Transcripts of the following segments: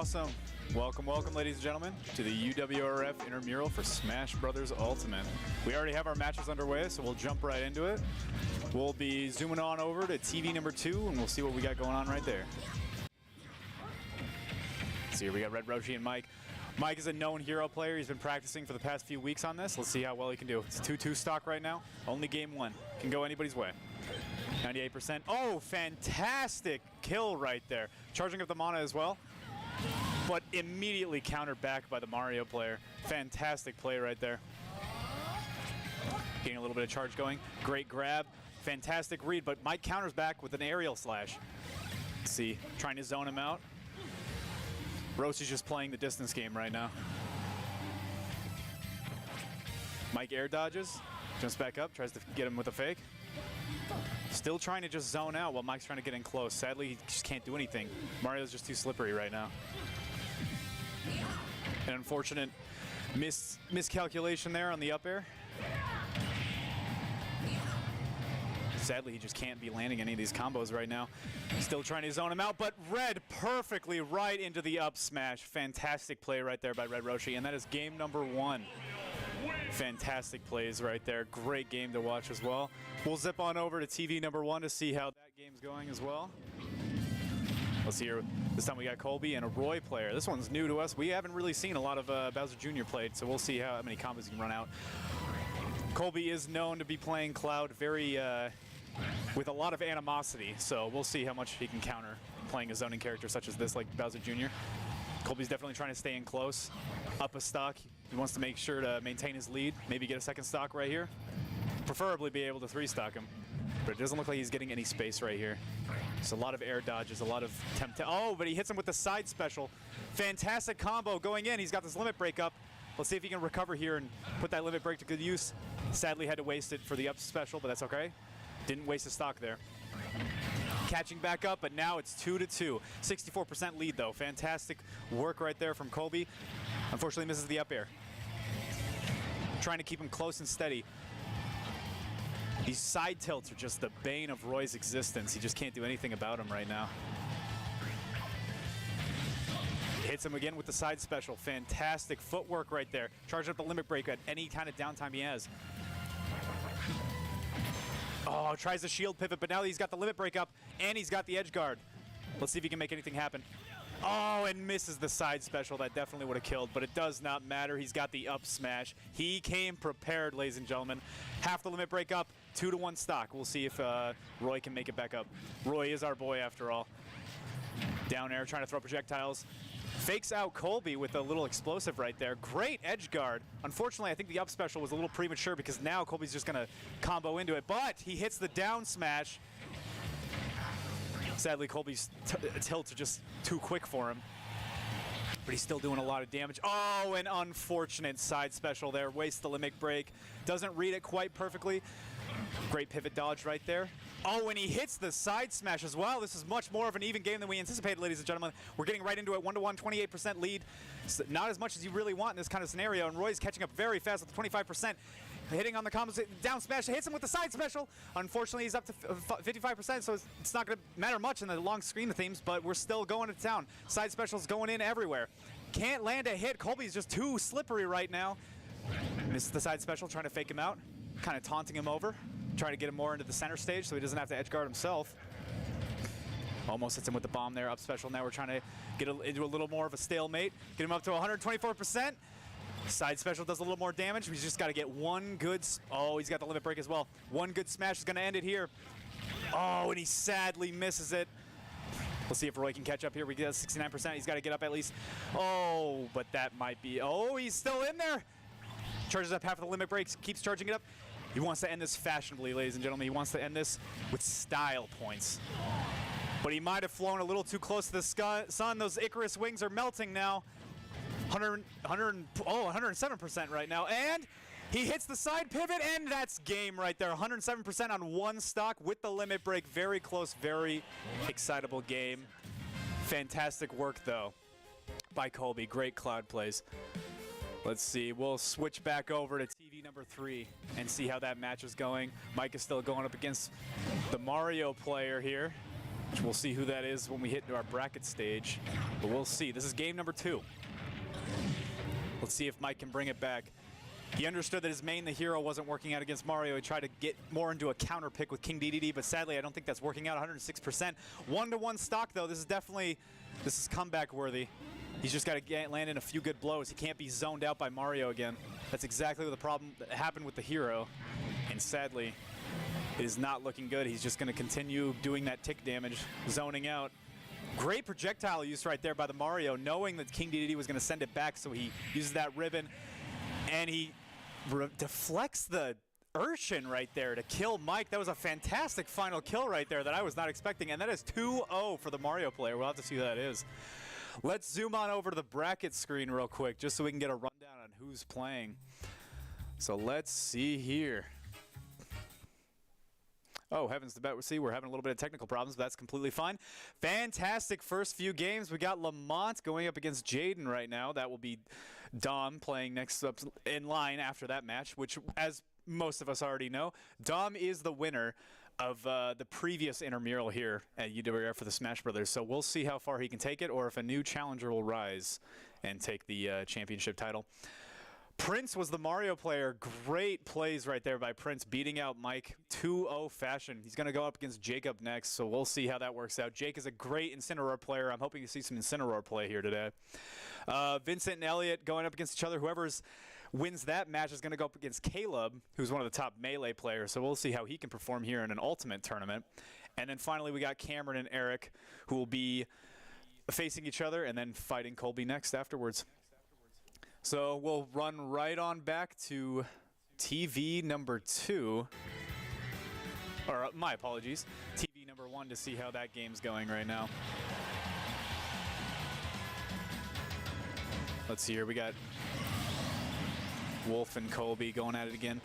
Awesome. Welcome, ladies and gentlemen, to the UWRF Intramural for Smash Brothers Ultimate. We already have our matches underway, so we'll jump right into it. We'll be zooming on over to TV number 2, and we'll see what we got going on right there. So here we got Red Roshi and Mike. Mike is a known hero player. He's been practicing for the past few weeks on this. Let's see how well he can do. It's 2-2 stock right now. Only game 1. Can go anybody's way. 98%. Oh, fantastic kill right there. Charging up the mana as well, but immediately countered back by the Mario player. Fantastic play right there. Getting a little bit of charge going. Great grab. Fantastic read, but Mike counters back with an aerial slash. Let's see, trying to zone him out. Rosie's just playing the distance game right now. Mike air dodges, jumps back up, tries to get him with a fake. Still trying to just zone out while Mike's trying to get in close. Sadly, he just can't do anything. Mario's just too slippery right now. An unfortunate miscalculation there on the up air. Sadly, he just can't be landing any of these combos right now. Still trying to zone him out, but Red perfectly right into the up smash. Fantastic play right there by Red Roshi, and that is game number 1. Fantastic plays right there. Great game to watch as well. We'll zip on over to TV number 1 to see how that game's going as well. Let's see here. This time we got Colby and a Roy player. This one's new to us. We haven't really seen a lot of Bowser Jr. played, so we'll see how many combos he can run out. Colby is known to be playing Cloud very with a lot of animosity, so we'll see how much he can counter playing a zoning character such as this, like Bowser Jr. Colby's definitely trying to stay in close, up a stock. He wants to make sure to maintain his lead, maybe get a second stock right here. Preferably be able to 3-stock him, but it doesn't look like he's getting any space right here. So a lot of air dodges, a lot of oh, but he hits him with the side special. Fantastic combo going in. He's got this limit break up. Let's see if he can recover here and put that limit break to good use. Sadly had to waste it for the up special, but that's okay. Didn't waste a stock there. Catching back up, but now it's 2-2. 64% lead though. Fantastic work right there from Colby. Unfortunately misses the up air. Trying to keep him close and steady. These side tilts are just the bane of Roy's existence. He just can't do anything about him right now. Hits him again with the side special. Fantastic footwork right there. Charging up the limit break at any kind of downtime he has. Oh, tries the shield pivot, but now he's got the limit break up and he's got the edge guard. Let's see if he can make anything happen. Oh, and misses the side special. That definitely would have killed, but it does not matter. He's got the up smash. He came prepared, ladies and gentlemen. Half the limit break up, 2-1 stock. We'll see if Roy can make it back up. Roy is our boy after all. Down air, trying to throw projectiles. Fakes out Colby with a little explosive right there. Great edge guard. Unfortunately, I think the up special was a little premature because now Colby's just going to combo into it, but he hits the down smash. Sadly, Colby's tilts are just too quick for him, but he's still doing a lot of damage. Oh, an unfortunate side special there. Wastes the limit break. Doesn't read it quite perfectly. Great pivot dodge right there. Oh, and he hits the side smash as well. This is much more of an even game than we anticipated, ladies and gentlemen. We're getting right into it, 1-1, 28% lead. So not as much as you really want in this kind of scenario, and Roy's catching up very fast with 25%. Hitting on the combos, down smash, hits him with the side special. Unfortunately, he's up to 55%, so it's not going to matter much in the long screen of things, but we're still going to town. Side specials going in everywhere. Can't land a hit. Colby's just too slippery right now. Misses the side special, trying to fake him out, kind of taunting him over. Trying to get him more into the center stage so he doesn't have to edge guard himself. Almost hits him with the bomb there, up special. Now we're trying to get into a little more of a stalemate. Get him up to 124%. Side special does a little more damage. He's just got to get one good, oh, he's got the limit break as well. One good smash is going to end it here. Oh, and he sadly misses it. We'll see if Roy can catch up here. We get 69%. He's got to get up at least. Oh, but that might be, oh, he's still in there. Charges up half of the limit breaks, keeps charging it up. He wants to end this fashionably, ladies and gentlemen. He wants to end this with style points. But he might have flown a little too close to the sun. Those Icarus wings are melting now. 107% right now. And he hits the side pivot, and that's game right there. 107% on one stock with the limit break. Very close, very excitable game. Fantastic work, though, by Colby. Great Cloud plays. Let's see, we'll switch back over to TV number 3 and see how that match is going. Mike is still going up against the Mario player here. which we'll see who that is when we hit our bracket stage, but we'll see. This is game number 2. Let's see if Mike can bring it back. He understood that his main, the hero, wasn't working out against Mario. He tried to get more into a counter pick with King DDD, but sadly I don't think that's working out. 106%. 1-to-1 stock though. This is comeback worthy. He's just got to land in a few good blows. He can't be zoned out by Mario again. That's exactly what the problem that happened with the hero. And sadly, it is not looking good. He's just going to continue doing that tick damage, zoning out. Great projectile use right there by the Mario, knowing that King DDD was going to send it back, so he uses that ribbon, and he deflects the Urshin right there to kill Mike. That was a fantastic final kill right there that I was not expecting, and that is 2-0 for the Mario player. We'll have to see who that is. Let's zoom on over to the bracket screen real quick, just so we can get a rundown on who's playing. So let's see here. Oh, heavens to bet. See, we're having a little bit of technical problems, but that's completely fine. Fantastic first few games. We got Lamont going up against Jaden right now. That will be Dom playing next up in line after that match, which, as most of us already know, Dom is the winner of the previous intramural here at UWRF for the Smash Brothers. So we'll see how far he can take it, or if a new challenger will rise and take the championship title. Prince was the Mario player. Great plays right there by Prince, beating out Mike 2-0 fashion. He's going to go up against Jacob next, so we'll see how that works out. Jake is a great Incineroar player. I'm hoping to see some Incineroar play here today. Vincent and Elliot going up against each other. Whoever wins that match is going to go up against Caleb, who's one of the top Melee players, so we'll see how he can perform here in an Ultimate tournament. And then finally we got Cameron and Eric, who will be facing each other and then fighting Colby next afterwards. So we'll run right on back to TV number 2, or my apologies, TV number 1, to see how that game's going right now. Let's see here, we got Wolf and Colby going at it again.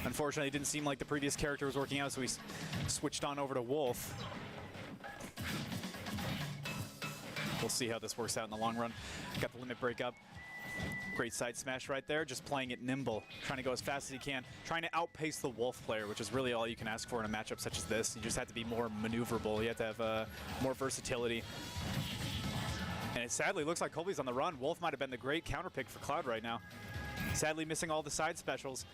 Unfortunately, it didn't seem like the previous character was working out, so we switched on over to Wolf. We'll see how this works out in the long run. Got the limit break up. Great side smash right there, just playing it nimble, trying to go as fast as he can, trying to outpace the Wolf player, which is really all you can ask for in a matchup such as this. You just have to be more maneuverable. You have to have more versatility. And it sadly looks like Colby's on the run. Wolf might have been the great counter pick for Cloud right now. Sadly missing all the side specials.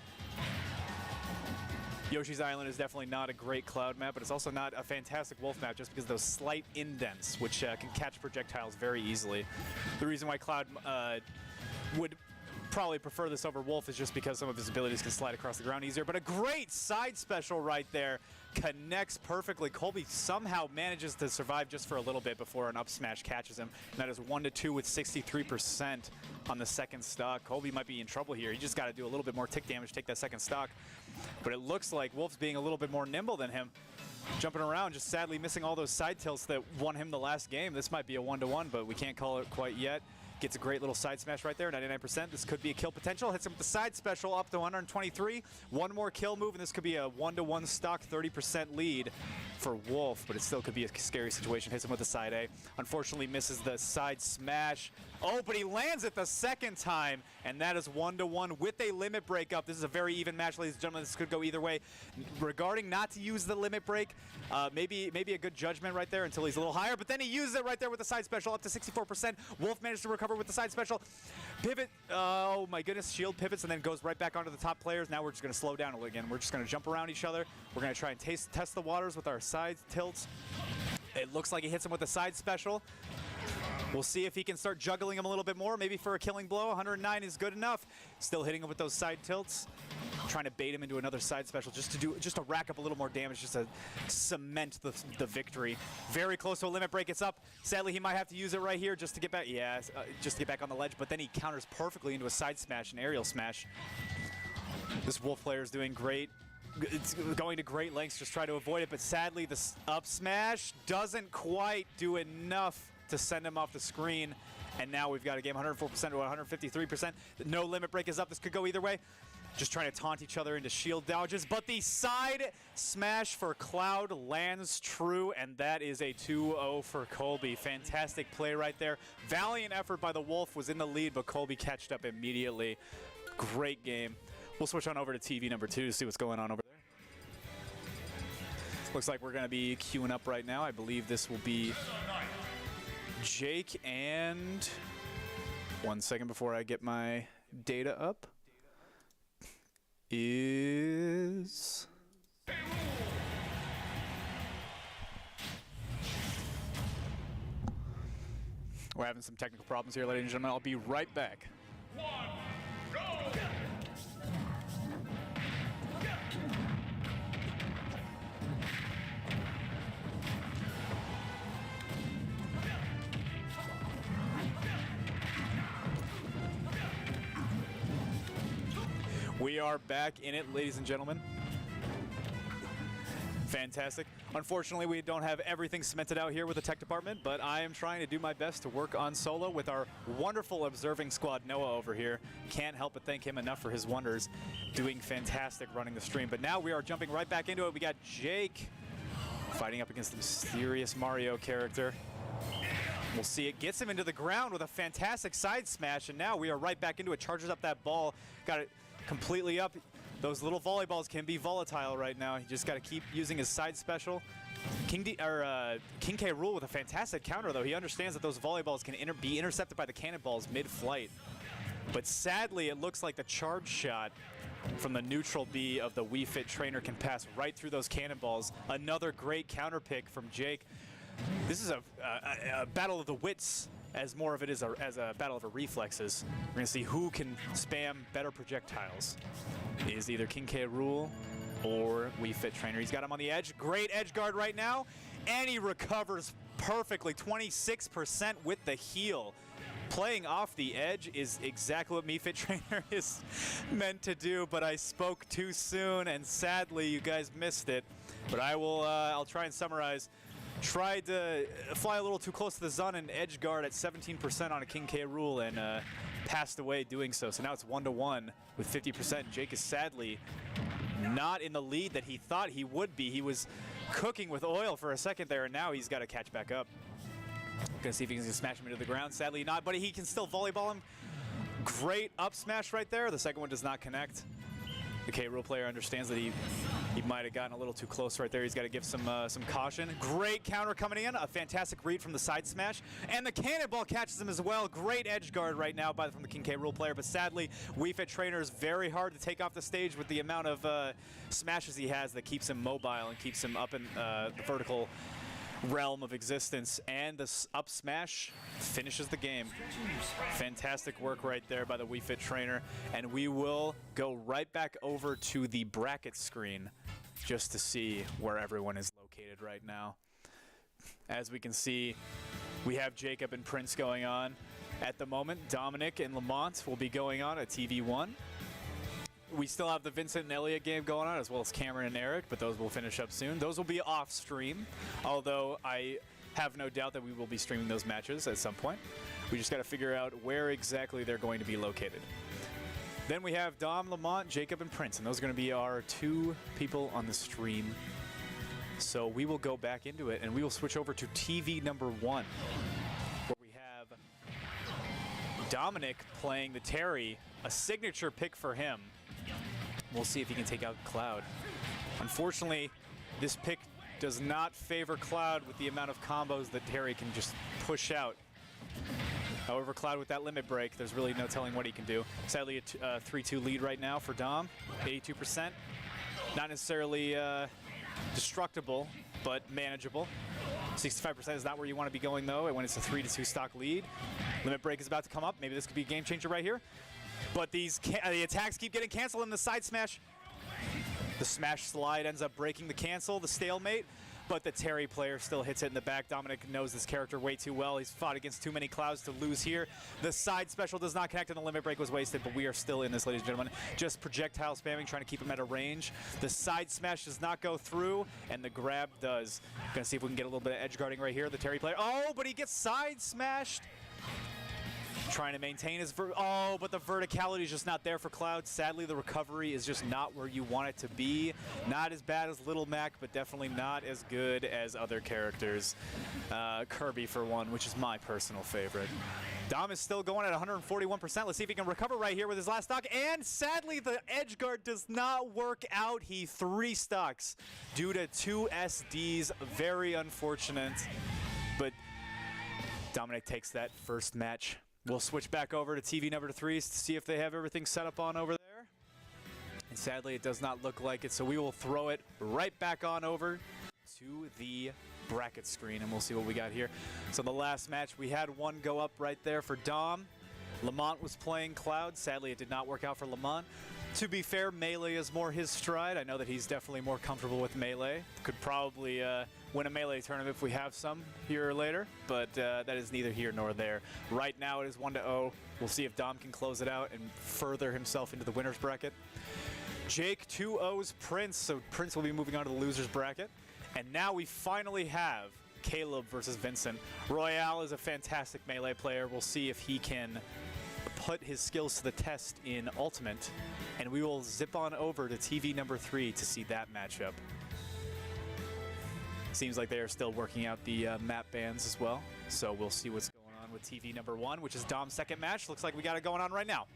Yoshi's Island is definitely not a great Cloud map, but it's also not a fantastic Wolf map just because of those slight indents, which can catch projectiles very easily. The reason why Cloud would probably prefer this over Wolf is just because some of his abilities can slide across the ground easier. But a great side special right there. Connects perfectly. Colby somehow manages to survive just for a little bit before an up smash catches him. And that is 1-2 with 63% on the second stock. Colby might be in trouble here. He just got to do a little bit more tick damage to take that second stock. But it looks like Wolf's being a little bit more nimble than him. Jumping around, just sadly missing all those side tilts that won him the last game. This might be a 1-1, but we can't call it quite yet. Gets a great little side smash right there, 99%. This could be a kill potential. Hits him with the side special up to 123. One more kill move, and this could be a 1-1 stock 30% lead for Wolf, but it still could be a scary situation. Hits him with the side A. Unfortunately, misses the side smash. Oh, but he lands it the second time, and that is 1-1 with a limit break up. This is a very even match, ladies and gentlemen. This could go either way. Regarding not to use the limit break, maybe a good judgment right there until he's a little higher, but then he used it right there with the side special up to 64%. Wolf managed to recover with the side special. Pivot, oh my goodness, shield pivots and then goes right back onto the top players. Now we're just going to slow down again. We're just going to jump around each other. We're going to try and test the waters with our side tilts. It looks like he hits him with the side special. We'll see if he can start juggling him a little bit more, maybe for a killing blow. 109 is good enough. Still hitting him with those side tilts. Trying to bait him into another side special just to rack up a little more damage, just to cement the victory. Very close to a limit break. It's up. Sadly, he might have to use it right here just to get back. Yeah, just to get back on the ledge. But then he counters perfectly into a side smash, an aerial smash. This Wolf player is doing great. It's going to great lengths just try to avoid it, but sadly the up smash doesn't quite do enough to send him off the screen. And now we've got a game 104% to 153%. No limit break is up. This could go either way. Just trying to taunt each other into shield dodges, but the side smash for Cloud lands true, and that is a 2-0 for Colby. Fantastic play right there. Valiant effort by the Wolf, was in the lead, but Colby catched up immediately. Great game. We'll switch on over to TV number 2 to see what's going on over there. Looks like we're going to be queuing up right now. I believe this will be Jake and... 1 second before I get my data up. Is... We're having some technical problems here, ladies and gentlemen. I'll be right back. We are back in it, ladies and gentlemen. Fantastic. Unfortunately, we don't have everything cemented out here with the tech department, but I am trying to do my best to work on solo with our wonderful observing squad, Noah, over here. Can't help but thank him enough for his wonders. Doing fantastic running the stream. But now we are jumping right back into it. We got Jake fighting up against the mysterious Mario character. We'll see it gets him into the ground with a fantastic side smash, and now we are right back into it. Charges up that ball. Got it completely up. Those little volleyballs can be volatile right now. He just got to keep using his side special. King K. Rool with a fantastic counter, though. He understands that those volleyballs can be intercepted by the cannonballs mid-flight. But sadly, it looks like the charge shot from the neutral B of the Wii Fit trainer can pass right through those cannonballs. Another great counter pick from Jake. This is a battle of the wits, as more of it is as a battle of reflexes. We're going to see who can spam better projectiles. Is either King K. Rool or Wii Fit Trainer. He's got him on the edge. Great edge guard right now. And he recovers perfectly. 26% with the heel. Playing off the edge is exactly what Wii Fit Trainer is meant to do, but I spoke too soon, and sadly you guys missed it. But I'll try and summarize. Tried to fly a little too close to the Zun and edge guard at 17% on a King K. Rool and passed away doing so. So now it's 1-1 with 50%. Jake is sadly not in the lead that he thought he would be. He was cooking with oil for a second there, and now he's got to catch back up. Gonna see if he can smash him into the ground. Sadly not, but he can still volleyball him. Great up smash right there. The second one does not connect. The K. Rool player understands that he might have gotten a little too close right there. He's got to give some caution. Great counter coming in. A fantastic read from the side smash. And the cannonball catches him as well. Great edge guard right now from the King K. Rool player. But sadly, Wii Fit Trainer is very hard to take off the stage with the amount of smashes he has that keeps him mobile and keeps him up in the vertical realm of existence. And the up smash finishes the game. Fantastic work right there by the Wii Fit Trainer. And we will go right back over to the bracket screen just to see where everyone is located right now. As we can see, we have Jacob and Prince going on at the moment. Dominic and Lamont will be going on at TV1. We still have the Vincent and Elliot game going on, as well as Cameron and Eric, but those will finish up soon. Those will be off stream, although I have no doubt that we will be streaming those matches at some point. We just got to figure out where exactly they're going to be located. Then we have Dom, Lamont, Jacob, and Prince, and those are going to be our 2 people on the stream. So we will go back into it, and we will switch over to TV number 1, where we have Dominic playing the Terry, a signature pick for him. We'll see if he can take out Cloud. Unfortunately, this pick does not favor Cloud with the amount of combos that Terry can just push out. However, Cloud with that limit break, there's really no telling what he can do. Sadly, a 3-2 lead right now for Dom, 82%. Not necessarily destructible, but manageable. 65% is not where you want to be going, though, when it's a 3-2 stock lead. Limit break is about to come up. Maybe this could be a game changer right here. But the attacks keep getting canceled in the side smash. The smash slide ends up breaking the cancel, the stalemate, but the Terry player still hits it in the back. Dominic knows this character way too well. He's fought against too many Clouds to lose here. The side special does not connect and the limit break was wasted, but we are still in this, ladies and gentlemen. Just projectile spamming, trying to keep him at a range. The side smash does not go through, and the grab does. Gonna see if we can get a little bit of edge guarding right here. The Terry player, oh, but he gets side smashed. Trying to maintain his but the verticality is just not there for Cloud. Sadly, the recovery is just not where you want it to be. Not as bad as Little Mac, but definitely not as good as other characters. Kirby, for one, which is my personal favorite. Dom is still going at 141%. Let's see if he can recover right here with his last stock. And sadly, the edge guard does not work out. He 3 stocks due to 2 SDs. Very unfortunate. But Dominic takes that first match. We'll switch back over to TV number 3 to see if they have everything set up on over there. And sadly, it does not look like it, so we will throw it right back on over to the bracket screen, and we'll see what we got here. So the last match, we had one go up right there for Dom. Lamont was playing Cloud. Sadly, it did not work out for Lamont. To be fair, Melee is more his stride. I know that he's definitely more comfortable with Melee. Could probably win a Melee tournament if we have some here or later, but that is neither here nor there. Right now it is 1-0. We'll see if Dom can close it out and further himself into the winner's bracket. Jake 2-0's Prince, so Prince will be moving on to the loser's bracket. And now we finally have Caleb versus Vincent. Royale is a fantastic Melee player. We'll see if he can put his skills to the test in Ultimate, and we will zip on over to TV number 3 to see that matchup. Seems like they are still working out the map bans as well, so we'll see what's going on with TV number 1, which is Dom's second match. Looks like we got it going on right now.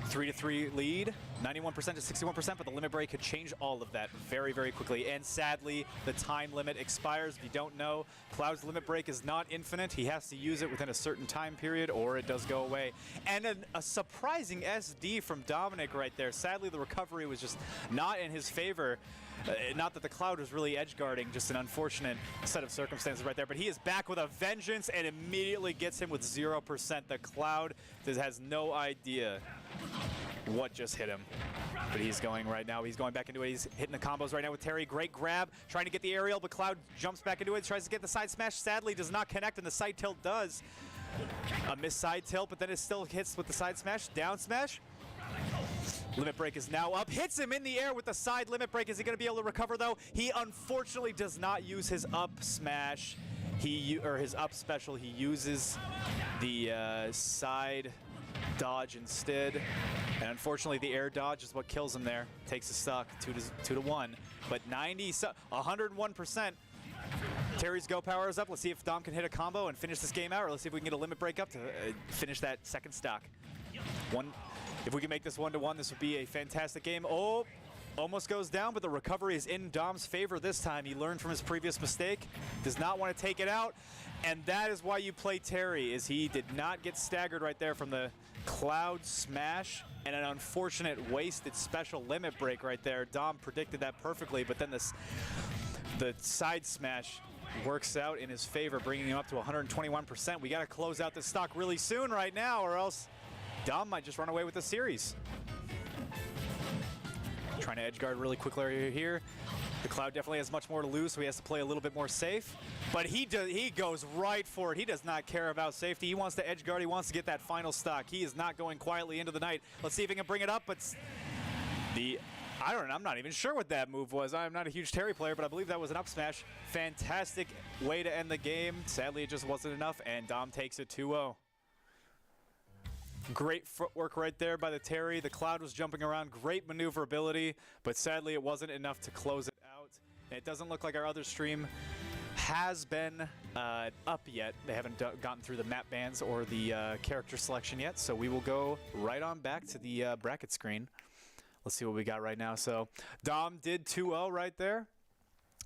3-3 lead, 91% to 61%, but the limit break could change all of that very, very quickly. And sadly, the time limit expires. If you don't know, Cloud's limit break is not infinite. He has to use it within a certain time period or it does go away. And a surprising SD from Dominic right there. Sadly, the recovery was just not in his favor. Not that the Cloud was really edge guarding, just an unfortunate set of circumstances right there. But he is back with a vengeance and immediately gets him with 0%. The Cloud has no idea what just hit him. But he's going right now. He's going back into it. He's hitting the combos right now with Terry. Great grab, trying to get the aerial, but Cloud jumps back into it, tries to get the side smash. Sadly, does not connect, and the side tilt does. A missed side tilt, but then it still hits with the side smash. Down smash. Limit break is now up. Hits him in the air with the side limit break. Is he going to be able to recover, though? He unfortunately does not use his up smash. His up special. He uses the side dodge instead. And unfortunately, the air dodge is what kills him there. Takes a stock 2-1. But 101%. Terry's go power is up. Let's see if Dom can hit a combo and finish this game out, or let's see if we can get a limit break up to finish that second stock. If we can make this 1-1, this would be a fantastic game. Oh, almost goes down, but the recovery is in Dom's favor this time. He learned from his previous mistake, does not want to take it out, and that is why you play Terry, is he did not get staggered right there from the Cloud smash and an unfortunate wasted special limit break right there. Dom predicted that perfectly, but then the side smash works out in his favor, bringing him up to 121%. We got to close out this stock really soon right now, or else Dom might just run away with the series. Trying to edge guard really quickly here. The Cloud definitely has much more to lose, so he has to play a little bit more safe. But he goes right for it. He does not care about safety. He wants to edge guard. He wants to get that final stock. He is not going quietly into the night. Let's see if he can bring it up. But I don't know. I'm not even sure what that move was. I'm not a huge Terry player, but I believe that was an up smash. Fantastic way to end the game. Sadly, it just wasn't enough, and Dom takes it 2-0. Great footwork right there by the Terry. The Cloud was jumping around. Great maneuverability, but sadly it wasn't enough to close it out. And it doesn't look like our other stream has been up yet. They haven't gotten through the map bans or the character selection yet, so we will go right on back to the bracket screen. Let's see what we got right now. So Dom did 2-0 right there.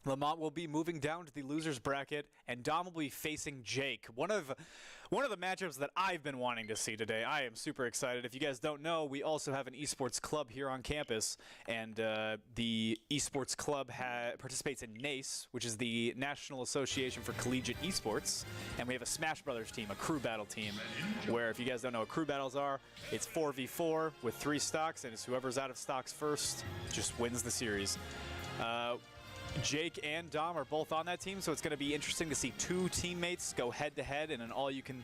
Lamont will be moving down to the loser's bracket, and Dom will be facing Jake. One of the matchups that I've been wanting to see today. I am super excited. If you guys don't know, we also have an esports club here on campus, and the esports club participates in NACE, which is the National Association for Collegiate Esports, and we have a Smash Brothers team, a crew battle team, where if you guys don't know what crew battles are, it's 4v4 with 3 stocks, and it's whoever's out of stocks first just wins the series. Jake and Dom are both on that team, so it's going to be interesting to see 2 teammates go head-to-head in an all-you-can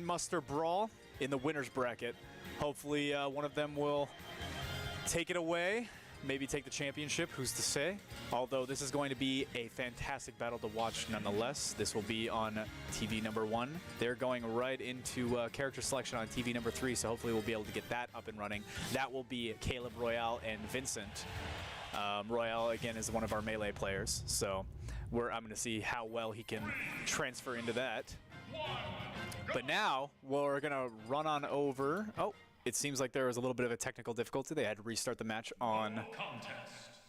muster brawl in the winner's bracket. Hopefully, one of them will take it away maybe take the championship, who's to say? Although this is going to be a fantastic battle to watch nonetheless. This will be on TV number 1. They're going right into character selection on TV number 3, so hopefully we'll be able to get that up and running. That will be Caleb Royale and Vincent. Royale, again, is one of our melee players, so I'm going to see how well he can transfer into that. But now we're going to run on over. Oh, it seems like there was a little bit of a technical difficulty. They had to restart the match on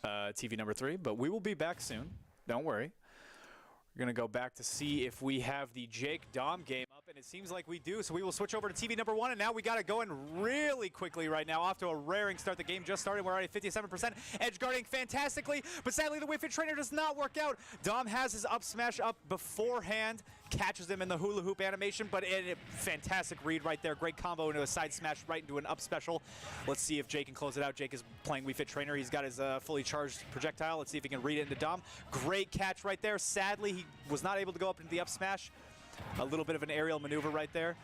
TV number 3, but we will be back soon. Don't worry. We're going to go back to see if we have the Jake Dom game up, and it seems like we do, so we will switch over to TV number 1, and now we got it going really quickly right now. Off to a raring start. The game just started. We're already at 57%. Edge guarding fantastically, but sadly the Wii Fit trainer does not work out. Dom has his up smash up beforehand, catches him in the hula hoop animation, but a fantastic read right there. Great combo into a side smash right into an up special. Let's see if Jake can close it out. Jake is playing Wii Fit trainer. He's got his fully charged projectile. Let's see if he can read it into Dom. Great catch right there. Sadly, he was not able to go up into the up smash. A little bit of an aerial maneuver right there.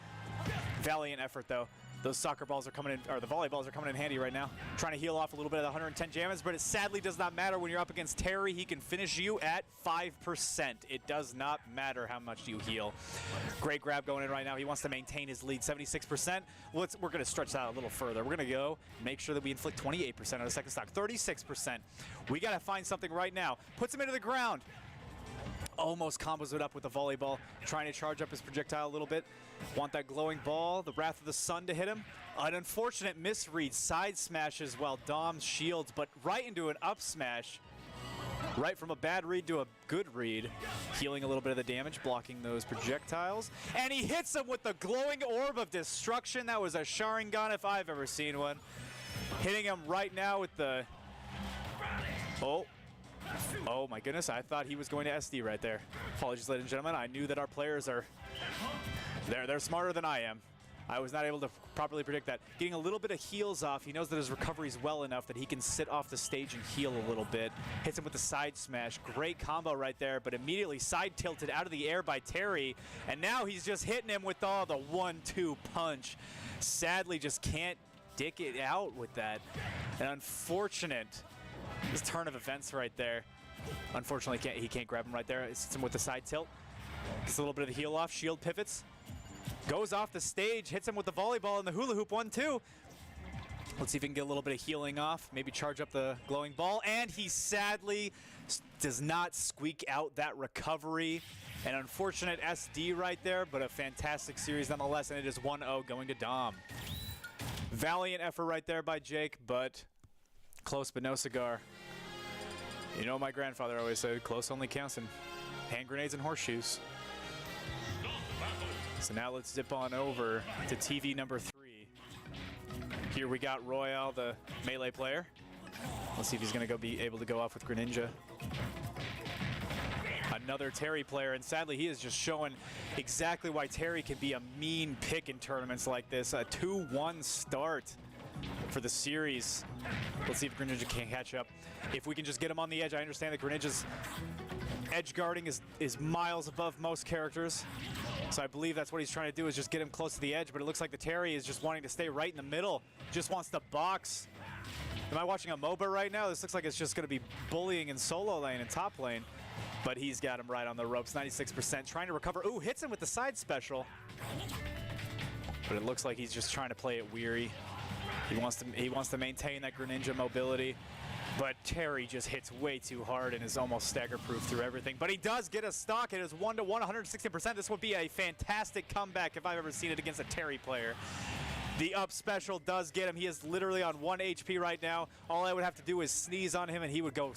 Valiant effort though. Those soccer balls are coming in, or the volleyballs are coming in handy right now. Trying to heal off a little bit of the 110 damage, but it sadly does not matter when you're up against Terry. He can finish you at 5%. It does not matter how much you heal. Great grab going in right now. He wants to maintain his lead, 76%. We're going to stretch that a little further. We're going to go make sure that we inflict 28% on the second stock, 36%. We got to find something right now. Puts him into the ground. Almost combos it up with the volleyball, trying to charge up his projectile a little bit. Want that glowing ball, the Wrath of the Sun to hit him. An unfortunate misread, side smashes while Dom shields, but right into an up smash. Right from a bad read to a good read. Healing a little bit of the damage, blocking those projectiles. And he hits him with the glowing orb of destruction. That was a Sharingan if I've ever seen one. Hitting him right now with the... Oh my goodness, I thought he was going to SD right there. Apologies, ladies and gentlemen. I knew that our players are, they're smarter than I am. I was not able to properly predict that. Getting a little bit of heals off. He knows that his recovery is well enough that he can sit off the stage and heal a little bit. Hits him with the side smash. Great combo right there, but immediately side tilted out of the air by Terry. And now he's just hitting him with all the 1-2 punch. Sadly, just can't dick it out with that. An unfortunate this turn of events right there. Unfortunately, he can't grab him right there. It's him with the side tilt. Gets a little bit of the heal off. Shield pivots. Goes off the stage. Hits him with the volleyball and the hula hoop 1-2. Let's see if he can get a little bit of healing off. Maybe charge up the glowing ball. And he sadly does not squeak out that recovery. An unfortunate SD right there, but a fantastic series nonetheless. And it is 1-0 going to Dom. Valiant effort right there by Jake, but close but no cigar. You know, my grandfather always said, close only counts in hand grenades and horseshoes. So now let's zip on over to TV number 3. Here we got Royale, the melee player. Let's see if he's going to be able to go off with Greninja. Another Terry player, and sadly he is just showing exactly why Terry can be a mean pick in tournaments like this. A 2-1 start for the series. Let's see if Greninja can catch up. If we can just get him on the edge. I understand that Greninja's edge guarding is miles above most characters. So I believe that's what he's trying to do, is just get him close to the edge. But it looks like the Terry is just wanting to stay right in the middle. Just wants to box. Am I watching a MOBA right now? This looks like it's just going to be bullying in solo lane and top lane. But he's got him right on the ropes, 96%. Trying to recover. Ooh, hits him with the side special. But it looks like he's just trying to play it weary. He wants to maintain that Greninja mobility. But Terry just hits way too hard and is almost stagger-proof through everything. But he does get a stock. It is 1-1, 160%. This would be a fantastic comeback if I've ever seen it against a Terry player. The up special does get him. He is literally on 1 HP right now. All I would have to do is sneeze on him and he would go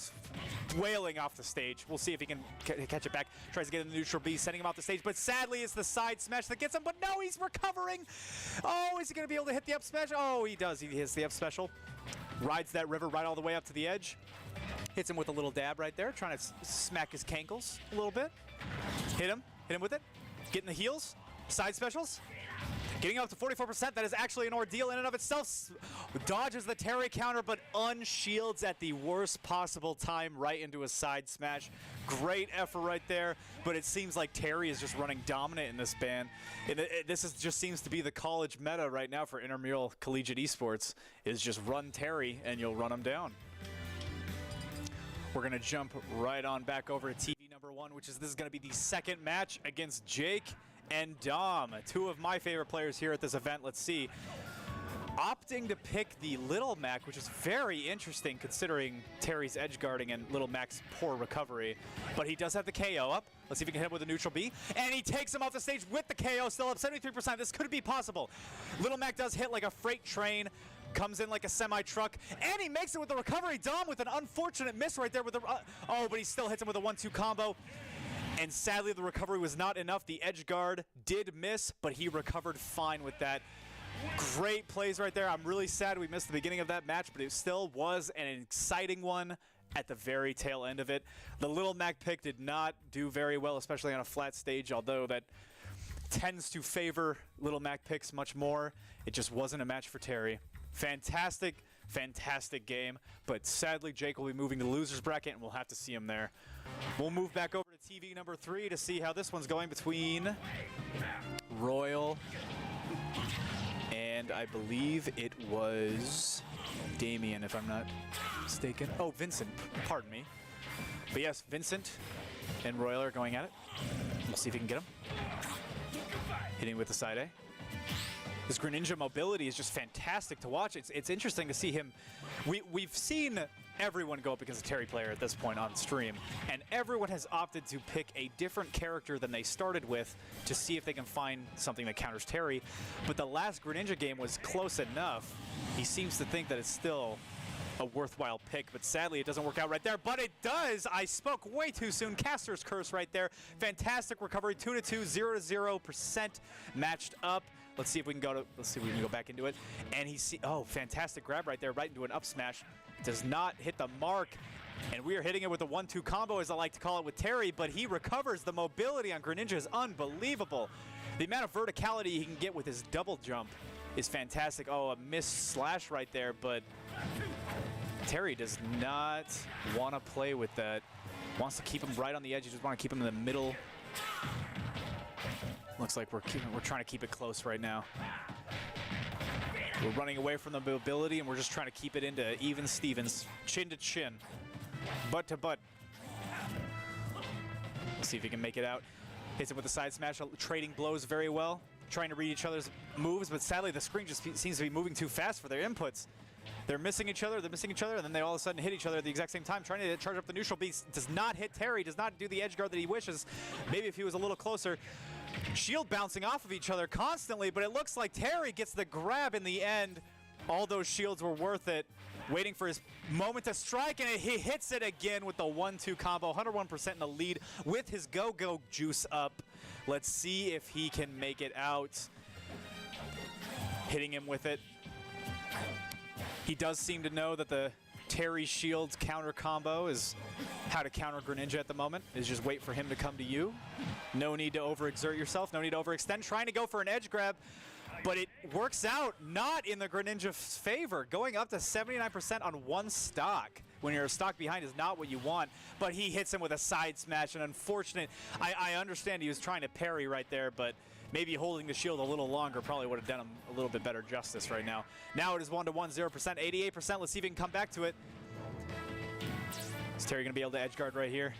wailing off the stage. We'll see if he can catch it back. Tries to get in the neutral B, sending him off the stage. But sadly, it's the side smash that gets him. But no, he's recovering. Oh, is he going to be able to hit the up smash? Oh, he does. He hits the up special. Rides that river right all the way up to the edge. Hits him with a little dab right there. Trying to smack his cankles a little bit. Hit him with it. Getting the heals. Side specials. Getting up to 44%, that is actually an ordeal in and of itself. Dodges the Terry counter, but unshields at the worst possible time right into a side smash. Great effort right there, but it seems like Terry is just running dominant in this ban. Just seems to be the college meta right now for intramural collegiate esports, is just run Terry and you'll run him down. We're going to jump right on back over to TV number 1, which is this is going to be the second match against Jake and Dom, two of my favorite players here at this event. Let's see. Opting to pick the Little Mac, which is very interesting considering Terry's edge guarding and Little Mac's poor recovery. But he does have the KO up. Let's see if he can hit him with a neutral B. And he takes him off the stage with the KO, still up 73%. This could be possible. Little Mac does hit like a freight train, comes in like a semi-truck, and he makes it with the recovery. Dom with an unfortunate miss right there with the... oh, but he still hits him with a 1-2 combo. And sadly, the recovery was not enough. The edge guard did miss, but he recovered fine with that. Great plays right there. I'm really sad we missed the beginning of that match, but it still was an exciting one at the very tail end of it. The Little Mac pick did not do very well, especially on a flat stage, although that tends to favor Little Mac picks much more. It just wasn't a match for Terry. Fantastic, fantastic game, but sadly Jake will be moving to the loser's bracket, and we'll have to see him there. We'll move back over to TV number 3 to see how this one's going between Royal and I believe it was Damien, if I'm not mistaken. Oh, Vincent, pardon me. But yes, Vincent and Royal are going at it. We'll see if he can get him. Hitting with the side A. This Greninja mobility is just fantastic to watch. It's interesting to see him. We've seen everyone go up against a Terry player at this point on stream, and everyone has opted to pick a different character than they started with to see if they can find something that counters Terry. But the last Greninja game was close enough. He seems to think that it's still a worthwhile pick, but sadly it doesn't work out right there. But it does! I spoke way too soon. Caster's Curse right there. Fantastic recovery. 2-2, 0-0% matched up. Let's see if we can go back into it. And oh, fantastic grab right there, right into an up smash. Does not hit the mark. And we are hitting it with a 1-2 combo, as I like to call it, with Terry, but he recovers. The mobility on Greninja is unbelievable. The amount of verticality he can get with his double jump is fantastic. Oh, a missed slash right there, but Terry does not want to play with that. Wants to keep him right on the edge. You just want to keep him in the middle. Looks like we're trying to keep it close right now. We're running away from the mobility, and we're just trying to keep it into even Stevens, chin to chin, butt to butt. Let's see if he can make it out. Hits it with the side smash, trading blows very well, trying to read each other's moves, but sadly the screen just seems to be moving too fast for their inputs. They're missing each other, and then they all of a sudden hit each other at the exact same time, trying to charge up the neutral beast. Does not hit Terry, does not do the edge guard that he wishes. Maybe if he was a little closer. Shield bouncing off of each other constantly, but it looks like Terry gets the grab in the end. All those shields were worth it. Waiting for his moment to strike, and he hits it again with the 1-2 combo. 101% in the lead with his go-go juice up. Let's see if he can make it out. Hitting him with it. He does seem to know that the Terry Shields counter combo is how to counter Greninja at the moment, is just wait for him to come to you. No need to overexert yourself, no need to overextend. Trying to go for an edge grab, but it works out not in the Greninja's favor. Going up to 79% on one stock when you're a stock behind is not what you want, but he hits him with a side smash. And unfortunate, I understand he was trying to parry right there, but maybe holding the shield a little longer probably would have done him a little bit better justice right now. Now it is 1-1, 0%, 88%. Let's see if he can come back to it. Is Terry going to be able to edge guard right here?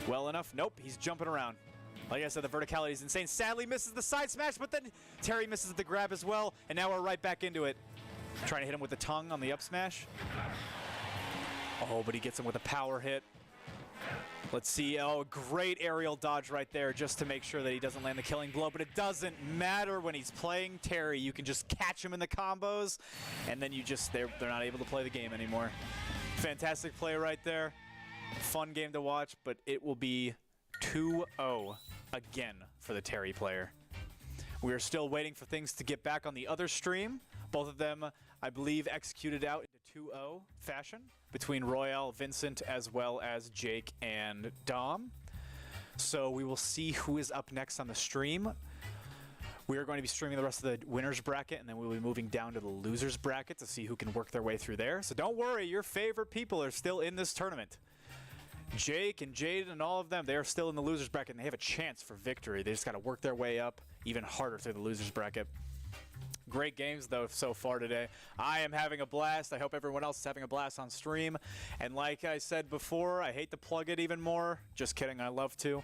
Well enough? Nope, he's jumping around. Like I said, the verticality is insane. Sadly misses the side smash, but then Terry misses the grab as well, and now we're right back into it. Trying to hit him with the tongue on the up smash. Oh, but he gets him with a power hit. Let's see. Oh, great aerial dodge right there just to make sure that he doesn't land the killing blow, but it doesn't matter when he's playing Terry. You can just catch him in the combos, and then they're not able to play the game anymore. Fantastic play right there. Fun game to watch, but it will be 2-0 again for the Terry player. We are still waiting for things to get back on the other stream. Both of them, I believe, executed out into 2-0 fashion between Royale, Vincent, as well as Jake and Dom. So we will see who is up next on the stream. We are going to be streaming the rest of the winner's bracket, and then we'll be moving down to the loser's bracket to see who can work their way through there. So don't worry, your favorite people are still in this tournament. Jake and Jade and all of them, they are still in the loser's bracket, and they have a chance for victory. They just got to work their way up even harder through the loser's bracket. Great games, though, so far today. I am having a blast. I hope everyone else is having a blast on stream. And like I said before, I hate to plug it even more. Just kidding, I love to.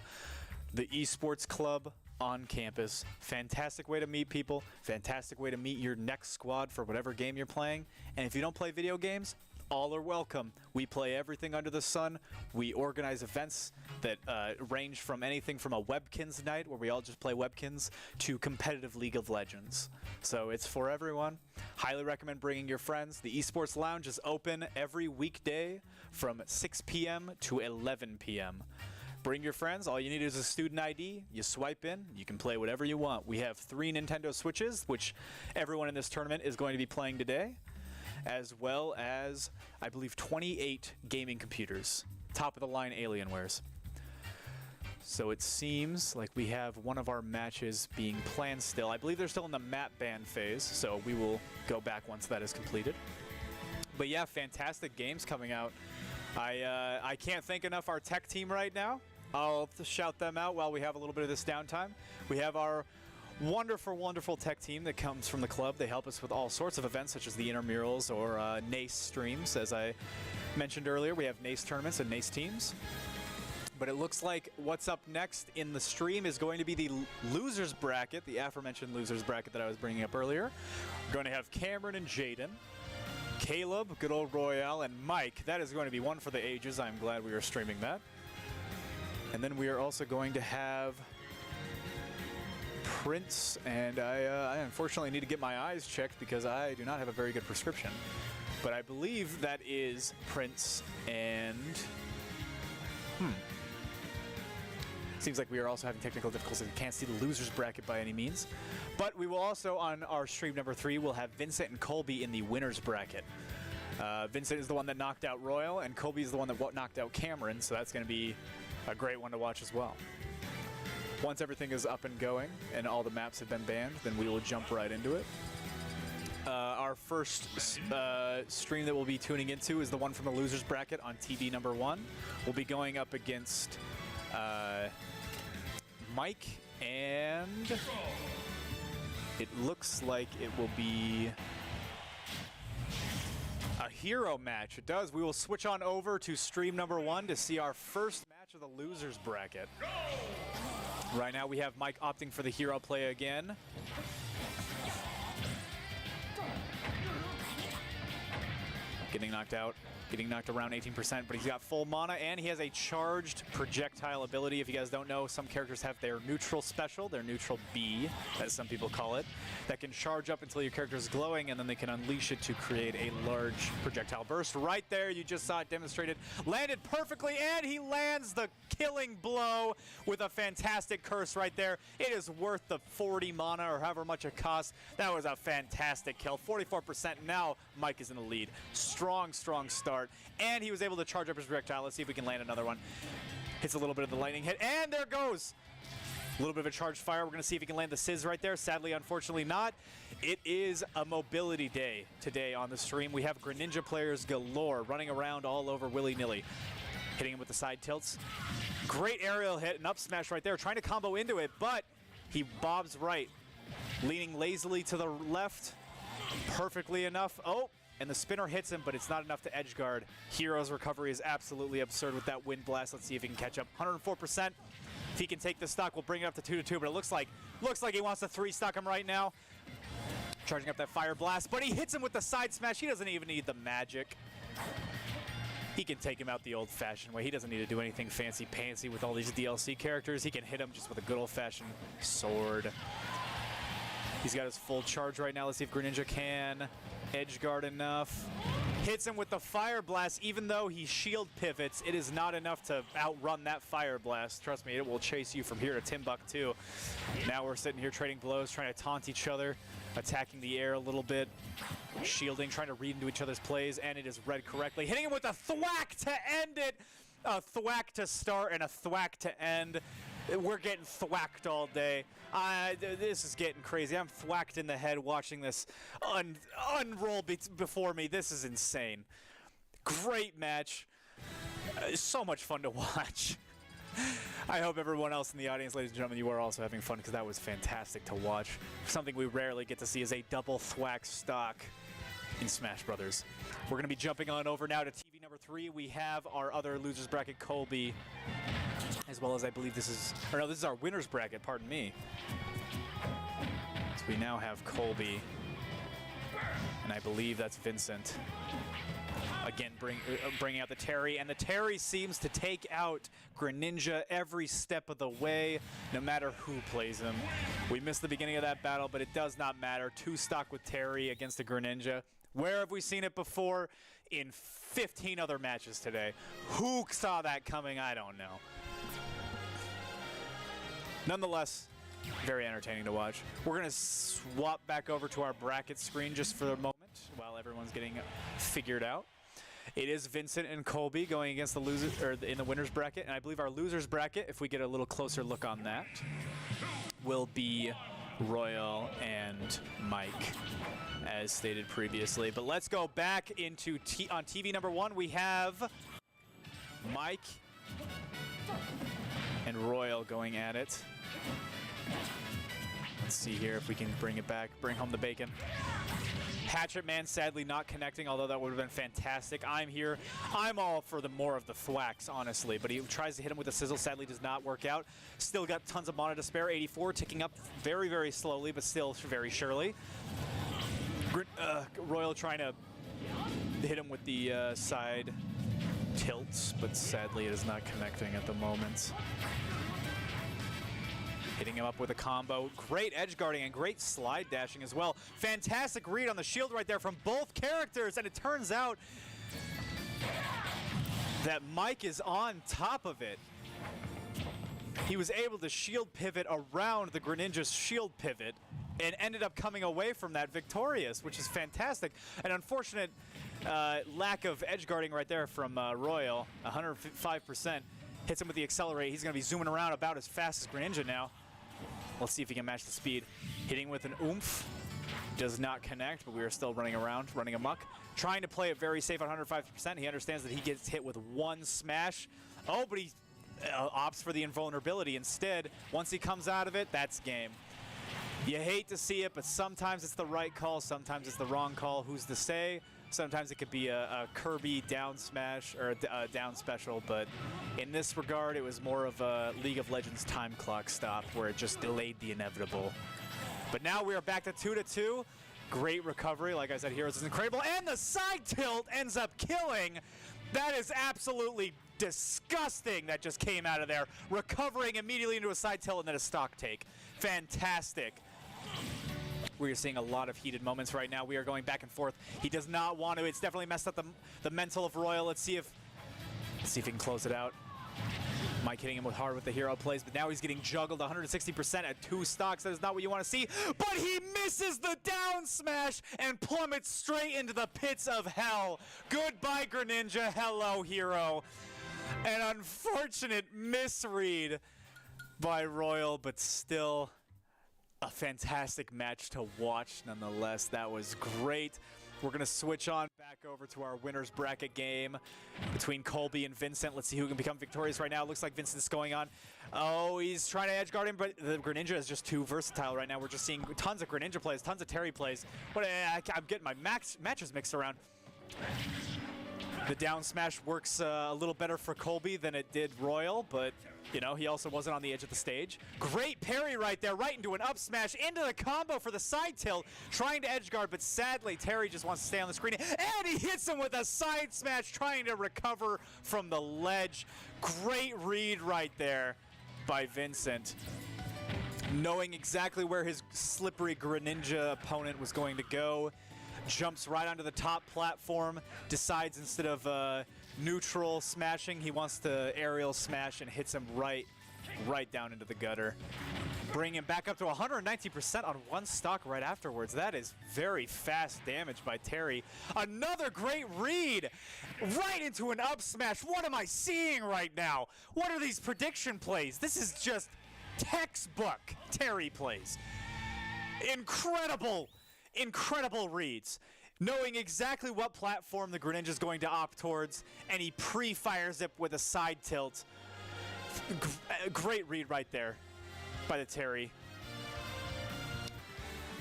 The Esports Club on campus. Fantastic way to meet people. Fantastic way to meet your next squad for whatever game you're playing. And if you don't play video games, all are welcome. We play everything under the sun. We organize events that range from anything from a Webkins night, where we all just play Webkins, to competitive League of Legends. So it's for everyone. Highly recommend bringing your friends. The Esports Lounge is open every weekday from 6 p.m. to 11 p.m. Bring your friends. All you need is a student ID. You swipe in. You can play whatever you want. We have 3 Nintendo Switches, which everyone in this tournament is going to be playing today, as well as, I believe, 28 gaming computers. Top-of-the-line Alienwares. So it seems like we have one of our matches being planned still. I believe they're still in the map ban phase, so we will go back once that is completed. But yeah, fantastic games coming out. I can't thank enough our tech team right now. I'll shout them out while we have a little bit of this downtime. We have our wonderful, wonderful tech team that comes from the club. They help us with all sorts of events, such as the intramurals or NACE streams. As I mentioned earlier, we have NACE tournaments and NACE teams. But it looks like what's up next in the stream is going to be the losers bracket, the aforementioned losers bracket that I was bringing up earlier. We're going to have Cameron and Jaden, Caleb, good old Royale, and Mike. That is going to be one for the ages. I'm glad we are streaming that. And then we are also going to have Prince, and I unfortunately need to get my eyes checked because I do not have a very good prescription. But I believe that is Prince and... Seems like we are also having technical difficulties. We can't see the losers bracket by any means. But we will also, on our stream number 3, we'll have Vincent and Colby in the winners bracket. Vincent is the one that knocked out Royal, and Colby is the one that knocked out Cameron, so that's going to be a great one to watch as well. Once everything is up and going and all the maps have been banned, then we will jump right into it. Our first stream that we'll be tuning into is the one from the losers bracket on TV number 1. We'll be going up against Mike, and it looks like it will be a hero match. It does. We will switch on over to stream number 1 to see our first match of the losers bracket. Right now we have Mike opting for the hero play again. Getting knocked out. Getting knocked around 18%, but he's got full mana, and he has a charged projectile ability. If you guys don't know, some characters have their neutral special, their neutral B, as some people call it, that can charge up until your character is glowing, and then they can unleash it to create a large projectile burst. Right there, you just saw it demonstrated. Landed perfectly, and he lands the killing blow with a fantastic curse right there. It is worth the 40 mana, or however much it costs. That was a fantastic kill. 44% now. Mike is in the lead. Strong, strong start. And he was able to charge up his projectile. Let's see if we can land another one. Hits a little bit of the lightning hit, and there goes. A little bit of a charged fire. We're going to see if he can land the Sizz right there. Sadly, unfortunately not. It is a mobility day today on the stream. We have Greninja players galore running around all over willy-nilly. Hitting him with the side tilts. Great aerial hit, an up smash right there. Trying to combo into it, but he bobs right. Leaning lazily to the left. Perfectly enough. Oh! And the spinner hits him, but it's not enough to edge guard. Hero's recovery is absolutely absurd with that wind blast. Let's see if he can catch up. 104%. If he can take the stock, we'll bring it up to 2-2. But it looks like he wants to 3-stock him right now. Charging up that fire blast, but he hits him with the side smash. He doesn't even need the magic. He can take him out the old-fashioned way. He doesn't need to do anything fancy-pantsy with all these DLC characters. He can hit him just with a good old-fashioned sword. He's got his full charge right now. Let's see if Greninja can edge guard enough. Hits him with the fire blast. Even though he shield pivots, it is not enough to outrun that fire blast. Trust me, it will chase you from here to Timbuktu. Now we're sitting here trading blows, trying to taunt each other, attacking the air a little bit, shielding, trying to read into each other's plays, and it is read correctly. Hitting him with a thwack to end it. A thwack to start and a thwack to end. We're getting thwacked all day. This is getting crazy. I'm thwacked in the head watching this unroll before me. This is insane. Great match. So much fun to watch. I hope everyone else in the audience, ladies and gentlemen, you are also having fun because that was fantastic to watch. Something we rarely get to see is a double thwack stock in Smash Brothers. We're going to be jumping on over now to TV number 3. We have our other losers bracket, Colby, as well as I believe this is our winners bracket, pardon me. So we now have Colby, and I believe that's Vincent. Again, bringing out the Terry, and the Terry seems to take out Greninja every step of the way, no matter who plays him. We missed the beginning of that battle, but it does not matter. 2 stock with Terry against the Greninja. Where have we seen it before? In 15 other matches today. Who saw that coming? I don't know. Nonetheless, very entertaining to watch. We're going to swap back over to our bracket screen just for a moment while everyone's getting figured out. It is Vincent and Colby going against the losers, or in the winners bracket, and I believe our losers bracket, if we get a little closer look on that, will be Royal and Mike, as stated previously. But let's go back into on TV number 1. We have Mike and Royal going at it. Let's see here if we can bring it back, bring home the bacon. Hatchet Man sadly not connecting, although that would have been fantastic. I'm here. I'm all for the more of the thwacks, honestly, but he tries to hit him with a sizzle. Sadly does not work out. Still got tons of mana to spare. 84 ticking up very, very slowly, but still very surely. Royal trying to hit him with the side tilts, but sadly it is not connecting at the moment. Hitting him up with a combo. Great edge guarding and great slide dashing as well. Fantastic read on the shield right there from both characters, and it turns out that Mike is on top of it. He was able to shield pivot around the Greninja's shield pivot and ended up coming away from that victorious, which is fantastic. An unfortunate lack of edge guarding right there from Royal. 105%. Hits him with the accelerate. He's going to be zooming around about as fast as Greninja now. Let's see if he can match the speed. Hitting with an oomph. Does not connect, but we are still running around, running amok. Trying to play it very safe at 105%. He understands that he gets hit with 1 smash. Oh, but he opts for the invulnerability instead. Once he comes out of it, that's game. You hate to see it, but sometimes it's the right call, sometimes it's the wrong call. Who's to say? Sometimes it could be a Kirby down smash or a down special, but in this regard, it was more of a League of Legends time clock stop where it just delayed the inevitable. But now we are back to 2-2. Great recovery. Like I said, Heroes is incredible. And the side tilt ends up killing. That is absolutely disgusting that just came out of there. Recovering immediately into a side tilt and then a stock take. Fantastic. We are seeing a lot of heated moments right now. We are going back and forth. He does not want to. It's definitely messed up the mental of Royal. Let's see if he can close it out. Mike hitting him with hard with the hero plays, but now he's getting juggled 160% at 2 stocks. That is not what you want to see. But he misses the down smash and plummets straight into the pits of hell. Goodbye, Greninja. Hello, hero. An unfortunate misread by Royal, but still a fantastic match to watch nonetheless. That was great. We're going to switch on back over to our winners bracket game between Colby and Vincent. Let's see who can become victorious right now. It looks like Vincent's going on. Oh, he's trying to edge guard him, but the Greninja is just too versatile right now. We're just seeing tons of Greninja plays, tons of Terry plays. But I'm getting my matches mixed around. The down smash works a little better for Colby than it did Royal, but you know, he also wasn't on the edge of the stage. Great parry right there, right into an up smash, into the combo for the side tilt, trying to edge guard, but sadly, Terry just wants to stay on the screen, and he hits him with a side smash, trying to recover from the ledge. Great read right there by Vincent, knowing exactly where his slippery Greninja opponent was going to go. Jumps right onto the top platform, decides instead of neutral smashing, he wants to aerial smash and hits him right down into the gutter. Bring him back up to 119% on 1 stock right afterwards. That is very fast damage by Terry. Another great read right into an up smash. What am I seeing right now? What are these prediction plays? This is just textbook Terry plays. Incredible reads. Knowing exactly what platform the Greninja is going to opt towards, and he pre-fires it with a side tilt. Great read right there by the Terry.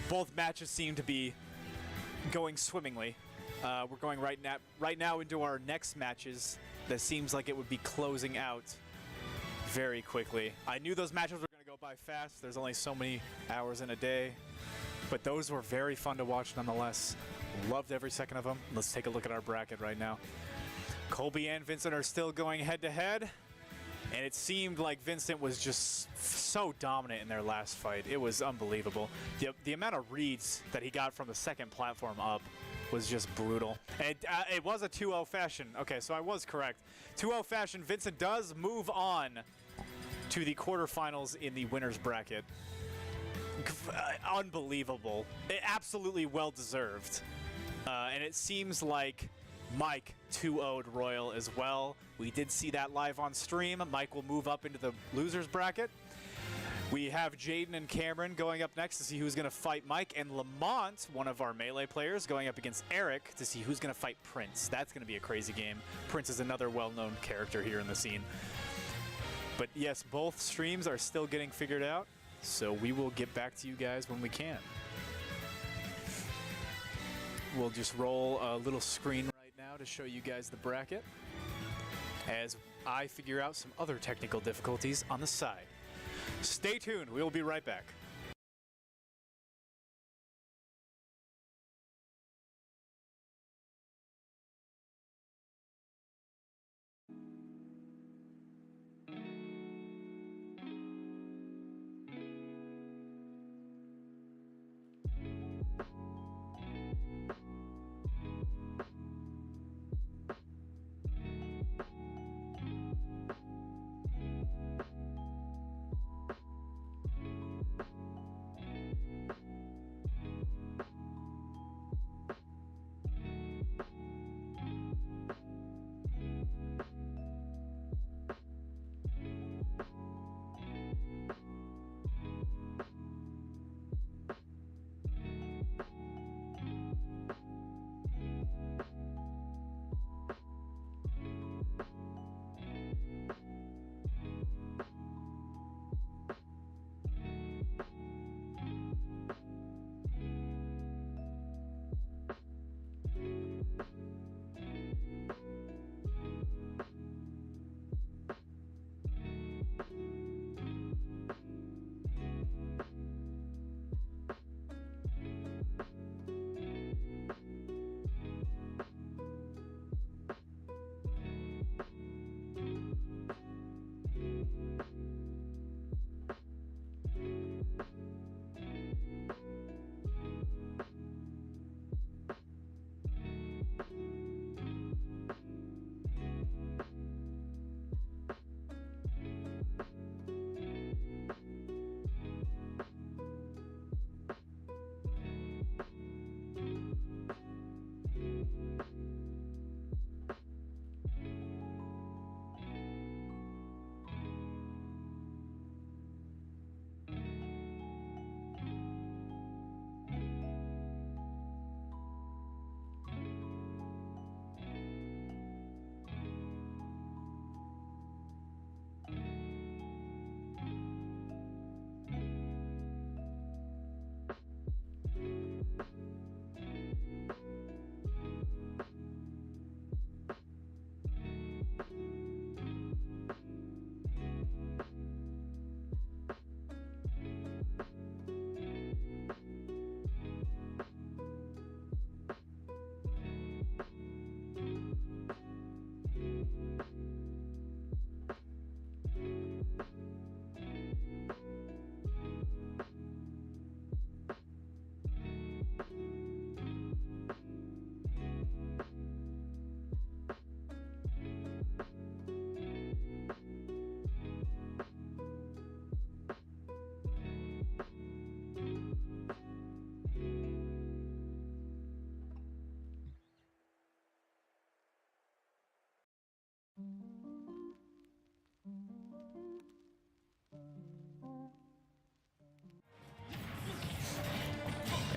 Both matches seem to be going swimmingly. We're going right now into our next matches. That seems like it would be closing out very quickly. I knew those matches were going to go by fast. There's only so many hours in a day. But those were very fun to watch nonetheless. Loved every second of them. Let's take a look at our bracket right now. Colby and Vincent are still going head-to-head. And it seemed like Vincent was just so dominant in their last fight. It was unbelievable. The amount of reads that he got from the second platform up was just brutal. And it was a 2-0 fashion. Okay, so I was correct. 2-0 fashion. Vincent does move on to the quarterfinals in the winner's bracket. Unbelievable. Absolutely well-deserved. And it seems like Mike 2-0'd Royal as well. We did see that live on stream. Mike will move up into the loser's bracket. We have Jaden and Cameron going up next to see who's going to fight Mike, and Lamont, one of our Melee players, going up against Eric to see who's going to fight Prince. That's going to be a crazy game. Prince is another well-known character here in the scene. But yes, both streams are still getting figured out, so we will get back to you guys when we can. We'll just roll a little screen right now to show you guys the bracket as I figure out some other technical difficulties on the side. Stay tuned. We will be right back.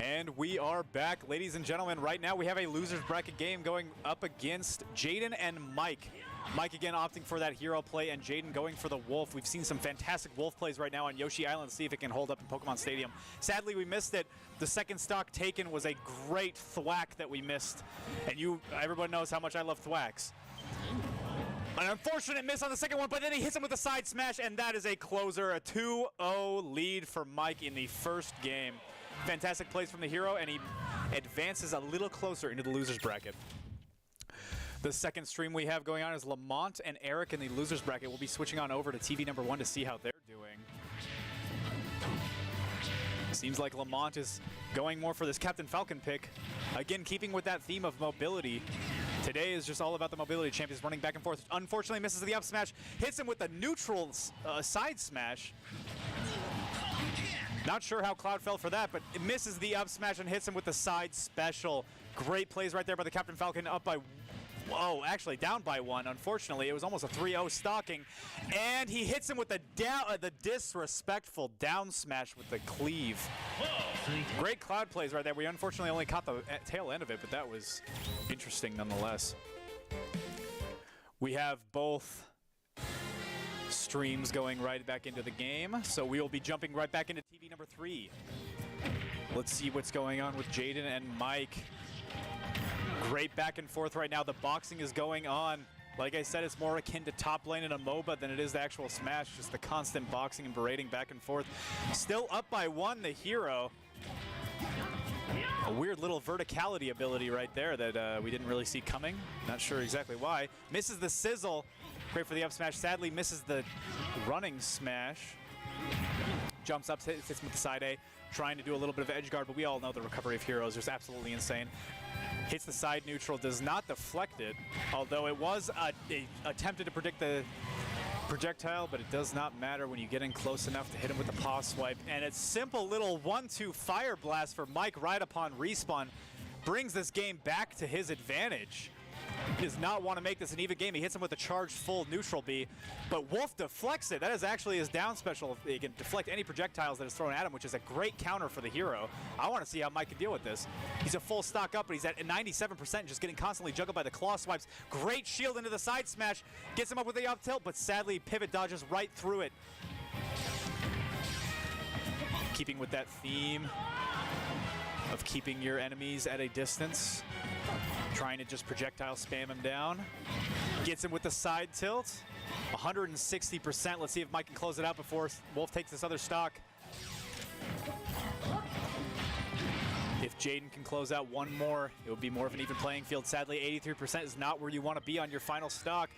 And we are back, ladies and gentlemen. Right now we have a loser's bracket game going up against Jaden and Mike. Mike again opting for that hero play, and Jaden going for the wolf. We've seen some fantastic wolf plays right now on Yoshi Island. See if it can hold up in Pokemon Stadium. Sadly, we missed it. The second stock taken was a great thwack that we missed. And everyone knows how much I love thwacks. An unfortunate miss on the second one, but then he hits him with a side smash, and that is a closer. A 2-0 lead for Mike in the first game. Fantastic plays from the hero, and he advances a little closer into the loser's bracket. The second stream we have going on is Lamont and Eric in the loser's bracket. We'll be switching on over to TV number 1 to see how they're doing. Seems like Lamont is going more for this Captain Falcon pick. Again, keeping with that theme of mobility. Today is just all about the mobility champions running back and forth. Unfortunately, misses the up smash, hits him with a neutral side smash. Not sure how Cloud fell for that, but it misses the up smash and hits him with the side special. Great plays right there by the Captain Falcon, up by, whoa, actually down by 1. Unfortunately, it was almost a 3-0 stalking, and he hits him with the disrespectful down smash with the cleave. Great Cloud plays right there. We unfortunately only caught the tail end of it, but that was interesting nonetheless. We have both streams going right back into the game, so we will be jumping right back into TV number 3. Let's see what's going on with Jaden and Mike. Great back and forth right now. The boxing is going on. Like I said, it's more akin to top lane in a MOBA than it is the actual Smash, just the constant boxing and berating back and forth. Still up by 1, the hero. A weird little verticality ability right there that we didn't really see coming. Not sure exactly why. Misses the sizzle. Great for the up smash. Sadly misses the running smash. Jumps up, hits with the side A, trying to do a little bit of edge guard, but we all know the recovery of heroes is absolutely insane. Hits the side neutral, does not deflect it, although it was attempted to predict the projectile, but it does not matter when you get in close enough to hit him with the paw swipe. And it's simple little 1-2 fire blast for Mike right upon respawn. Brings this game back to his advantage. He does not want to make this an even game. He hits him with a charged full neutral B, but Wolf deflects it. That is actually his down special. He can deflect any projectiles that is thrown at him, which is a great counter for the hero. I want to see how Mike can deal with this. He's a full stock up, but he's at 97%, just getting constantly juggled by the claw swipes. Great shield into the side smash. Gets him up with the up tilt, but sadly pivot dodges right through it. Keeping with that theme of keeping your enemies at a distance. Trying to just projectile spam him down. Gets him with the side tilt. 160%. Let's see if Mike can close it out before Wolf takes this other stock. If Jaden can close out one more, it would be more of an even playing field. Sadly, 83% is not where you want to be on your final stock.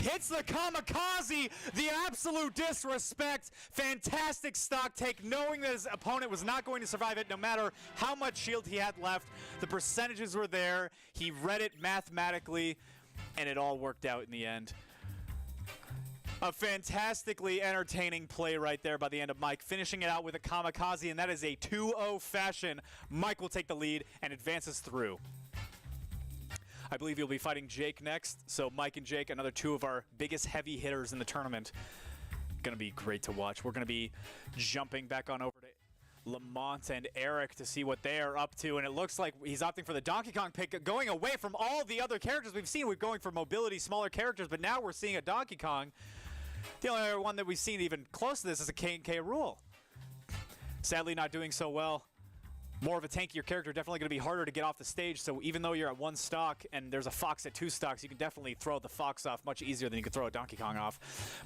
Hits the kamikaze, the absolute disrespect. Fantastic stock take, knowing that his opponent was not going to survive it no matter how much shield he had left. The percentages were there. He read it mathematically, and it all worked out in the end. A fantastically entertaining play right there by the end of Mike, finishing it out with a kamikaze, and that is a 2-0 fashion. Mike will take the lead and advances through. I believe he'll be fighting Jake next, so Mike and Jake, another two of our biggest heavy hitters in the tournament. Gonna be great to watch. We're gonna be jumping back on over to Lamont and Eric to see what they are up to, and it looks like he's opting for the Donkey Kong pick, going away from all the other characters we've seen. We're going for mobility, smaller characters, but now we're seeing a Donkey Kong. The only other one that we've seen even close to this is a K&K Rule. Sadly not doing so well. More of a tankier character, definitely going to be harder to get off the stage, so even though you're at 1 stock and there's a Fox at 2 stocks, you can definitely throw the Fox off much easier than you could throw a Donkey Kong off.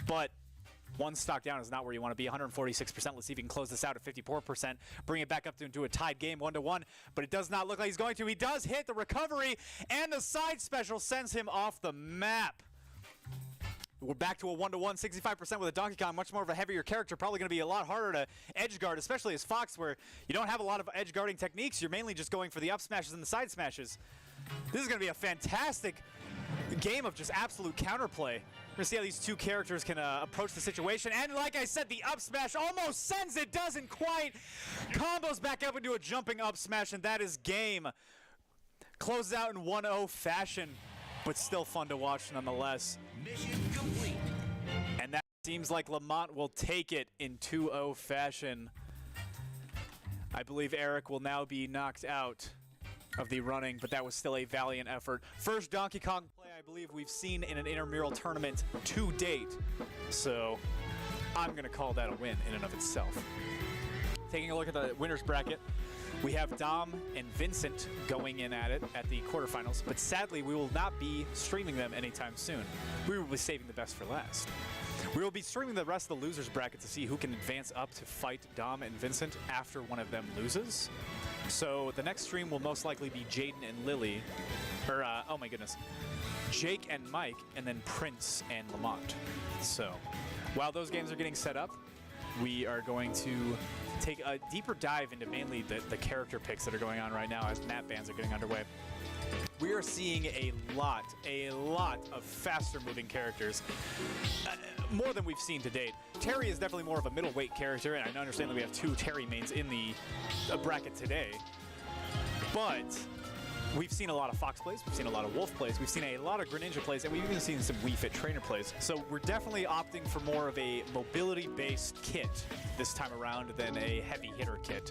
But 1 stock down is not where you want to be. 146%. Let's see if he can close this out at 54%. Bring it back up into a tied game, 1-1. But it does not look like he's going to. He does hit the recovery, and the side special sends him off the map. We're back to a 1-1, 65% with a Donkey Kong, much more of a heavier character, probably going to be a lot harder to edge guard, especially as Fox, where you don't have a lot of edge guarding techniques. You're mainly just going for the up smashes and the side smashes. This is going to be a fantastic game of just absolute counterplay. We're going to see how these two characters can approach the situation. And like I said, the up smash almost sends it, doesn't quite. Combos back up into a jumping up smash, and that is game. Closes out in 1-0 fashion, but still fun to watch nonetheless. Mission complete. And that seems like Lamont will take it in 2-0 fashion. I believe Eric will now be knocked out of the running, but that was still a valiant effort. First Donkey Kong play I believe we've seen in an intramural tournament to date. So I'm going to call that a win in and of itself. Taking a look at the winner's bracket, we have Dom and Vincent going in at it at the quarterfinals, but sadly we will not be streaming them anytime soon. We will be saving the best for last. We will be streaming the rest of the losers bracket to see who can advance up to fight Dom and Vincent after one of them loses. So the next stream will most likely be Jaden and Lily, or oh my goodness, Jake and Mike, and then Prince and Lamont. So while those games are getting set up, we are going to take a deeper dive into mainly the character picks that are going on right now as map bans are getting underway. We are seeing a lot of faster moving characters, more than we've seen to date. Terry is definitely more of a middleweight character, and I understand that we have 2 Terry mains in the bracket today, but we've seen a lot of Fox plays, we've seen a lot of Wolf plays, we've seen a lot of Greninja plays, and we've even seen some Wii Fit trainer plays. So we're definitely opting for more of a mobility-based kit this time around than a heavy hitter kit.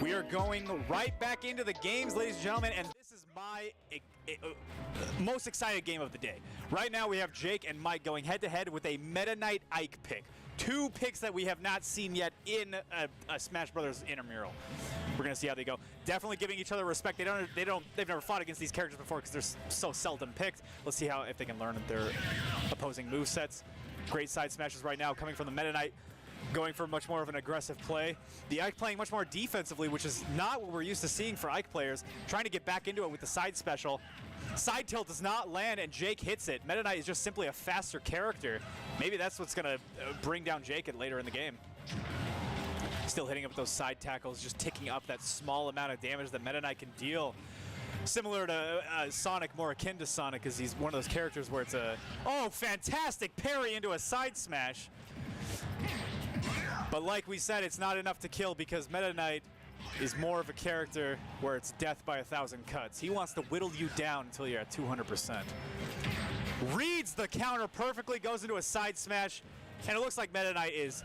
We are going right back into the games, ladies and gentlemen, and this is my most excited game of the day. Right now we have Jake and Mike going head-to-head with a Meta Knight Ike pick. 2 picks that we have not seen yet in a Smash Brothers intramural. We're gonna see how they go. Definitely giving each other respect. They've never fought against these characters before because they're so seldom picked. Let's see if they can learn their opposing movesets. Great side smashes right now coming from the Meta Knight, going for much more of an aggressive play. The Ike playing much more defensively, which is not what we're used to seeing for Ike players. Trying to get back into it with the side special. Side tilt does not land, and Jake hits it. Meta Knight is just simply a faster character. Maybe that's what's going to bring down Jake later in the game. Still hitting up with those side tackles, just ticking up that small amount of damage that Meta Knight can deal. Similar to Sonic, more akin to Sonic, because he's one of those characters where it's a, oh, fantastic parry into a side smash. But like we said, it's not enough to kill because Meta Knight is more of a character where it's death by 1,000 cuts. He wants to whittle you down until you're at 200%. Reads the counter perfectly, goes into a side smash, and it looks like Meta Knight is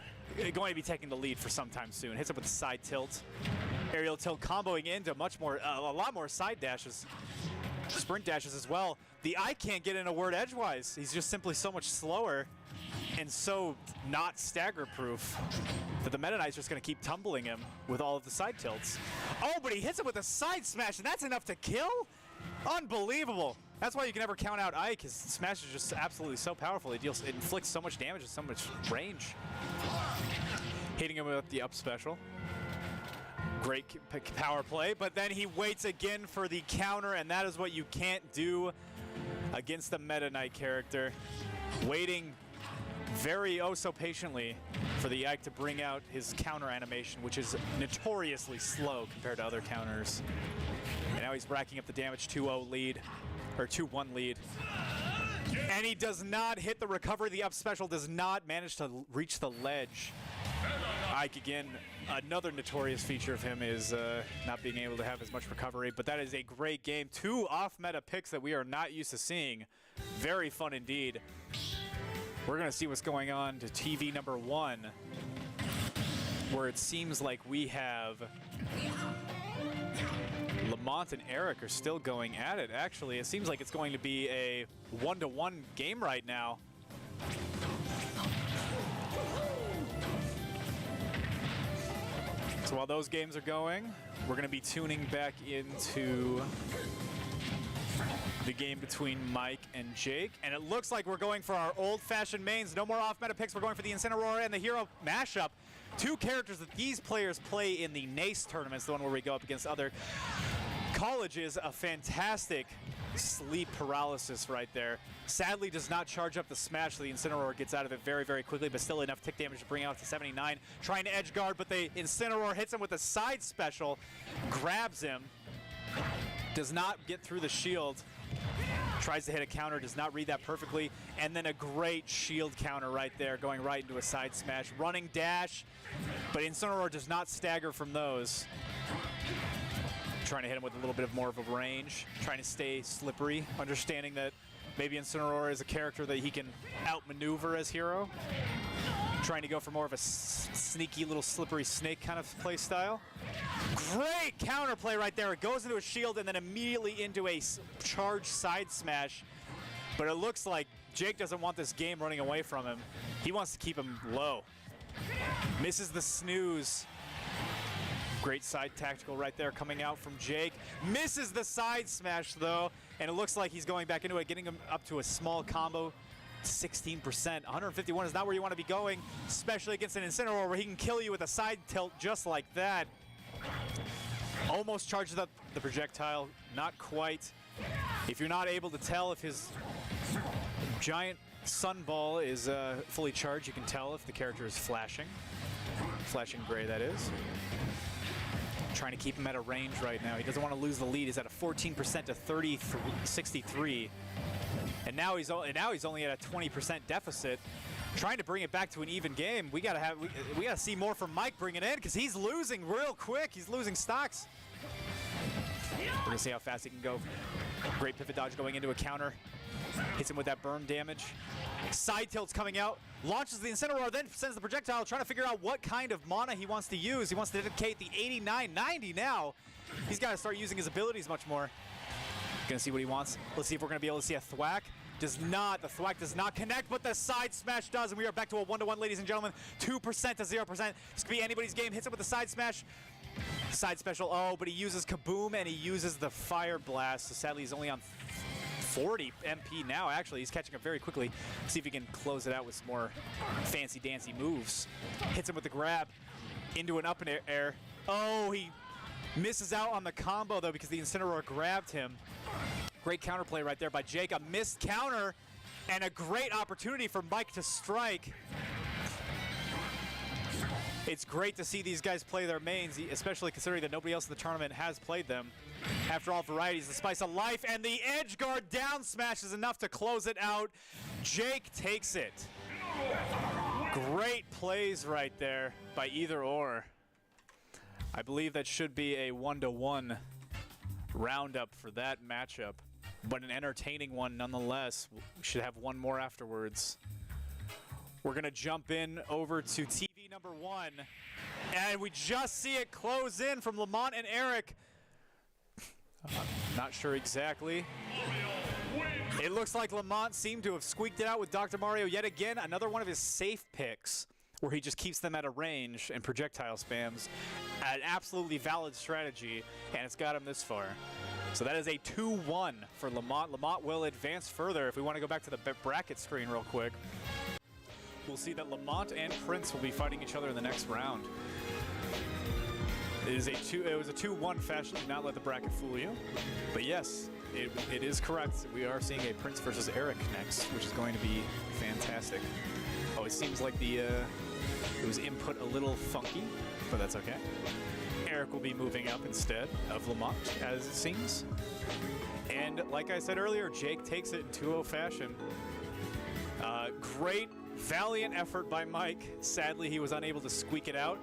going to be taking the lead for some time soon. Hits up with the side tilt. Aerial tilt comboing into a lot more side dashes. Sprint dashes as well. The Ike can't get in a word edgewise. He's just simply so much slower and so not stagger proof that the Meta Knight's just going to keep tumbling him with all of the side tilts. Oh, but he hits him with a side smash, and that's enough to kill? Unbelievable. That's why you can never count out Ike. His smash is just absolutely so powerful. It inflicts so much damage and so much range. Hitting him with the up special. Great power play, but then he waits again for the counter, and that is what you can't do against the Meta Knight character. Waiting very so patiently for the Ike to bring out his counter animation, which is notoriously slow compared to other counters. And now he's racking up the damage, 2-0 lead, or 2-1 lead. And he does not hit the recovery. The up special does not manage to reach the ledge. Ike, again, another notorious feature of him is not being able to have as much recovery, but that is a great game. 2 off-meta picks that we are not used to seeing. Very fun indeed. We're going to see what's going on to TV number 1, where it seems like we have Lamont and Eric are still going at it. Actually, it seems like it's going to be a 1-to-1 game right now. So while those games are going, we're going to be tuning back into the game between Mike and Jake. And it looks like we're going for our old-fashioned mains. No more off-meta picks. We're going for the Incineroar and the Hero mashup. 2 characters that these players play in the NACE tournaments, the one where we go up against other colleges. A fantastic sleep paralysis right there. Sadly does not charge up the smash, so the Incineroar gets out of it very, very quickly, but still enough tick damage to bring out to 79. Trying to edge guard, but the Incineroar hits him with a side special, grabs him, does not get through the shield, tries to hit a counter, does not read that perfectly, and then a great shield counter right there, going right into a side smash. Running dash, but Incineroar does not stagger from those. Trying to hit him with a little bit more of a range, trying to stay slippery, understanding that maybe Incineroar is a character that he can outmaneuver as Hero. Trying to go for more of a sneaky little slippery snake kind of play style. Great counter play right there. It goes into a shield and then immediately into a charged side smash But it looks like Jake doesn't want this game running away from him. He wants to keep him low. Misses the snooze. Great side tactical right there coming out from Jake. Misses the side smash though, and it looks like he's going back into it, getting him up to a small combo. 16%. 151 is not where you want to be going, especially against an Incineroar where he can kill you with a side tilt just like that. Almost charges up the projectile, not quite. If you're not able to tell if his giant sun ball is fully charged, you can tell if the character is flashing. Flashing gray, that is. Trying to keep him at a range right now. He doesn't want to lose the lead. He's at a 14% to 63. And now he's only at a 20% deficit. Trying to bring it back to an even game. We gotta see more from Mike bringing it in because he's losing real quick. He's losing stocks. We're gonna see how fast he can go. Great pivot dodge going into a counter. Hits him with that burn damage. Side tilt's coming out. Launches the Incineroar, then sends the projectile, trying to figure out what kind of mana he wants to use. He wants to dedicate the 89-90 now. He's got to start using his abilities much more. Gonna see what he wants. Let's see if we're gonna be able to see a thwack. Does not. The thwack does not connect, but the side smash does, and we are back to a 1-to-1, ladies and gentlemen. 2% to 0%. This could be anybody's game. Hits it with the side smash. Side special. Oh, but he uses Kaboom and he uses the Fire Blast. So sadly, he's only on 40 MP now. Actually, he's catching up very quickly. See if he can close it out with some more fancy dancy moves. Hits him with the grab into an up in air. Oh, he misses out on the combo though because the Incineroar grabbed him. Great counterplay right there by Jake. A missed counter and a great opportunity for Mike to strike. It's great to see these guys play their mains, especially considering that nobody else in the tournament has played them. After all, varieties, the spice of life, and the edge guard down smash is enough to close it out. Jake takes it. Great plays right there by either or. I believe that should be a 1-to-1 roundup for that matchup, but an entertaining one nonetheless. We should have one more afterwards. We're going to jump in over to TV number 1, and we just see it close in from Lamont and Eric. Not sure exactly. It looks like Lamont seemed to have squeaked it out with Dr. Mario yet again. Another one of his safe picks where he just keeps them at a range and projectile spams. An absolutely valid strategy, and it's got him this far. So that is a 2-1 for Lamont. Lamont will advance further. If we want to go back to the bracket screen real quick, we'll see that Lamont and Prince will be fighting each other in the next round. It was a 2-1 fashion. Do not let the bracket fool you. But yes, it is correct. We are seeing a Prince versus Eric next, which is going to be fantastic. Oh, it seems like it was input a little funky, but that's okay. Eric will be moving up instead of Lamont, as it seems. And like I said earlier, Jake takes it in 2-0 fashion. Great, valiant effort by Mike. Sadly, he was unable to squeak it out.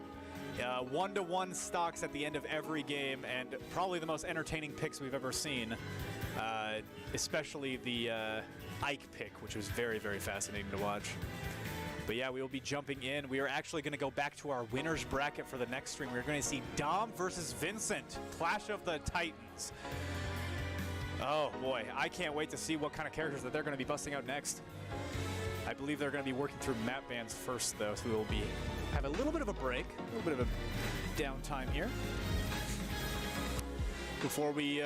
1-to-1 stocks at the end of every game, and probably the most entertaining picks we've ever seen. Especially the Ike pick, which was very, very fascinating to watch. But yeah, we will be jumping in. We are actually going to go back to our winner's bracket for the next stream. We're going to see Dom versus Vincent, Clash of the Titans. Oh boy, I can't wait to see what kind of characters that they're going to be busting out next. I believe they're going to be working through map bans first, though, so we will have a little bit of a break, a little bit of a downtime here. Before we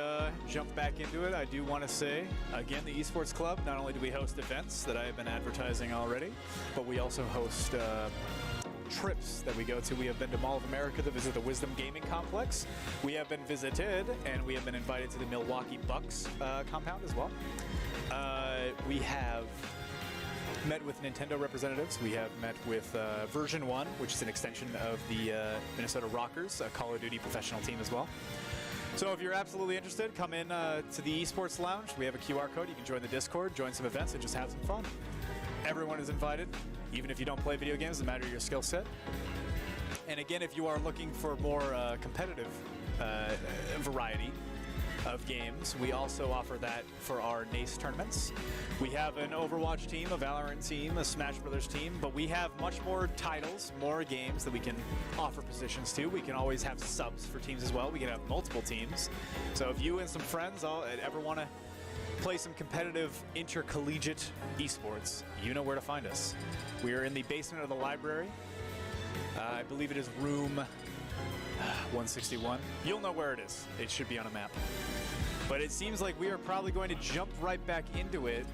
jump back into it, I do want to say, again, the Esports Club, not only do we host events that I have been advertising already, but we also host trips that we go to. We have been to Mall of America to visit the Wisdom Gaming Complex. We have been visited, and we have been invited to the Milwaukee Bucks compound as well. We have met with Nintendo representatives. We have met with Version 1, which is an extension of the Minnesota Rockers, a Call of Duty professional team as well. So if you're absolutely interested, come in to the Esports Lounge. We have a QR code. You can join the Discord, join some events, and just have some fun. Everyone is invited, even if you don't play video games, no matter your skill set. And again, if you are looking for more competitive variety of games, we also offer that for our NACE tournaments. We have an Overwatch team, a Valorant team, a Smash Brothers team, but we have much more titles, more games that we can offer positions to. We can always have subs for teams as well. We can have multiple teams. So if you and some friends ever want to play some competitive intercollegiate esports, you know where to find us. We are in the basement of the library. I believe it is room 161. You'll know where it is. It should be on a map. But it seems like we are probably going to jump right back into it.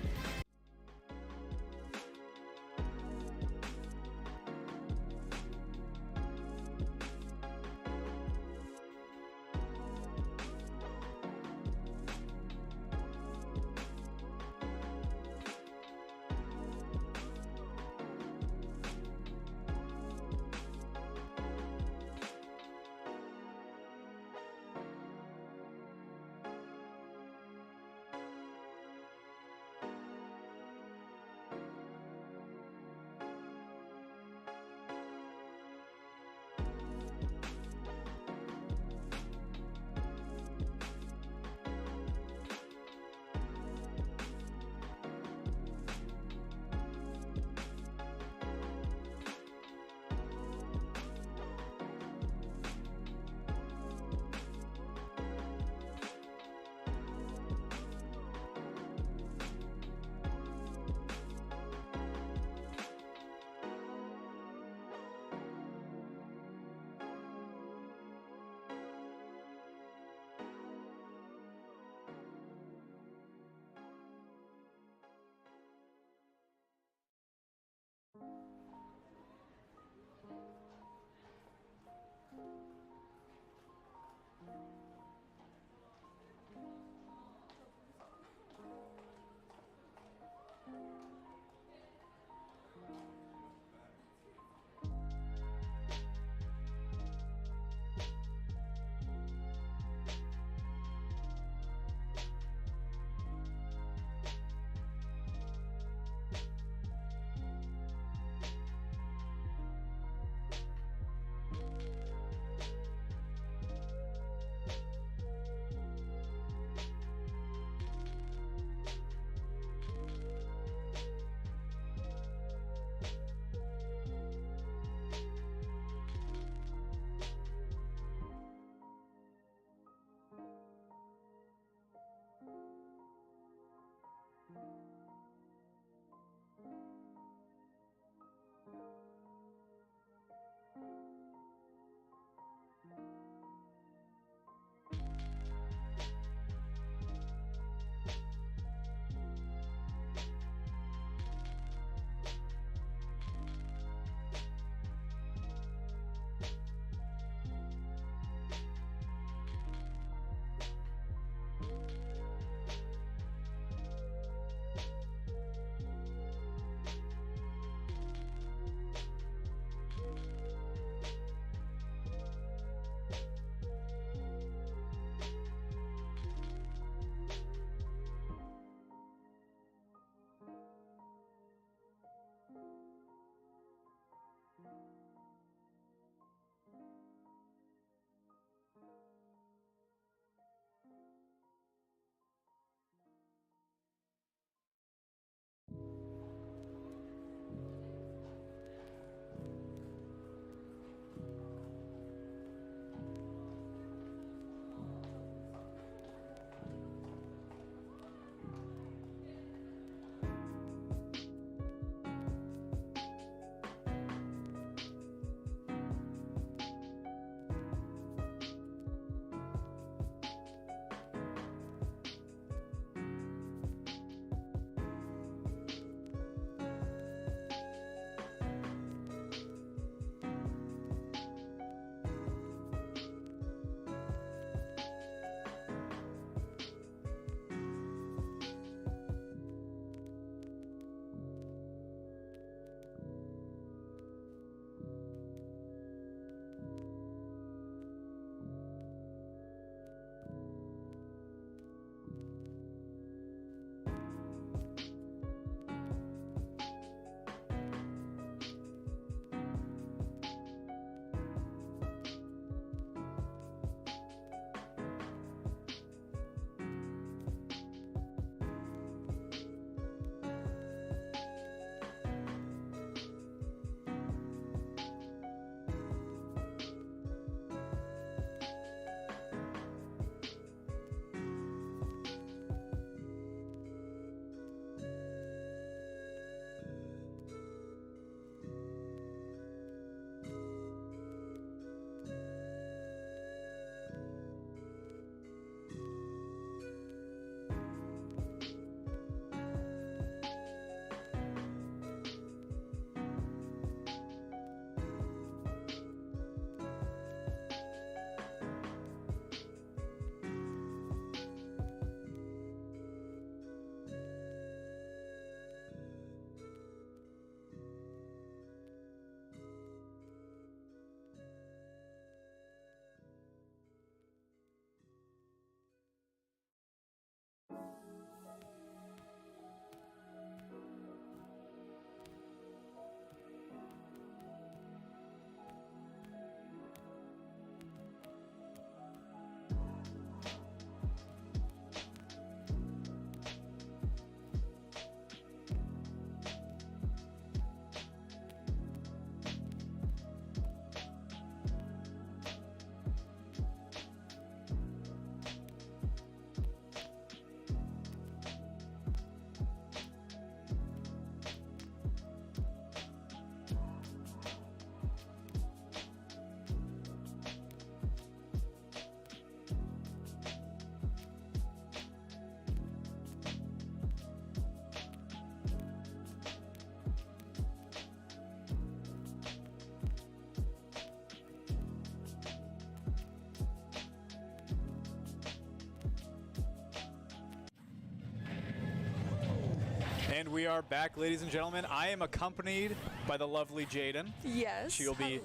And we are back, ladies and gentlemen. I am accompanied by the lovely Jaden. Yes, She'll be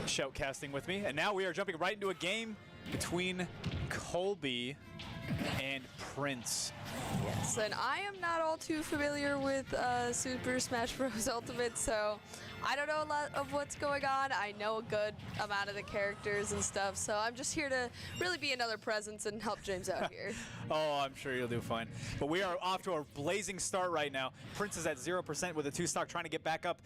shoutcasting with me. And now we are jumping right into a game between Colby and Prince. Yes, and I am not all too familiar with Super Smash Bros. Ultimate, so I don't know a lot of what's going on. I know a good amount of the characters and stuff, so I'm just here to really be another presence and help James out here. Oh, I'm sure you'll do fine. But we are off to a blazing start right now. Prince is at 0% with a 2-stock, trying to get back up,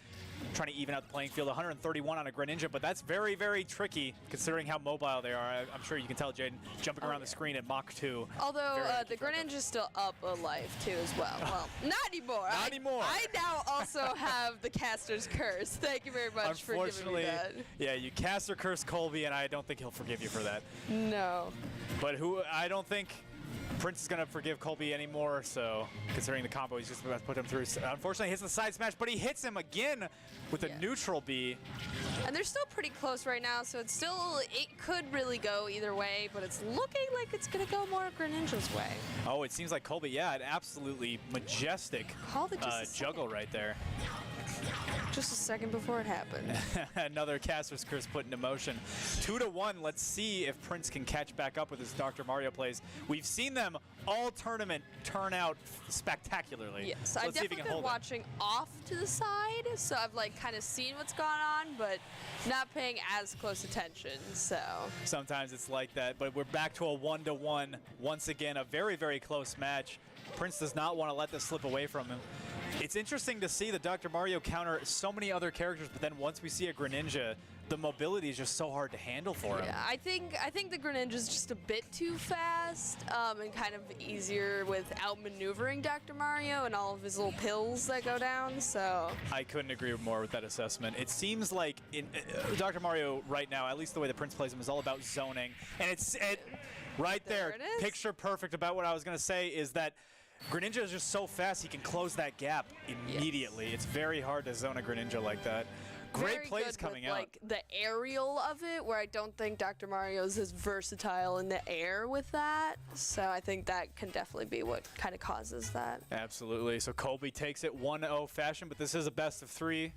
trying to even out the playing field. 131 on a Greninja, but that's very, very tricky considering how mobile they are. I'm sure you can tell, Jaden, jumping around the screen at Mach 2. Although the Greninja's still up a life, too, as well. Well, not anymore. Not anymore. I now also have the Caster's Curse. Thank you very much for giving me that. Yeah, you Caster Curse Colby, and I don't think he'll forgive you for that. No. But I don't think Prince is going to forgive Colby anymore, so considering the combo, he's just about to put him through. Unfortunately, he hits the side smash, but he hits him again with a neutral B. And they're still pretty close right now, so it could really go either way, but it's looking like it's going to go more Greninja's way. Oh, it seems like Colby, yeah, an absolutely majestic juggle right there. Just a second before it happened. Another Caster's Curse put into motion. 2-1. Let's see if Prince can catch back up with his Dr. Mario plays. We've seen them all tournament turn out spectacularly. Yes, so I've definitely been watching off to the side, so I've kind of seen what's going on, but not paying as close attention. So sometimes it's like that, but we're back to a 1-1. Once again, a very, very close match. Prince does not want to let this slip away from him. It's interesting to see the Dr. Mario counter so many other characters, but then once we see a Greninja, the mobility is just so hard to handle for him. Yeah, I think the Greninja is just a bit too fast and kind of easier with outmaneuvering Dr. Mario and all of his little pills that go down. So I couldn't agree more with that assessment. It seems like Dr. Mario right now, at least the way the Prince plays him, is all about zoning, and it's right there. Picture perfect about what I was going to say is that Greninja is just so fast, he can close that gap immediately. Yes. It's very hard to zone a Greninja like that. Great plays coming out. Like the aerial of it, where I don't think Dr. Mario is as versatile in the air with that. So I think that can definitely be what kind of causes that. Absolutely. So Colby takes it 1-0 fashion, but this is a best of 3.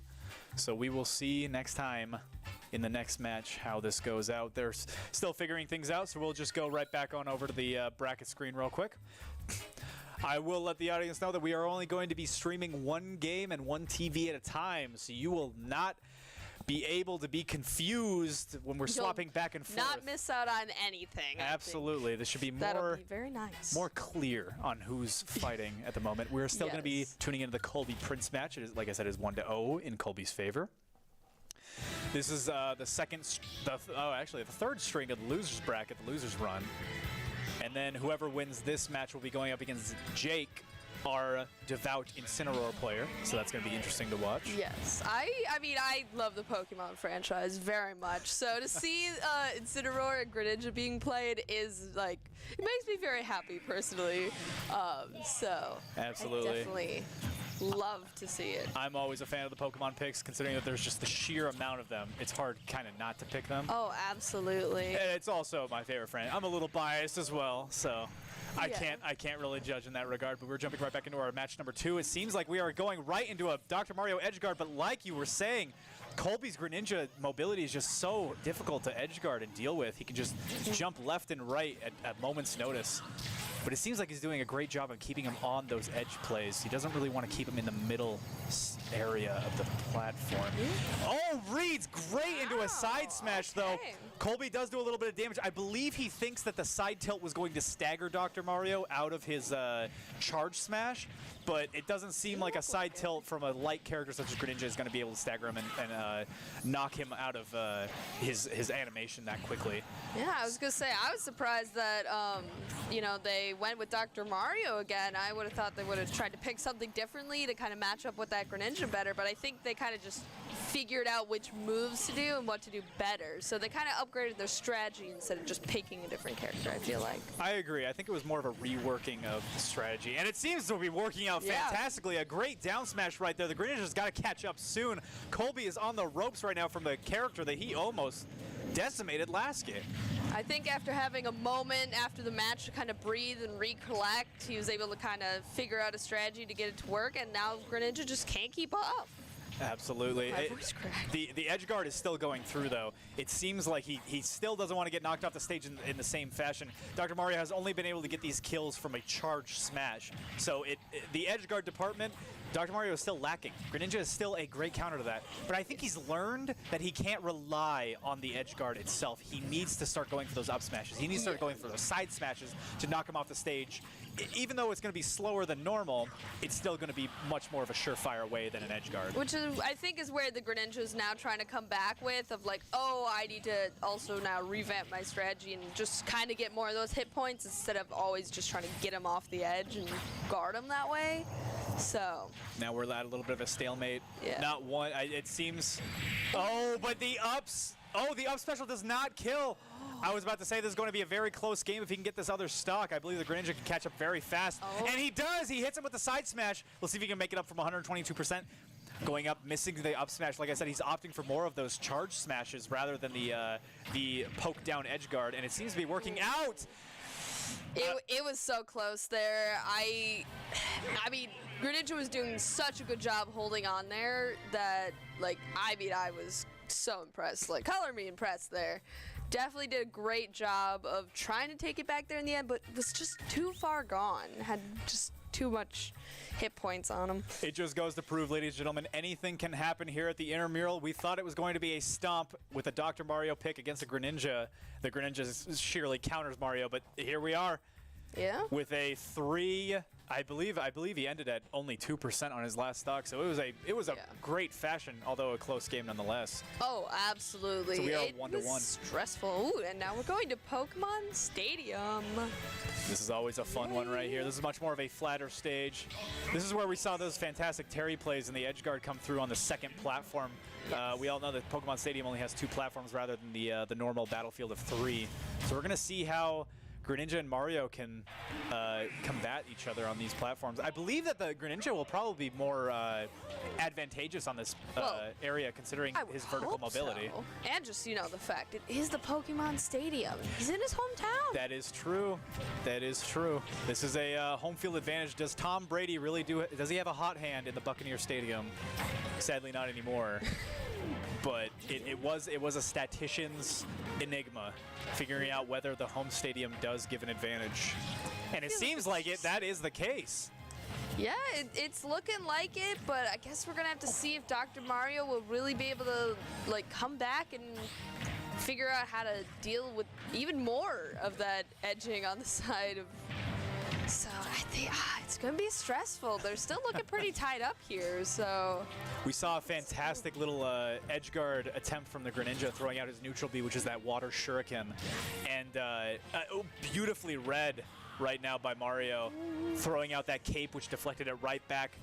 So we will see next time in the next match how this goes out. They're still figuring things out, so we'll just go right back on over to the bracket screen real quick. I will let the audience know that we are only going to be streaming one game and one TV at a time, so you will not be able to be confused when we're swapping back and forth. Not miss out on anything. Absolutely. This should be That'll be very nice. More clear on who's fighting at the moment. We're still going to be tuning into the Colby Prince match. It is, like I said, is 1-0 in Colby's favor. This is the third string of the losers bracket, the losers run. And then whoever wins this match will be going up against Jake, our devout Incineroar player. So that's going to be interesting to watch. Yes. I mean, I love the Pokemon franchise very much. So to see Incineroar and Greninja being played is it makes me very happy personally. So absolutely. I definitely love to see it. I'm always a fan of the Pokemon picks, considering that there's just the sheer amount of them. It's hard kind of not to pick them. Oh, absolutely. And it's also my favorite friend. I'm a little biased as well, so I can't really judge in that regard, but we're jumping right back into our match number 2. It seems like we are going right into a Dr. Mario edge guard, but like you were saying, Colby's Greninja mobility is just so difficult to edge guard and deal with. He can just jump left and right at moment's notice. But it seems like he's doing a great job of keeping him on those edge plays. He doesn't really want to keep him in the middle area of the platform. Oh, reads great into a side smash, though. Colby does do a little bit of damage. I believe he thinks that the side tilt was going to stagger Dr. Mario out of his charge smash, but it doesn't seem like a side tilt from a light character such as Greninja is going to be able to stagger him and knock him out of his animation that quickly. Yeah, I was going to say, I was surprised that, they went with Dr. Mario again. I would have thought they would have tried to pick something differently to kind of match up with that Greninja better, but I think they kind of just figured out which moves to do and what to do better. So they kind of upgraded their strategy instead of just picking a different character, I feel like. I agree. I think it was more of a reworking of the strategy, and it seems to be working out fantastically. A great down smash right there. The Greninja's got to catch up soon. Colby is on the ropes right now from the character that he almost decimated last game. I think after having a moment after the match to kind of breathe and recollect, he was able to kind of figure out a strategy to get it to work, and now Greninja just can't keep up. Absolutely. My voice cracked. The edge guard is still going through, though. It seems like he still doesn't want to get knocked off the stage in the same fashion. Dr. Mario has only been able to get these kills from a charge smash. So the edge guard department, Dr. Mario is still lacking. Greninja is still a great counter to that. But I think he's learned that he can't rely on the edge guard itself. He needs to start going for those up smashes. He needs to start going for those side smashes to knock him off the stage. Even though it's going to be slower than normal, it's still going to be much more of a surefire way than an edge guard. Which is, I think, is where the Greninja is now trying to come back with, of like, oh, I need to also now revamp my strategy and just kind of get more of those hit points instead of always just trying to get him off the edge and guard him that way. So now we're at a little bit of a stalemate. Yeah. Not one. It seems. Oh, but the ups. Oh, the up special does not kill. I was about to say this is going to be a very close game if he can get this other stock. I believe the Greninja can catch up very fast. Oh. And he does. He hits him with the side smash. We'll see if he can make it up from 122%. Going up, missing the up smash. Like I said, he's opting for more of those charge smashes rather than the poke down edge guard, and it seems to be working out. It was so close there. I mean, Greninja was doing such a good job holding on there that, like, I was so impressed. Like, color me impressed there. Definitely did a great job of trying to take it back there in the end, but was just too far gone. Had just too much hit points on him. It just goes to prove, ladies and gentlemen, anything can happen here at the Intramural. We thought it was going to be a stomp with a Dr. Mario pick against a Greninja. The Greninja sheerly counters Mario, but here we are. Yeah. With a 3, I believe he ended at only 2% on his last stock, so it was a great fashion, although a close game nonetheless. Oh, absolutely. So we are it 1-1. was stressful. Ooh, and now we're going to Pokemon Stadium. This is always a fun one right here. This is much more of a flatter stage. This is where we saw those fantastic Terry plays and the edge guard come through on the second platform. Yes. We all know that Pokemon Stadium only has 2 platforms rather than the normal battlefield of 3. So we're going to see how Greninja and Mario can combat each other on these platforms. I believe that the Greninja will probably be more advantageous on this area, considering his vertical mobility. So. And just, the fact it is the Pokemon Stadium. He's in his hometown. That is true. That is true. This is a home field advantage. Does Tom Brady really does he have a hot hand in the Buccaneer Stadium? Sadly, not anymore. But it was a statistician's enigma, figuring out whether the home stadium does give an advantage. And it seems like that is the case. Yeah, it's looking like it, but I guess we're going to have to see if Dr. Mario will really be able to, like, come back and figure out how to deal with even more of that edging on the side of... So I think it's going to be stressful. They're still looking pretty tied up here, so... We saw a fantastic little edge guard attempt from the Greninja, throwing out his neutral B, which is that water shuriken. And beautifully read right now by Mario, throwing out that cape, which deflected it right back,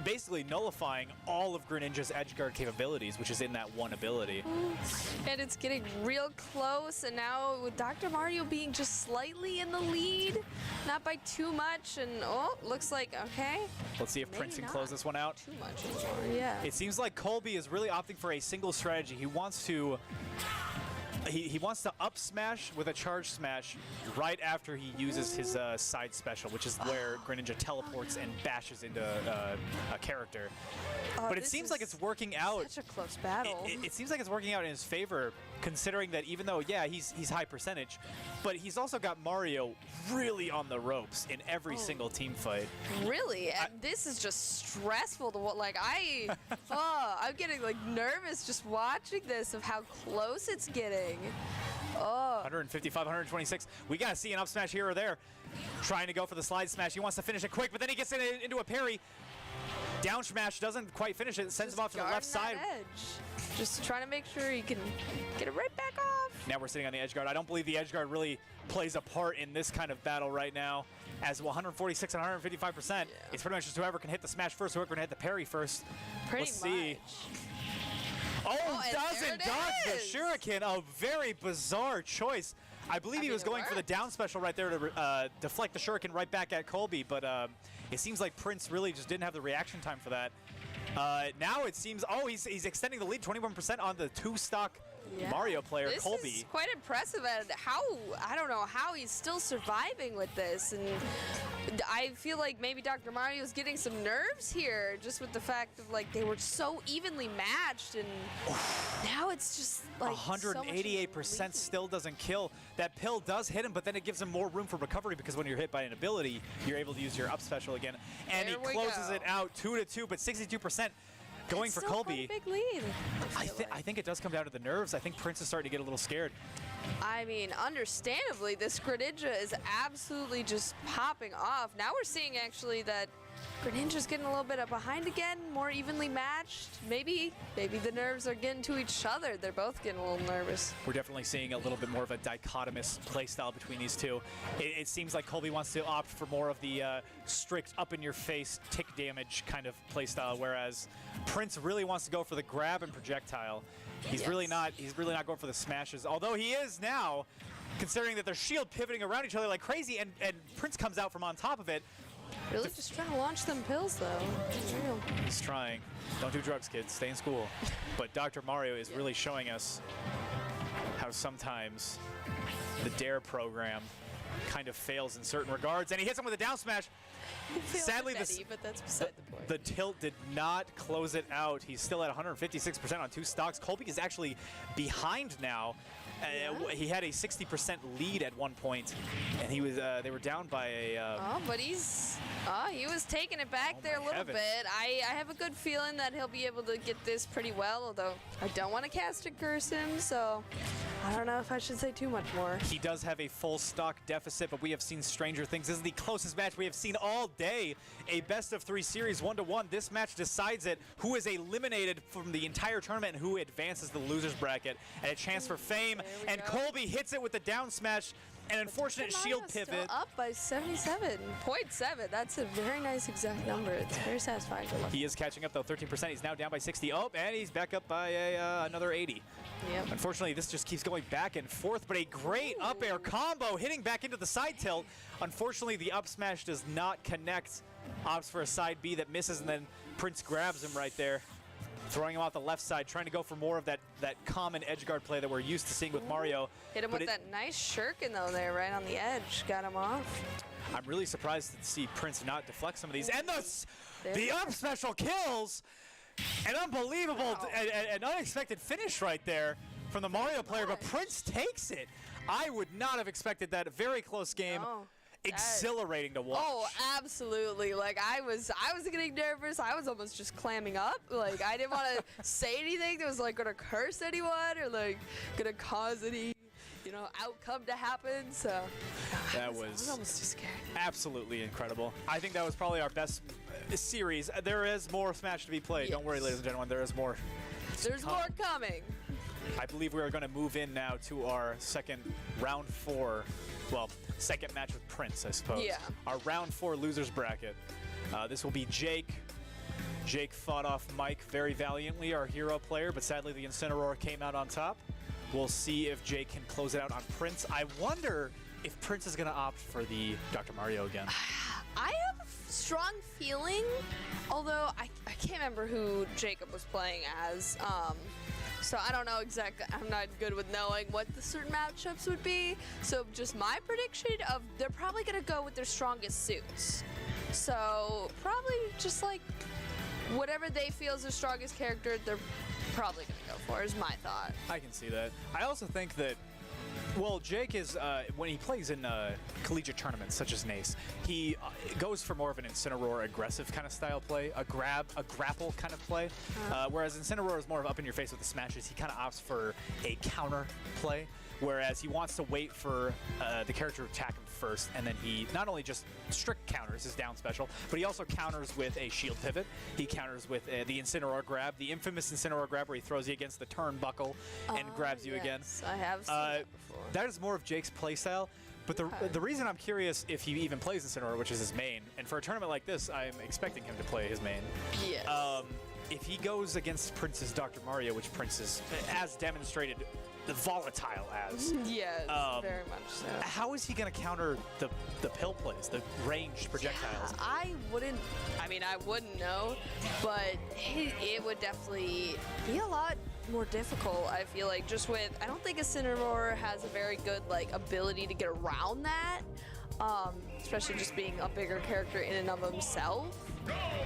basically nullifying all of Greninja's edge guard capabilities, which is in that one ability. And it's getting real close, and now with Dr. Mario being just slightly in the lead, not by too much, and looks like, okay. Let's see if Prince can close this one out. Too much anymore, yeah. It seems like Colby is really opting for a single strategy. He wants to he wants to up smash with a charge smash right after he uses his side special, which is where Greninja teleports and bashes into a character. But it seems like it's working out. Such a close battle. It seems like it's working out in his favor, considering that even though, he's high percentage, but he's also got Mario really on the ropes in every single team fight. Really? And this is just stressful to what, like, I'm getting, like, nervous just watching this of how close it's getting. 155, 126. We got to see an up smash here or there. Trying to go for the slide smash. He wants to finish it quick, but then he gets into a parry. Down smash doesn't quite finish it. Sends him off to the left side. Edge. Just trying to make sure he can get it right back off. Now we're sitting on the edge guard. I don't believe the edge guard really plays a part in this kind of battle right now. As 146 and 155%, it's pretty much just whoever can hit the smash first, whoever can hit the parry first. Let's see. Oh, doesn't dodge the shuriken. A very bizarre choice. I believe he was going for the down special right there to deflect the shuriken right back at Colby, but it seems like Prince really just didn't have the reaction time for that. Now it seems, he's extending the lead 21% on the 2-stock Mario player, this Colby. is quite impressive at how, I don't know how he's still surviving with this. And I feel like maybe Dr. Mario's getting some nerves here, just with the fact of like they were so evenly matched, and now it's just like 188% still doesn't kill. That pill does hit him, but then it gives him more room for recovery, because when you're hit by an ability, you're able to use your up special again. And There he we closes go. it out 2-2, but 62% going for Still Colby. quite a big lead. I think it does come down to the nerves. I think Prince is starting to get a little scared. I mean, understandably, this Greninja is absolutely just popping off. Now we're seeing actually that Greninja's getting a little bit up behind again, more evenly matched. Maybe the nerves are getting to each other. They're both getting a little nervous. We're definitely seeing a little bit more of a dichotomous playstyle between these two. It seems like Colby wants to opt for more of the strict up-in-your-face tick damage kind of playstyle, whereas Prince really wants to go for the grab and projectile. He's really not going for the smashes, although he is now, considering that they're shield pivoting around each other like crazy, and Prince comes out from on top of it. Really just trying to launch them pills, though. It's real. He's trying. Don't do drugs, kids. Stay in school. But Dr. Mario is really showing us how sometimes the DARE program kind of fails in certain regards, and he hits him with a down smash. Sadly, but that's beside the point. the tilt did not close it out. He's still at 156% on 2 stocks. Colby is actually behind now. He had a 60% lead at one point, and he was they were down by a. But he was taking it back there a little heavens. bit. I have a good feeling that he'll be able to get this pretty well, although I don't want to cast a curse him, so I don't know if I should say too much more. He does have a full stock deficit, but we have seen stranger things. This is the closest match we have seen all day. A best-of-3 series, 1-1. This match decides it. Who is eliminated from the entire tournament and who advances the losers bracket. And a chance for fame. And go. Colby hits it with the down smash. An unfortunate shield Mario's pivot. Still up by 77.7. That's a very nice exact number. It's very satisfying to look. He is catching up, though, 13%. He's now down by 60. Oh, and he's back up by another 80. Yep. Unfortunately, this just keeps going back and forth, but a great up air combo hitting back into the side tilt. Unfortunately, the up smash does not connect. Opts for a side B that misses, and then Prince grabs him right there, throwing him off the left side, trying to go for more of that common edge guard play that we're used to seeing with Mario. Hit him with that nice shuriken, though, there, right on the edge. Got him off. I'm really surprised to see Prince not deflect some of these. And the up special kills! An unbelievable, an unexpected finish right there from the Mario player, but Prince takes it. I would not have expected that. A very close game. No. Exhilarating to watch. Oh, absolutely. Like, I was getting nervous. I was almost just clamming up. Like, I didn't want to say anything that was, like, going to curse anyone or, like, going to cause any, outcome to happen. So, That I was almost too scared. absolutely incredible. I think that was probably our best series. There is more Smash to be played. Don't worry, Yes. ladies and gentlemen. There is more. There's more coming. I believe we are going to move in now to our second round 4. Well, second match with Prince, I suppose. Yeah. Our round 4 losers bracket. This will be Jake. Jake fought off Mike very valiantly, our hero player, but sadly the Incineroar came out on top. We'll see if Jake can close it out on Prince. I wonder if Prince is going to opt for the Dr. Mario again. I have a strong feeling, although I can't remember who Jacob was playing as. So I don't know exactly. I'm not good with knowing what the certain matchups would be. So just my prediction of they're probably going to go with their strongest suits. So probably just like whatever they feel is their strongest character, they're probably going to go for, is my thought. I can see that. I also think that, well, Jake is, when he plays in collegiate tournaments such as NACE, he goes for more of an Incineroar aggressive kind of style play, a grapple kind of play. Whereas Incineroar is more of up in your face with the smashes. He kind of opts for a counter play, whereas he wants to wait for the character to attack him first, and then he not only just strict counters his down special, but he also counters with a shield pivot. He counters with the Incineroar grab, the infamous Incineroar grab where he throws you against the turnbuckle and grabs you again. I have seen that before. That is more of Jake's playstyle. But the reason I'm curious if he even plays Incineroar, which is his main, and for a tournament like this, I'm expecting him to play his main. Yes. If he goes against Prince's Dr. Mario, which Prince is, as demonstrated, the volatile as. Yes, very much so. How is he going to counter the pill plays, the ranged projectiles? I wouldn't know, but it would definitely be a lot more difficult, I feel like, just with, I don't think Incineroar has a very good, like, ability to get around that, especially just being a bigger character in and of himself.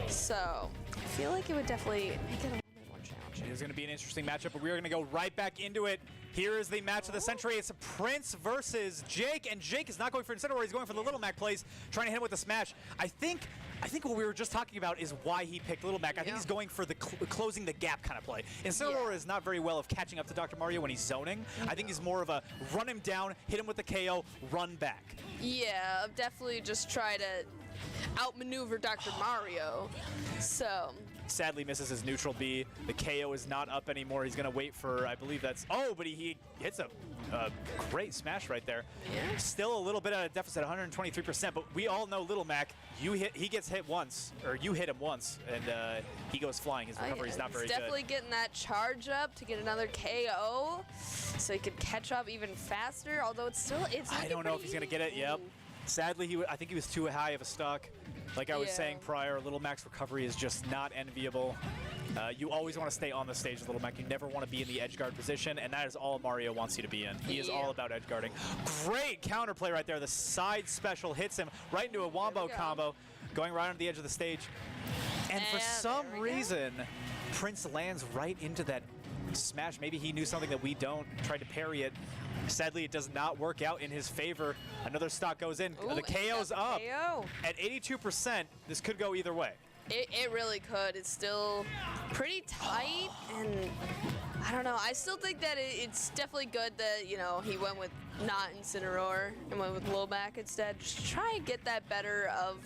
So, I feel like it would definitely make it a little bit more challenging. It is going to be an interesting matchup, but we are going to go right back into it. Here is the match of the century. It's Prince versus Jake, and Jake is not going for Incineroar. He's going for the Little Mac plays, trying to hit him with a smash. I think what we were just talking about is why he picked Little Mac. I think he's going for the closing the gap kind of play. Incineroar is not very well of catching up to Dr. Mario when he's zoning. I think he's more of a run him down, hit him with the KO, run back. Yeah, definitely just try to outmaneuver Dr. Mario. So Sadly misses his neutral B. The KO is not up anymore. He's going to wait for, I believe that's, oh, but he hits a great smash right there. Yeah. Still a little bit at a deficit, 123%, but we all know Little Mac, he gets hit once, or you hit him once, and he goes flying. His recovery is not very good. He's definitely getting that charge up to get another KO, so he could catch up even faster, although it's I don't know if he's going to get it, yep. Sadly, I think he was too high of a stock. Like I was saying prior, Little Mac's recovery is just not enviable. You always want to stay on the stage with Little Mac. You never want to be in the edge guard position, and that is all Mario wants you to be in. He is all about edge guarding. Great counterplay right there. The side special hits him right into a wombo combo, going right on the edge of the stage. And for some reason, Prince lands right into that smash. Maybe he knew something that we don't, tried to parry it. Sadly, it does not work out in his favor. Another stock goes in. Ooh, the KO's up. KO. At 82%, this could go either way. It really could. It's still pretty tight, and I don't know. I still think that it's definitely good that, you know, he went with not Incineroar and went with Lil Mac instead. Just try and get that better of,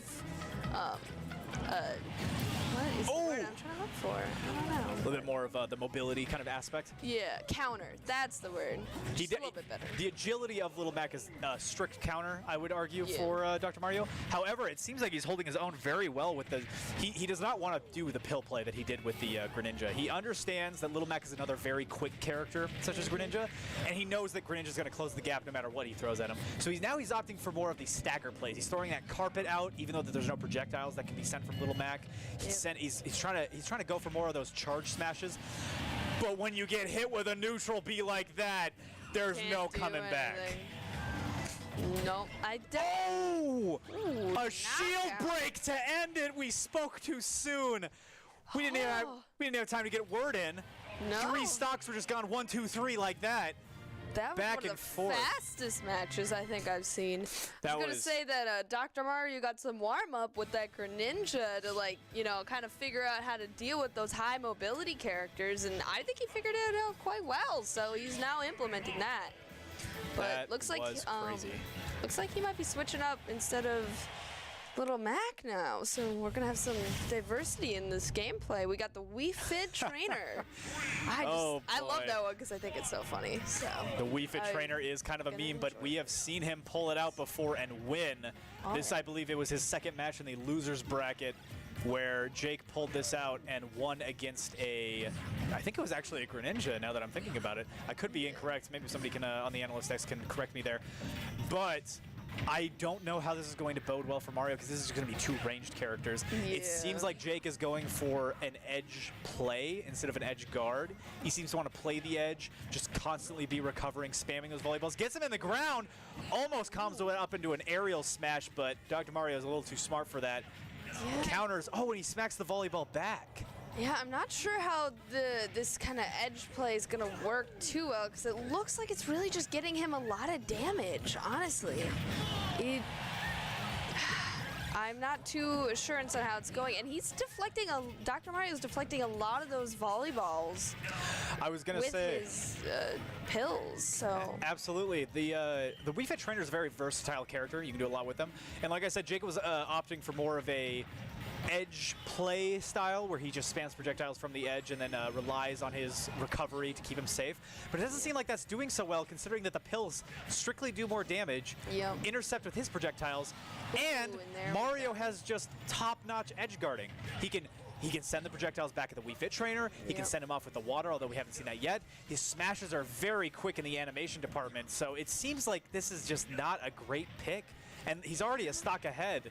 what is the word I'm trying to look for? I don't know. A little bit more of the mobility kind of aspect. Yeah, counter. That's the word. Just a little bit better. The agility of Little Mac is strict counter, I would argue, for Dr. Mario. However, it seems like he's holding his own very well with the... He does not want to do the pill play that he did with the Greninja. He understands that Little Mac is another very quick character, such as Greninja, and he knows that Greninja is going to close the gap no matter what he throws at him. So he's opting for more of the stagger plays. He's throwing that carpet out, even though there's no projectiles that can be sent from Little Mac. He's trying to go for more of those charge smashes. But when you get hit with a neutral B like that, there's no coming back. Nope, I don't. Oh! A shield break to end it. We spoke too soon. We didn't even have time to get word in. No. 3 stocks were just gone 1, 2, 3 like that. That was back one of and the forth. fastest matches I think I've seen. I was going to say that Dr. Mario got some warm-up with that Greninja to, like, you know, kind of figure out how to deal with those high mobility characters, and I think he figured it out quite well, so he's now implementing that. But that looks like crazy. Looks like he might be switching up instead of Little Mac now, so we're gonna have some diversity in this gameplay. We got the Wii Fit trainer. I love that one because I think it's so funny. So the Wii Fit trainer is kind of a meme, but we have seen him pull it out before and win. This, I believe, it was his second match in the losers bracket, where Jake pulled this out and won against I think it was actually a Greninja, now that I'm thinking about it. I could be incorrect. Maybe somebody can on the Analyst X can correct me there. But I don't know how this is going to bode well for Mario, because this is going to be 2 ranged characters. Yeah. It seems like Jake is going for an edge play instead of an edge guard. He seems to want to play the edge, just constantly be recovering, spamming those volleyballs. Gets him in the ground, almost comes up into an aerial smash, but Dr. Mario is a little too smart for that. Yeah. Counters, and he smacks the volleyball back. Yeah, I'm not sure how this kind of edge play is going to work too well, because it looks like it's really just getting him a lot of damage, honestly. I'm not too sure on how it's going, and he's deflecting, Dr. Mario's deflecting a lot of those volleyballs. I was going to say. With his pills, so. Absolutely. The Wii Fit trainer is a very versatile character. You can do a lot with them. And like I said, Jake was opting for more of a edge play style where he just spams projectiles from the edge and then relies on his recovery to keep him safe. But it doesn't seem like that's doing so well, considering that the pills strictly do more damage, intercept with his projectiles, and Mario has just top-notch edge guarding. He can send the projectiles back at the Wii Fit trainer. He can send him off with the water, although we haven't seen that yet. His smashes are very quick in the animation department, so it seems like this is just not a great pick. And he's already a stock ahead.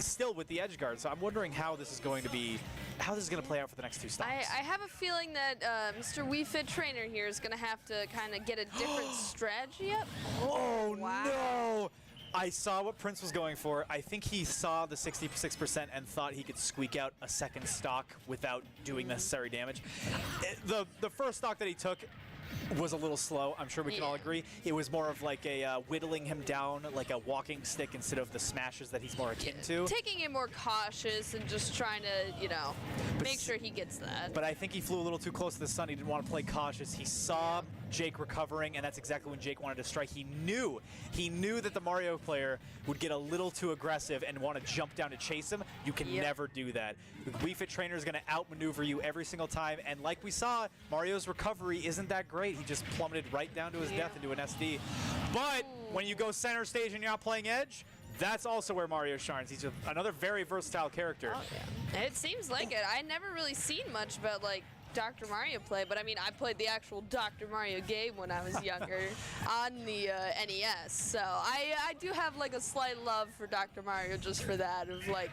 still with the edge guard. So I'm wondering how this is going to play out for the next two stocks. I have a feeling that Mr. Wii Fit Trainer here is going to have to kind of get a different strategy up. Oh, wow. no! I saw what Prince was going for. I think he saw the 66% and thought he could squeak out a second stock without doing necessary damage. The first stock that he took was a little slow. I'm sure we can all agree. It was more of like a whittling him down, like a walking stick instead of the smashes that he's more akin to. Taking it more cautious and just trying to, you know, make sure he gets that. But I think he flew a little too close to the sun. He didn't want to play cautious. He saw Jake recovering, and that's exactly when Jake wanted to strike. He knew that the Mario player would get a little too aggressive and want to jump down to chase him. You can never do that. The Wii Fit Trainer is going to outmaneuver you every single time, and like we saw, Mario's recovery isn't that great. He just plummeted right down to his death into an SD. But when you go center stage and you're not playing edge, that's also where Mario shines. He's another very versatile character. Oh, yeah. It seems like it. I never really seen much about like Dr. Mario play, but I mean, I played the actual Dr. Mario game when I was younger on the NES, so I do have like a slight love for Dr. Mario just for that, of like,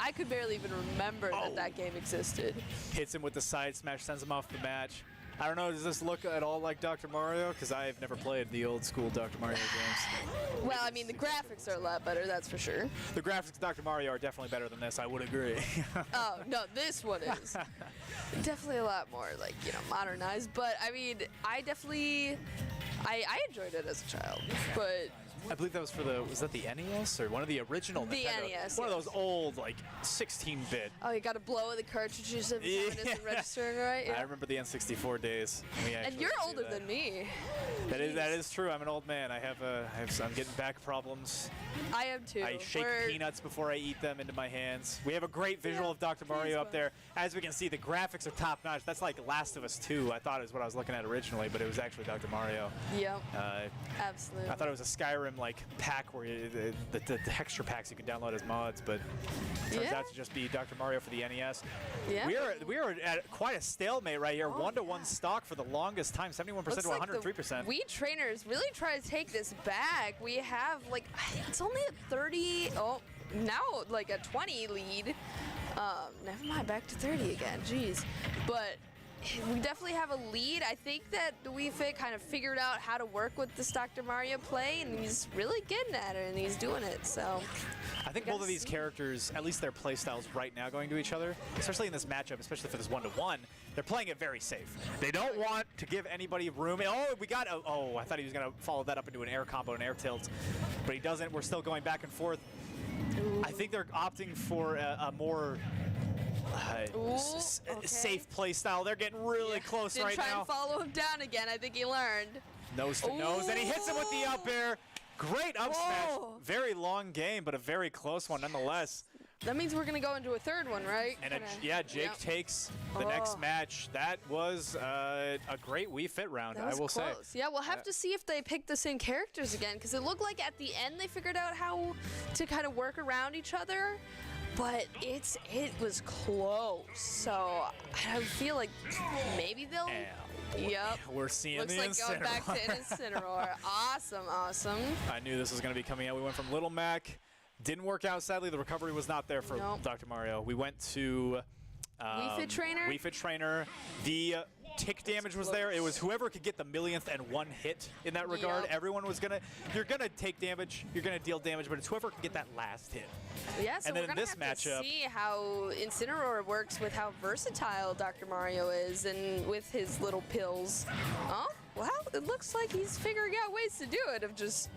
I could barely even remember that game existed. Hits him with the side smash, sends him off the match. I don't know, does this look at all like Dr. Mario? Because I've never played the old school Dr. Mario games. Well, I mean, the graphics are a lot better, that's for sure. The graphics of Dr. Mario are definitely better than this, I would agree. Oh, no, this one is. Definitely a lot more, like, you know, modernized. But, I mean, I enjoyed it as a child, but... I believe that was for was that the NES or one of the original The Nintendo? NES, One of those old, like, 16-bit. Oh, you got to blow the cartridges every time it isn't registering right? Yeah. I remember the N64 days. And you're older than me. That is true. I'm an old man. I'm getting back problems. I am too. I shake peanuts before I eat them into my hands. We have a great visual of Dr. Mario up there. As we can see, the graphics are top notch. That's like Last of Us 2. I thought it was what I was looking at originally, but it was actually Dr. Mario. Yep. Absolutely. I thought it was a Skyrim like pack where the texture packs you can download as mods, but turns out to just be Dr. Mario for the NES. Yeah. We are at quite a stalemate right here. 1-to-1 stock for the longest time, 71% to 103%. We trainers really try to take this back. We have like, it's only a 30. Oh, now like a 20 lead. Never mind, back to 30 again. Jeez, but. We definitely have a lead. I think that the Wii Fit kind of figured out how to work with this Dr. Mario play, and he's really getting at it, and he's doing it, so. I think both of these characters, at least their play styles right now going to each other, especially in this matchup, especially for this 1-to-1, they're playing it very safe. They don't want to give anybody room. Oh, I thought he was going to follow that up into an air combo and air tilt, but he doesn't. We're still going back and forth. Ooh. I think they're opting for a more safe play style. They're getting really close right now. Didn't try and follow him down again. I think he learned. Nose to nose, and he hits him with the up air. Great up smash. Very long game, but a very close one nonetheless. That means we're going to go into a third one, right? And Jake takes the next match. That was a great Wii Fit round, I will say. Yeah, we'll have to see if they pick the same characters again, because it looked like at the end they figured out how to kind of work around each other. But it was close, so I feel like maybe they'll. Yep. We're seeing Looks the like Incineroar. going back to Incineroar. Awesome. I knew this was going to be coming out. We went from Little Mac. Didn't work out, sadly. The recovery was not there for Dr. Mario. We went to Wii Fit Trainer. Wii Fit Trainer. The tick damage was there. It was whoever could get the millionth and one hit in that regard. Everyone was you're gonna take damage, you're gonna deal damage, but it's whoever can get that last hit. Yeah, so and then we're gonna have to see how Incineroar works with how versatile Dr. Mario is and with his little pills. Oh, well, it looks like he's figuring out ways to do it, of just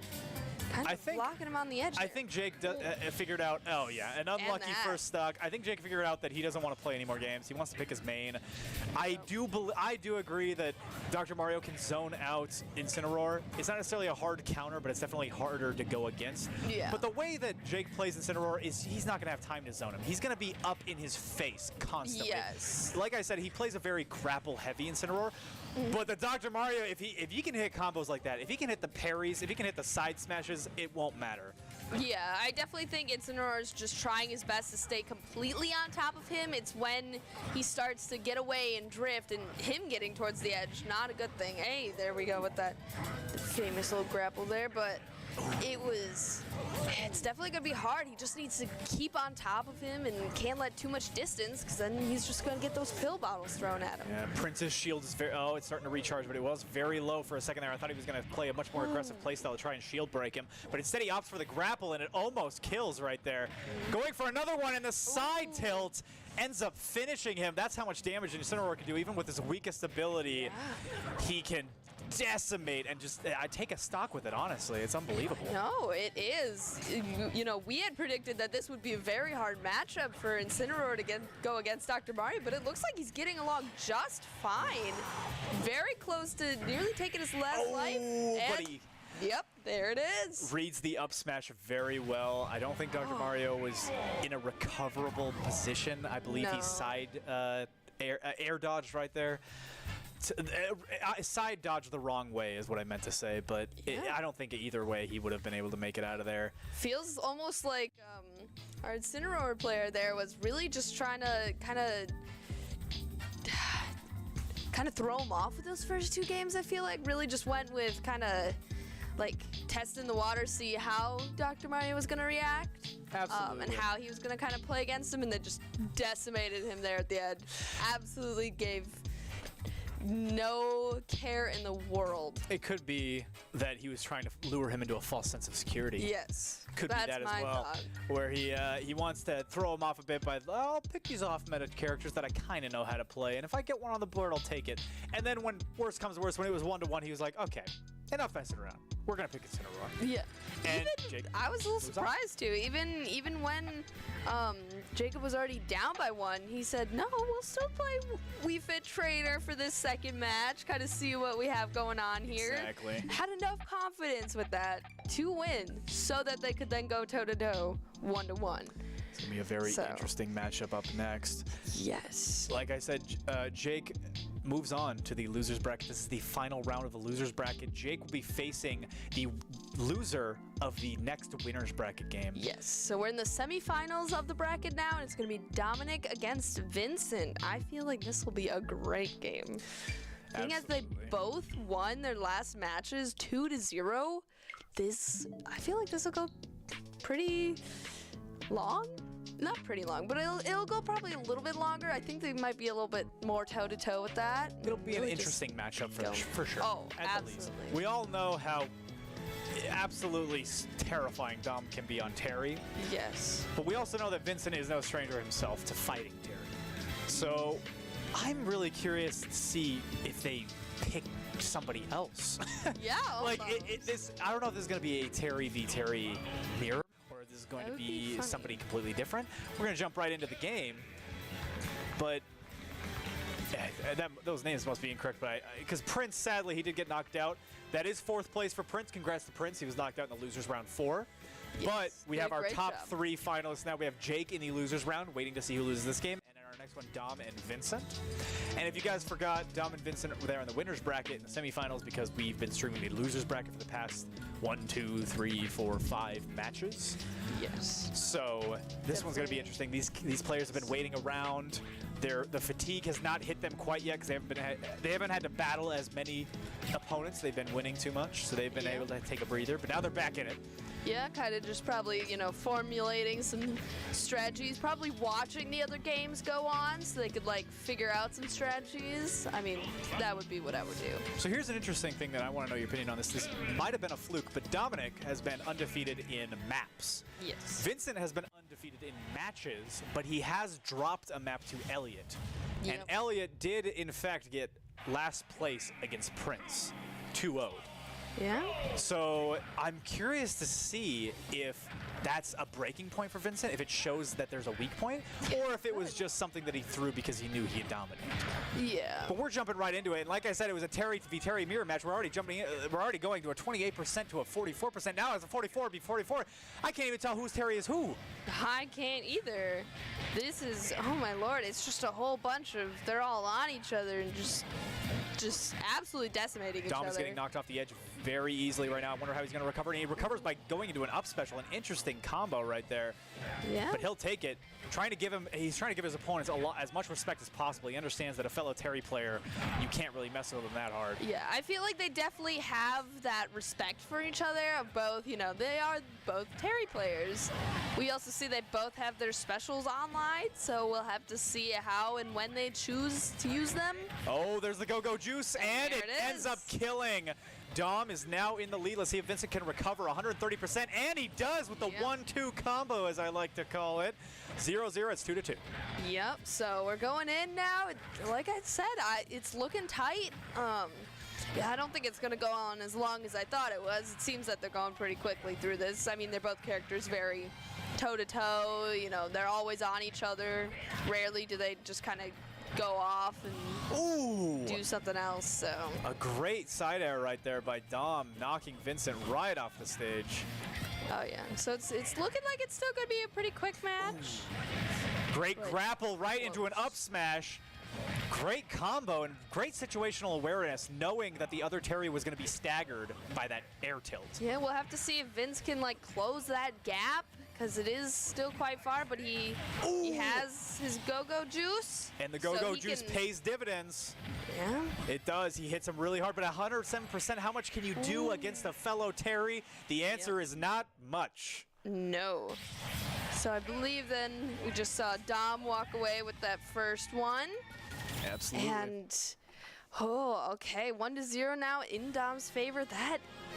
kind of blocking him on the edge. I think Jake figured out, an unlucky first stock. I think Jake figured out that he doesn't want to play any more games. He wants to pick his main. I do agree that Dr. Mario can zone out Incineroar. It's not necessarily a hard counter, but it's definitely harder to go against. Yeah. But the way that Jake plays Incineroar is he's not going to have time to zone him. He's going to be up in his face constantly. Yes. Like I said, he plays a very grapple-heavy Incineroar. But the Dr. Mario, if he can hit combos like that, if he can hit the parries, if he can hit the side smashes, it won't matter. Yeah, I definitely think Incineroar is just trying his best to stay completely on top of him. It's when he starts to get away and drift, and him getting towards the edge, not a good thing. Hey, there we go with that famous little grapple there. But it's definitely going to be hard. He just needs to keep on top of him and can't let too much distance, because then he's just going to get those pill bottles thrown at him. Yeah, Prince's shield is it's starting to recharge, but it was very low for a second there. I thought he was going to play a much more aggressive playstyle to try and shield break him, but instead he opts for the grapple, and it almost kills right there. Going for another one, and the side tilt ends up finishing him. That's how much damage Incineroar can do. Even with his weakest ability, he can decimate, and just I take a stock with it, honestly. It's unbelievable. No, it is. You know, we had predicted that this would be a very hard matchup for Incineroar to go against Dr. Mario, but it looks like he's getting along just fine. Very close to nearly taking his last life. But he yep, there it is. reads the up smash very well. I don't think Dr. Mario was in a recoverable position. I believe he side air dodged right there. Side dodged the wrong way is what I meant to say, but I don't think either way he would have been able to make it out of there. Feels almost like our Incineroar player there was really just trying to kind of throw him off with those first two games. I feel like really just went with kind of like testing the water, see how Dr. Mario was going to react. Absolutely. And how he was going to kind of play against him, and then just decimated him there at the end. Absolutely gave no care in the world. It could be that he was trying to lure him into a false sense of security. Yes. Could be that as well. Thought. Where he wants to throw him off a bit by, I'll pick these off meta characters that I kind of know how to play, and if I get one on the board, I'll take it. And then when worse comes to worse, when it was 1-1, he was like, okay, enough messing around. We're going to pick Incineroar. Yeah. And Jake I was a little surprised too. Even when Jacob was already down by 1, he said, no, we'll still play Wii Fit Trainer for this second match, kind of see what we have going on here. Exactly. Had enough confidence with that to win so that they could then go toe-to-toe 1-1. It's going to be a very interesting matchup up next. Yes. Like I said, Jake moves on to the loser's bracket. This is the final round of the loser's bracket. Jake will be facing the loser of the next winner's bracket game. Yes, so we're in the semifinals of the bracket now, and it's going to be Dominic against Vincent. I feel like this will be a great game. Being as they both won their last matches 2-0, I feel like this will go pretty long. Not pretty long, but it'll go probably a little bit longer. I think they might be a little bit more toe-to-toe with that. It'll be an interesting matchup for sure. Oh, at the least. We all know how absolutely terrifying Dom can be on Terry. Yes. But we also know that Vincent is no stranger himself to fighting Terry. So I'm really curious to see if they pick somebody else. Yeah. Like I don't know if this is going to be a Terry v Terry mirror, or this is going to be somebody completely different. We're going to jump right into the game, but those names must be incorrect. But because Prince, sadly, he did get knocked out. That is 4th place for Prince. Congrats to Prince. He was knocked out in the losers round 4. Yes, but we have our top 3 finalists now. We have Jake in the losers round, waiting to see who loses this game. And in our next one, Dom and Vincent. And if you guys forgot, Dom and Vincent were there in the winners bracket in the semifinals because we've been streaming the losers bracket for the past 1, 2, 3, 4, 5 matches. Yes. So this one's going to be interesting. These players have been waiting around. The fatigue has not hit them quite yet because they haven't had to battle as many opponents. They've been winning too much, so they've been able to take a breather. But now they're back in it. Yeah, kind of just probably, formulating some strategies, probably watching the other games go on so they could, figure out some strategies. I mean, that would be what I would do. So here's an interesting thing that I want to know your opinion on this. This might have been a fluke, but Dominic has been undefeated in maps. Yes. Vincent has been undefeated in matches, but he has dropped a map to Elliot. Yep. And Elliot did, in fact, get last place against Prince, 2-0. Yeah. So I'm curious to see if that's a breaking point for Vincent, if it shows that there's a weak point, or if it was just something that he threw because he knew he had dominated. Yeah. But we're jumping right into it. And like I said, it was a Terry v Terry mirror match. We're already going to a 28% to a 44%. Now it's a 44 v 44. I can't even tell whose Terry is who. I can't either. This is, oh my lord, it's just a whole bunch of, they're all on each other and just absolutely decimating each other. Dom is getting knocked off the edge very easily right now. I wonder how he's going to recover. And he recovers by going into an up special. An interesting combo right there. Yeah. But he'll take it. He's trying to give his opponents as much respect as possible. He understands that a fellow Terry player, you can't really mess with him that hard. Yeah, I feel like they definitely have that respect for each other of both, they are both Terry players. We also see they both have their specials online, so we'll have to see how and when they choose to use them. Oh, there's the go-go juice, and it ends up killing. Dom is now in the lead. Let's see if Vincent can recover 130%, and he does with the 1-2 combo, as I like to call it. 0-0, it's 2-2. Yep, so we're going in now. Like I said, it's looking tight. Yeah, I don't think it's going to go on as long as I thought it was. It seems that they're going pretty quickly through this. I mean, they're both characters very toe-to-toe. They're always on each other. Rarely do they just kind of go off and do something else. So a great side air right there by Dom, knocking Vincent right off the stage. Oh yeah, so it's looking like it's still going to be a pretty quick match. Great grapple right into an up smash. Great combo and great situational awareness, knowing that the other Terry was going to be staggered by that air tilt. Yeah, we'll have to see if Vince can close that gap, because it is still quite far, but he has his go-go juice. And the go-go juice pays dividends. Yeah. It does. He hits him really hard, but 107%, how much can you do against a fellow Terry? The answer is not much. No. So I believe then we just saw Dom walk away with that first one. Absolutely. And, okay, 1-0 now in Dom's favor.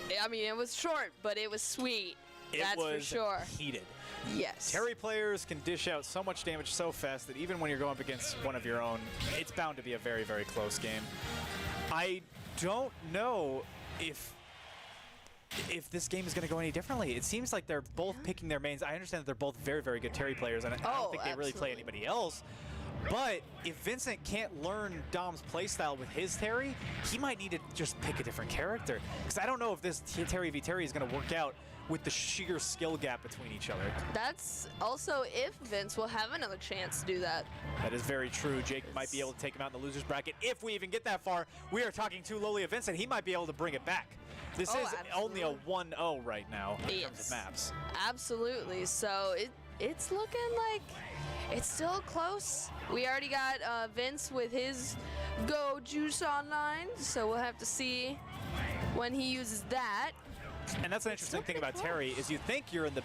It was short, but it was sweet. That's for sure. Heated. Yes. Terry players can dish out so much damage so fast that even when you're going up against one of your own, it's bound to be a very, very close game. I don't know if this game is going to go any differently. It seems like they're both picking their mains. I understand that they're both very, very good Terry players, and I don't think they really play anybody else. But if Vincent can't learn Dom's playstyle with his Terry, he might need to just pick a different character. Because I don't know if this Terry v Terry is going to work out with the sheer skill gap between each other. That's also if Vince will have another chance to do that. That is very true. Jake might be able to take him out in the loser's bracket. If we even get that far, we are talking too lowly of Vincent. He might be able to bring it back. This is only a 1-0 right now in terms of maps. Absolutely. So it's looking like it's still close. We already got Vince with his Go Juice online, so we'll have to see when he uses that. And that's an interesting thing about Terry is you think you're in the...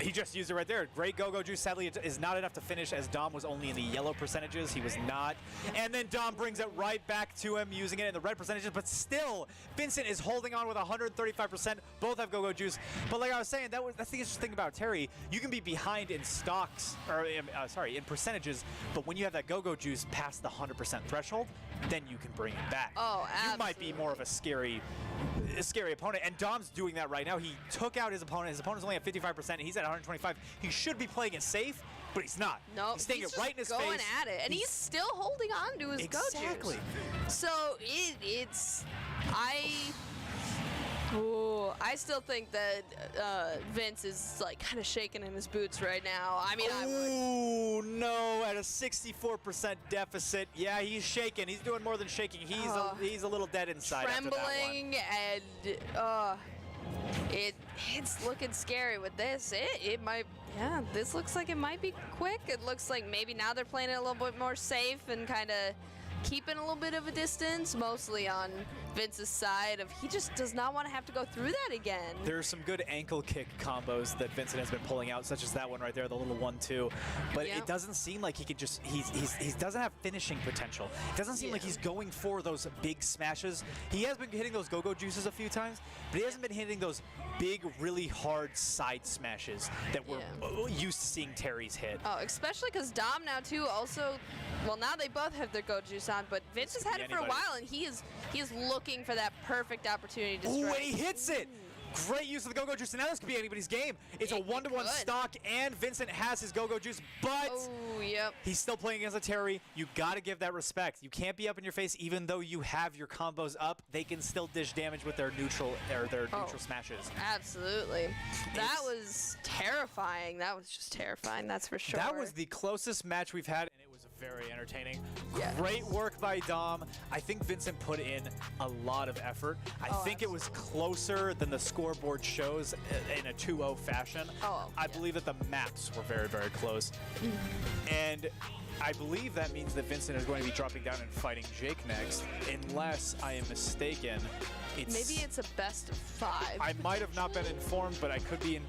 He just used it right there. Great go-go juice. Sadly, it is not enough to finish, as Dom was only in the yellow percentages. He was not. And then Dom brings it right back to him, using it in the red percentages. But still, Vincent is holding on with 135%. Both have go-go juice. But like I was saying, that's the interesting thing about Terry. You can be behind in stocks, or in percentages. But when you have that go-go juice past the 100% threshold, then you can bring it back. Oh, absolutely. You might be more of a scary opponent, and Dom's doing that right now. He took out his opponent. His opponent's only at 55%, and he's at 125. He should be playing it safe, but he's not. No, he's staying it right in his face. Going at it, and he's still holding on to his go-juice. Exactly. So I still think that Vince is kind of shaking in his boots right now. I mean, oh no! At a 64% deficit, yeah, he's shaking. He's doing more than shaking. He's a little dead inside. Trembling, and it's looking scary with this. It might. Yeah, this looks like it might be quick. It looks like maybe now they're playing it a little bit more safe and kind of keeping a little bit of a distance, mostly on Vince's side of he just does not want to have to go through that again. There's some good ankle kick combos that Vincent has been pulling out, such as that one right there, the little 1-2. But it doesn't seem like he could just, he doesn't have finishing potential. It doesn't seem like he's going for those big smashes. He has been hitting those go-go juices a few times, but he hasn't been hitting those big, really hard side smashes that we're used to seeing Terry's hit. Oh, especially because Dom now too also, well, now they both have their go juice on, but Vince has had it for a while, and he is looking for that perfect opportunity to strike. Oh, and he hits it! Great use of the go-go juice, and now this could be anybody's game. It's a 1-to-1 stock, and Vincent has his go-go juice, but he's still playing against a Terry. You got to give that respect. You can't be up in your face, even though you have your combos up. They can still dish damage with their neutral neutral smashes. Absolutely. That was terrifying. That was just terrifying. That's for sure. That was the closest match we've had, and it was Very entertaining. Yeah. Great work by Dom. I think Vincent put in a lot of effort. I think it was closer than the scoreboard shows in a 2-0 fashion. I believe that the maps were very, very close. And I believe that means that Vincent is going to be dropping down and fighting Jake next, unless I am mistaken. Maybe it's a best of 5. I might have not been informed, but I could be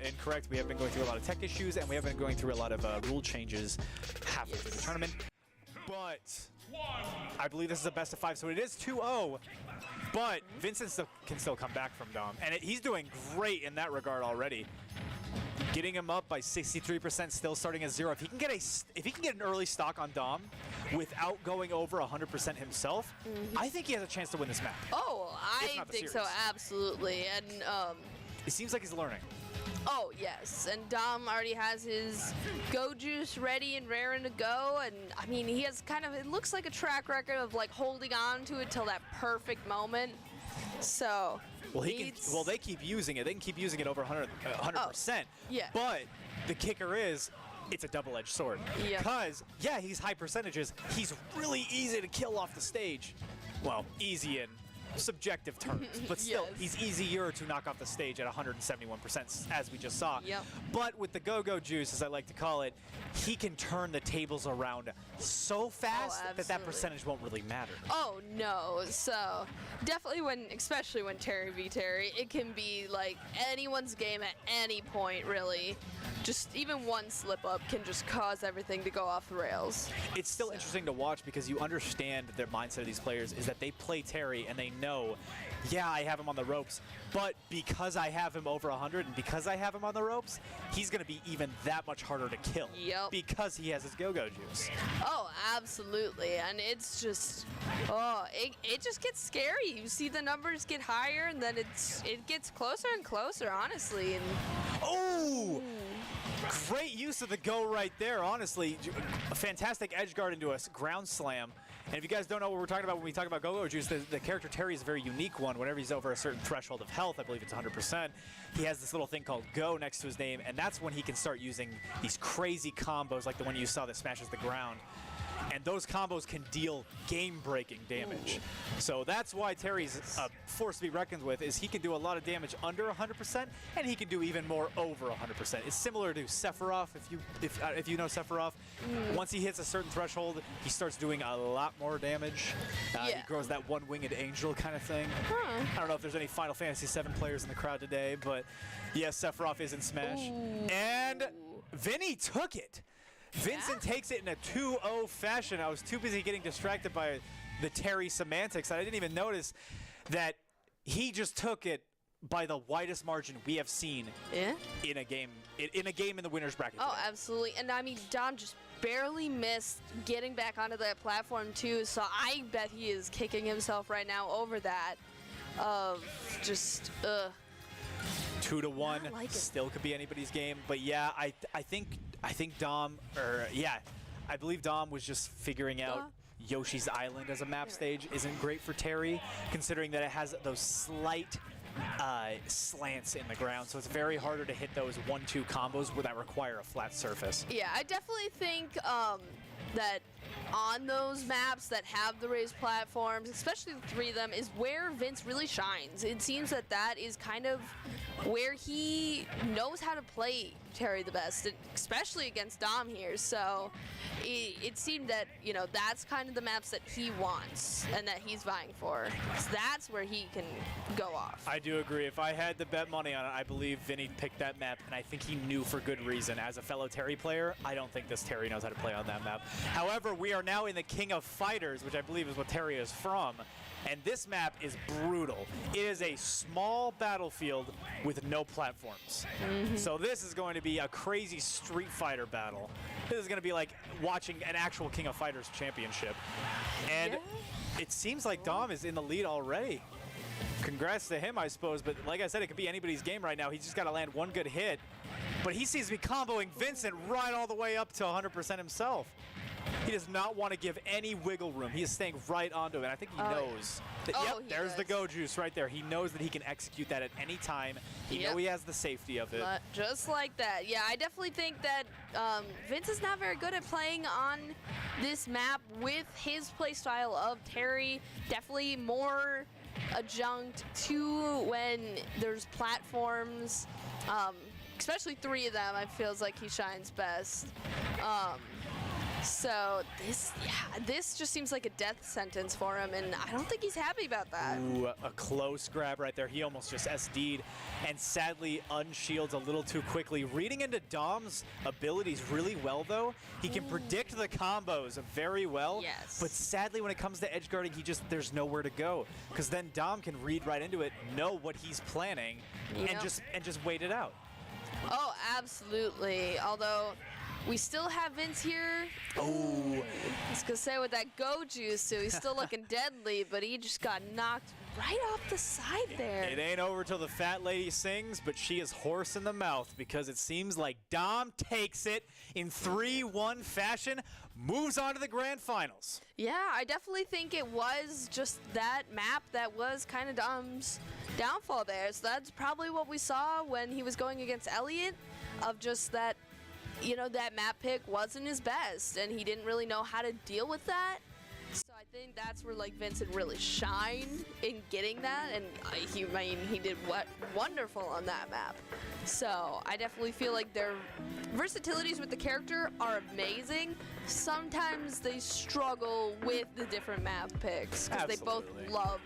incorrect. We have been going through a lot of tech issues, and we have been going through a lot of rule changes halfway through the tournament. But I believe this is a best of 5, so it is 2-0. But Vincent can still come back from Dom, and he's doing great in that regard already. Getting him up by 63%, still starting at 0. If he can get an early stock on Dom without going over 100% himself, I think he has a chance to win this match. Oh, I think so, absolutely. And it seems like he's learning. Oh, yes. And Dom already has his Go Juice ready and raring to go. And, I mean, he has kind of, it looks like a track record of, like, holding on to it till that perfect moment. So... Well, they keep using it. They can keep using it over 100%. Yeah. But the kicker is, it's a double-edged sword. Because, yeah, he's high percentages. He's really easy to kill off the stage. Well, easy in subjective terms, but still, he's easier to knock off the stage at 171%, as we just saw. But with the go-go juice, as I like to call it, he can turn the tables around so fast that percentage won't really matter. Oh, no. So, definitely especially when Terry v. Terry, it can be like anyone's game at any point, really. Just even one slip-up can just cause everything to go off the rails. It's still interesting to watch because you understand their mindset of these players is that they play Terry and they know, yeah, I have him on the ropes, but because I have him over 100 and because I have him on the ropes, he's going to be even that much harder to kill because he has his go-go juice. Oh, absolutely. And it's just, it just gets scary. You see the numbers get higher and then it gets closer and closer, honestly. And great use of the go right there, honestly. A fantastic edge guard into a ground slam. And if you guys don't know what we're talking about when we talk about go-go juice, the character Terry is a very unique one. Whenever he's over a certain threshold of health, I believe it's 100%, he has this little thing called go next to his name, and that's when he can start using these crazy combos like the one you saw that smashes the ground. And those combos can deal game-breaking damage. So that's why Terry's a force to be reckoned with, is he can do a lot of damage under 100%, and he can do even more over 100%. It's similar to Sephiroth, if you know Sephiroth. Once he hits a certain threshold, he starts doing a lot more damage. He grows that one-winged angel kind of thing. I don't know if there's any Final Fantasy VII players in the crowd today, but yes, Sephiroth is in Smash. And Vinny took it. Vincent takes it in a 2-0 fashion. I was too busy getting distracted by the Terry semantics. I didn't even notice that he just took it by the widest margin we have seen in a game in the winner's bracket. Oh, absolutely. And I mean, Dom just barely missed getting back onto that platform too. So I bet he is kicking himself right now over that. Just 2-1 still could be anybody's game, but yeah, I think Dom, I believe Dom was just figuring out Yoshi's Island as a map stage isn't great for Terry, considering that it has those slight slants in the ground, so it's very harder to hit those 1-2 combos that require a flat surface. Yeah, I definitely think that on those maps that have the raised platforms, especially the 3 of them, is where Vince really shines. It seems that is kind of where he knows how to play Terry the best, especially against Dom here. So it seemed that, that's kind of the maps that he wants and that he's vying for. So that's where he can go off. I do agree. If I had to bet money on it, I believe Vinny picked that map, and I think he knew for good reason. As a fellow Terry player, I don't think this Terry knows how to play on that map. However, we are now in the King of Fighters, which I believe is what Terry is from. And this map is brutal. It is a small battlefield with no platforms. So this is going to be a crazy Street Fighter battle. This is going to be like watching an actual King of Fighters championship. And it seems like Dom is in the lead already. Congrats to him, I suppose. But like I said, it could be anybody's game right now. He's just got to land one good hit. But he seems to be comboing Vincent right all the way up to 100% himself. He does not want to give any wiggle room. He is staying right onto it. And I think he knows. That, Oh, yep, he there's the does. go juice right there. He knows that he can execute that at any time. He Yep. knows he has the safety of it. Just like that. Yeah, I definitely think that Vince is not very good at playing on this map with his play style of Terry. Definitely more adjunct to when there's platforms, especially 3 of them. It feels like he shines best. So this just seems like a death sentence for him, and I don't think he's happy about that. Ooh, a close grab right there. He almost just SD'd and sadly unshields a little too quickly. Reading into Dom's abilities really well, though. He can predict the combos very well. Yes. But sadly, when it comes to edge guarding, there's nowhere to go. Because then Dom can read right into it, know what he's planning, and just wait it out. Oh, absolutely. Although we still have Vince here. Oh. I was gonna say with that go juice, so he's still looking deadly, but he just got knocked right off the side there. It ain't over till the fat lady sings, but she is hoarse in the mouth because it seems like Dom takes it in 3-1 fashion, moves on to the grand finals. Yeah, I definitely think it was just that map that was kind of Dom's downfall there. So that's probably what we saw when he was going against Elliott, of just that, that map pick wasn't his best, and he didn't really know how to deal with that. So I think that's where Vincent really shined in getting that, and he did wonderful on that map. So I definitely feel like their versatilities with the character are amazing. Sometimes they struggle with the different map picks because they both Absolutely. love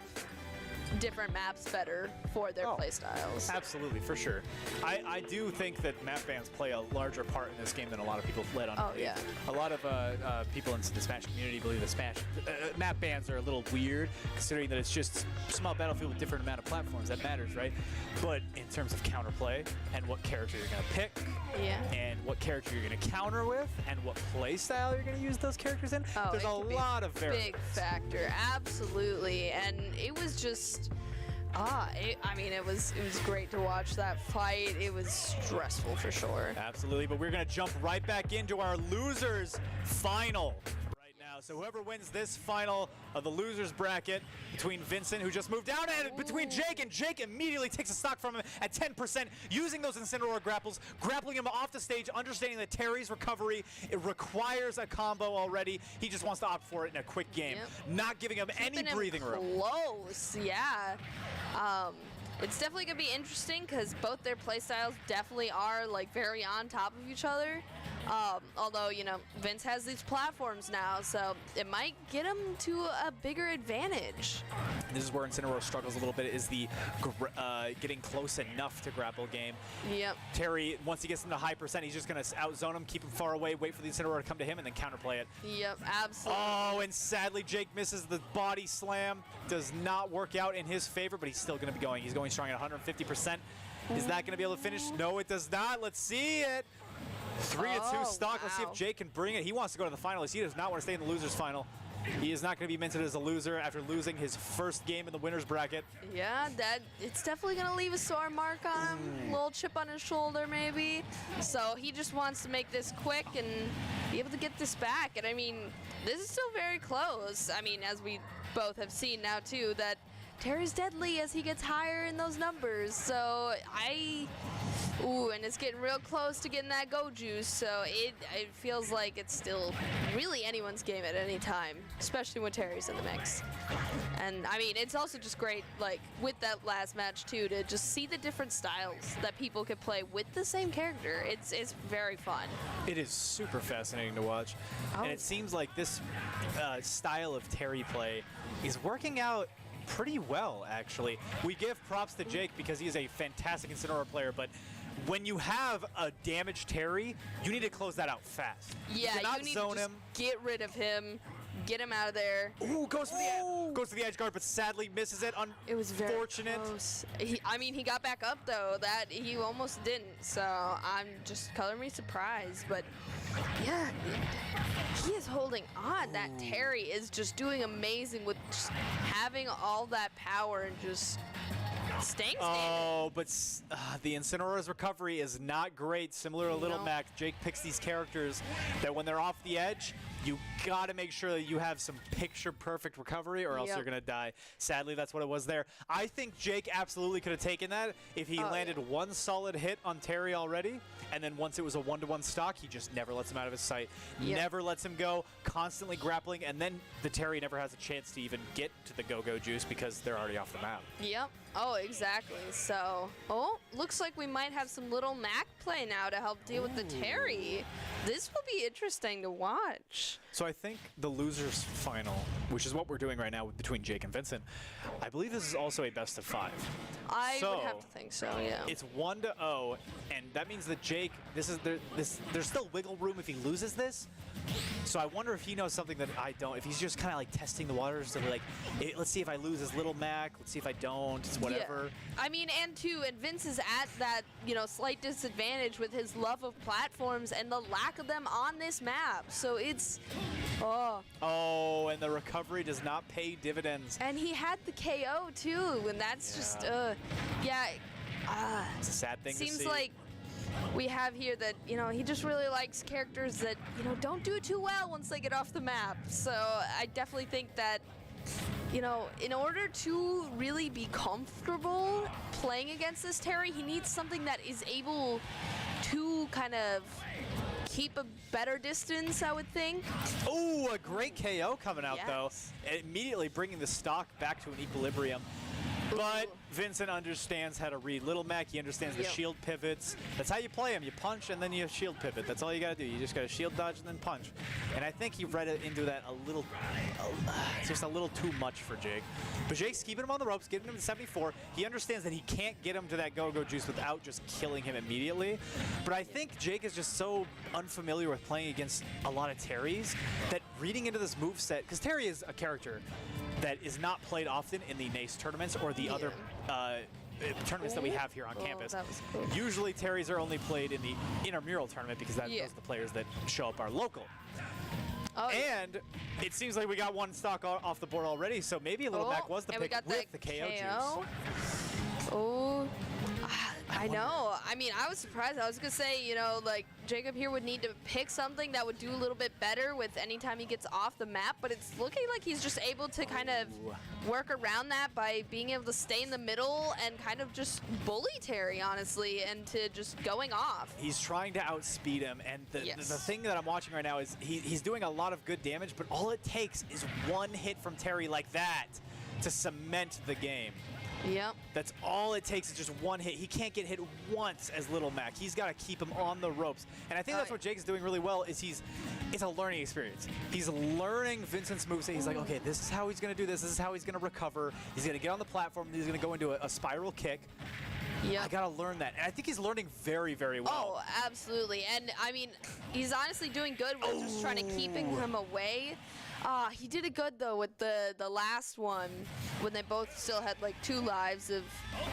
different maps better for their playstyles. Absolutely, for sure. I do think that map bans play a larger part in this game than a lot of people let on. Oh, yeah. A lot of people in the Smash community believe the Smash map bans are a little weird, considering that it's just a small battlefield with different amount of platforms. That matters, right? But in terms of counterplay and what character you're going to pick, Yeah. and what character you're going to counter with, and what play style you're going to use those characters in, Oh, there's it a could be lot of variables. big factor, absolutely, and it was just, it was great to watch that fight. It was stressful for sure. Absolutely, but we're going to jump right back into our losers final right now. So whoever wins this final of the losers bracket between Vincent, who just moved down, and between Jake, and Jake immediately takes a stock from him at 10%, using those Incineroar grapples, grappling him off the stage, understanding that Terry's recovery, it requires a combo already. He just wants to opt for it in a quick game, not giving him any Keeping him breathing room. Close, yeah. It's definitely gonna be interesting because both their playstyles definitely are very on top of each other. Although Vince has these platforms now, so it might get him to a bigger advantage. This is where Incineroar struggles a little bit, is the getting close enough to grapple game. Yep. Terry, once he gets into high percent, he's just going to outzone him, keep him far away, wait for the Incineroar to come to him, and then counterplay it. Yep, absolutely. Oh, and sadly, Jake misses the body slam. Does not work out in his favor, but he's still going to be going. He's going strong at 150%. Is that going to be able to finish? No, it does not. Let's see it. 3-2 stock. Let's see if wow. Jake can bring it. He wants to go to the finals. He does not want to stay in the losers final. He is not going to be minted as a loser after losing his first game in the winners bracket. Yeah, it's definitely gonna leave a sore mark on him, a little chip on his shoulder maybe. So he just wants to make this quick and be able to get this back. And this is still very close. As we both have seen now too, that Terry's deadly as he gets higher in those numbers. So and it's getting real close to getting that go juice, so it feels like it's still really anyone's game at any time, especially when Terry's in the mix. And it's also just great, with that last match too, to just see the different styles that people could play with the same character. It's very fun. It is super fascinating to watch. And it seems like this style of Terry play is working out pretty well, actually. We give props to Jake because he is a fantastic Incineroar player, but when you have a damaged Terry, you need to close that out fast. Yeah, you need zone to just him. get rid of him, get him out of there. Ooh, goes to the edge guard, but sadly misses it. It was very unfortunate. close. He got back up though. That he almost didn't. So I'm just color me surprised, but yeah, he is holding on. That Terry is just doing amazing with just having all that power and just staying standing. Oh, but the Incineroar's recovery is not great. Similar to Little Mac, Jake picks these characters that when they're off the edge, you got to make sure that you have some picture-perfect recovery or else Yep. you're going to die. Sadly, that's what it was there. I think Jake absolutely could have taken that if he landed one solid hit on Terry already, and then once it was a one-to-one stock, he just never lets him out of his sight. Yep. Never lets him go, constantly grappling, and then the Terry never has a chance to even get to the go-go juice because they're already off the map. Yep. Oh, exactly. So, looks like we might have some little Mac play now to help deal with the Terry. This will be interesting to watch. So I think the losers final, which is what we're doing right now between Jake and Vincent, I believe this is also a best of 5. I So, would have to think so, yeah. It's 1-0, and that means that Jake, there's still wiggle room if he loses this. So I wonder if he knows something that I don't. If he's just kind of like testing the waters to like, let's see if I lose as Little Mac. Let's see if I don't. It's whatever. Yeah. I mean, and Vince is at that, slight disadvantage with his love of platforms and the lack of them on this map. So it's, Oh, and the recovery does not pay dividends. And he had the KO too, and that's just, It's a sad thing to see. Seems like we have here that, he just really likes characters that, don't do too well once they get off the map. So I definitely think that, in order to really be comfortable playing against this Terry, he needs something that is able to kind of keep a better distance, I would think. Oh, a great KO coming out, though. Yes. Immediately bringing the stock back to an equilibrium. But Vincent understands how to read Little Mac. He understands the shield pivots. That's how you play him. You punch and then you shield pivot. That's all you got to do. You just got to shield dodge and then punch. And I think he read it into that just a little too much for Jake. But Jake's keeping him on the ropes, getting him to 74. He understands that he can't get him to that go-go juice without just killing him immediately. But I think Jake is just so unfamiliar with playing against a lot of Terrys that reading into this moveset, because Terry is a character that is not played often in the NACE tournaments or the other tournaments that we have here on campus. That was cool. Usually Terrys are only played in the Intramural tournament because those are the players that show up are local. And it seems like we got one stock off the board already, so maybe Little Mac was the pick with the KO juice. Oh, I know. I mean, I was surprised. I was going to say, Jacob here would need to pick something that would do a little bit better with any time he gets off the map, but it's looking like he's just able to kind of work around that by being able to stay in the middle and kind of just bully Terry, honestly, and to just going off. He's trying to outspeed him, and the thing that I'm watching right now is he's doing a lot of good damage, but all it takes is one hit from Terry like that to cement the game. Yep. That's all it takes is just one hit. He can't get hit once as Little Mac. He's got to keep him on the ropes. And I think that's what Jake's doing really well is it's a learning experience. He's learning Vincent's moves. He's like, okay, this is how he's going to do this. This is how he's going to recover. He's going to get on the platform. He's going to go into a spiral kick. Yep. I got to learn that. And I think he's learning very, very well. Oh, absolutely. And, I mean, he's honestly doing good with just trying to keeping him away. He did it good, though, with the last one when they both still had, like, 2 lives.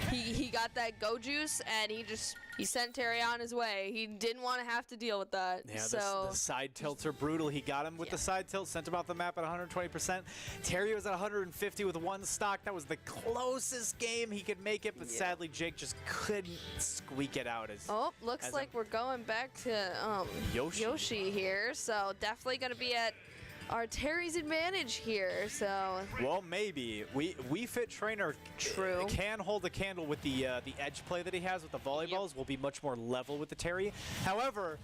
He got that go juice, and he sent Terry on his way. He didn't want to have to deal with that. Yeah, so the side tilts are brutal. He got him with the side tilt, sent him off the map at 120%. Terry was at 150 with 1 stock. That was the closest game he could make it, but sadly Jake just couldn't squeak it out. Looks like we're going back to Yoshi here, so definitely going to be at our Terry's advantage here, so. Well, maybe. We Fit Trainer can hold a candle with the edge play that he has with the volleyballs. Will be much more level with the Terry. However,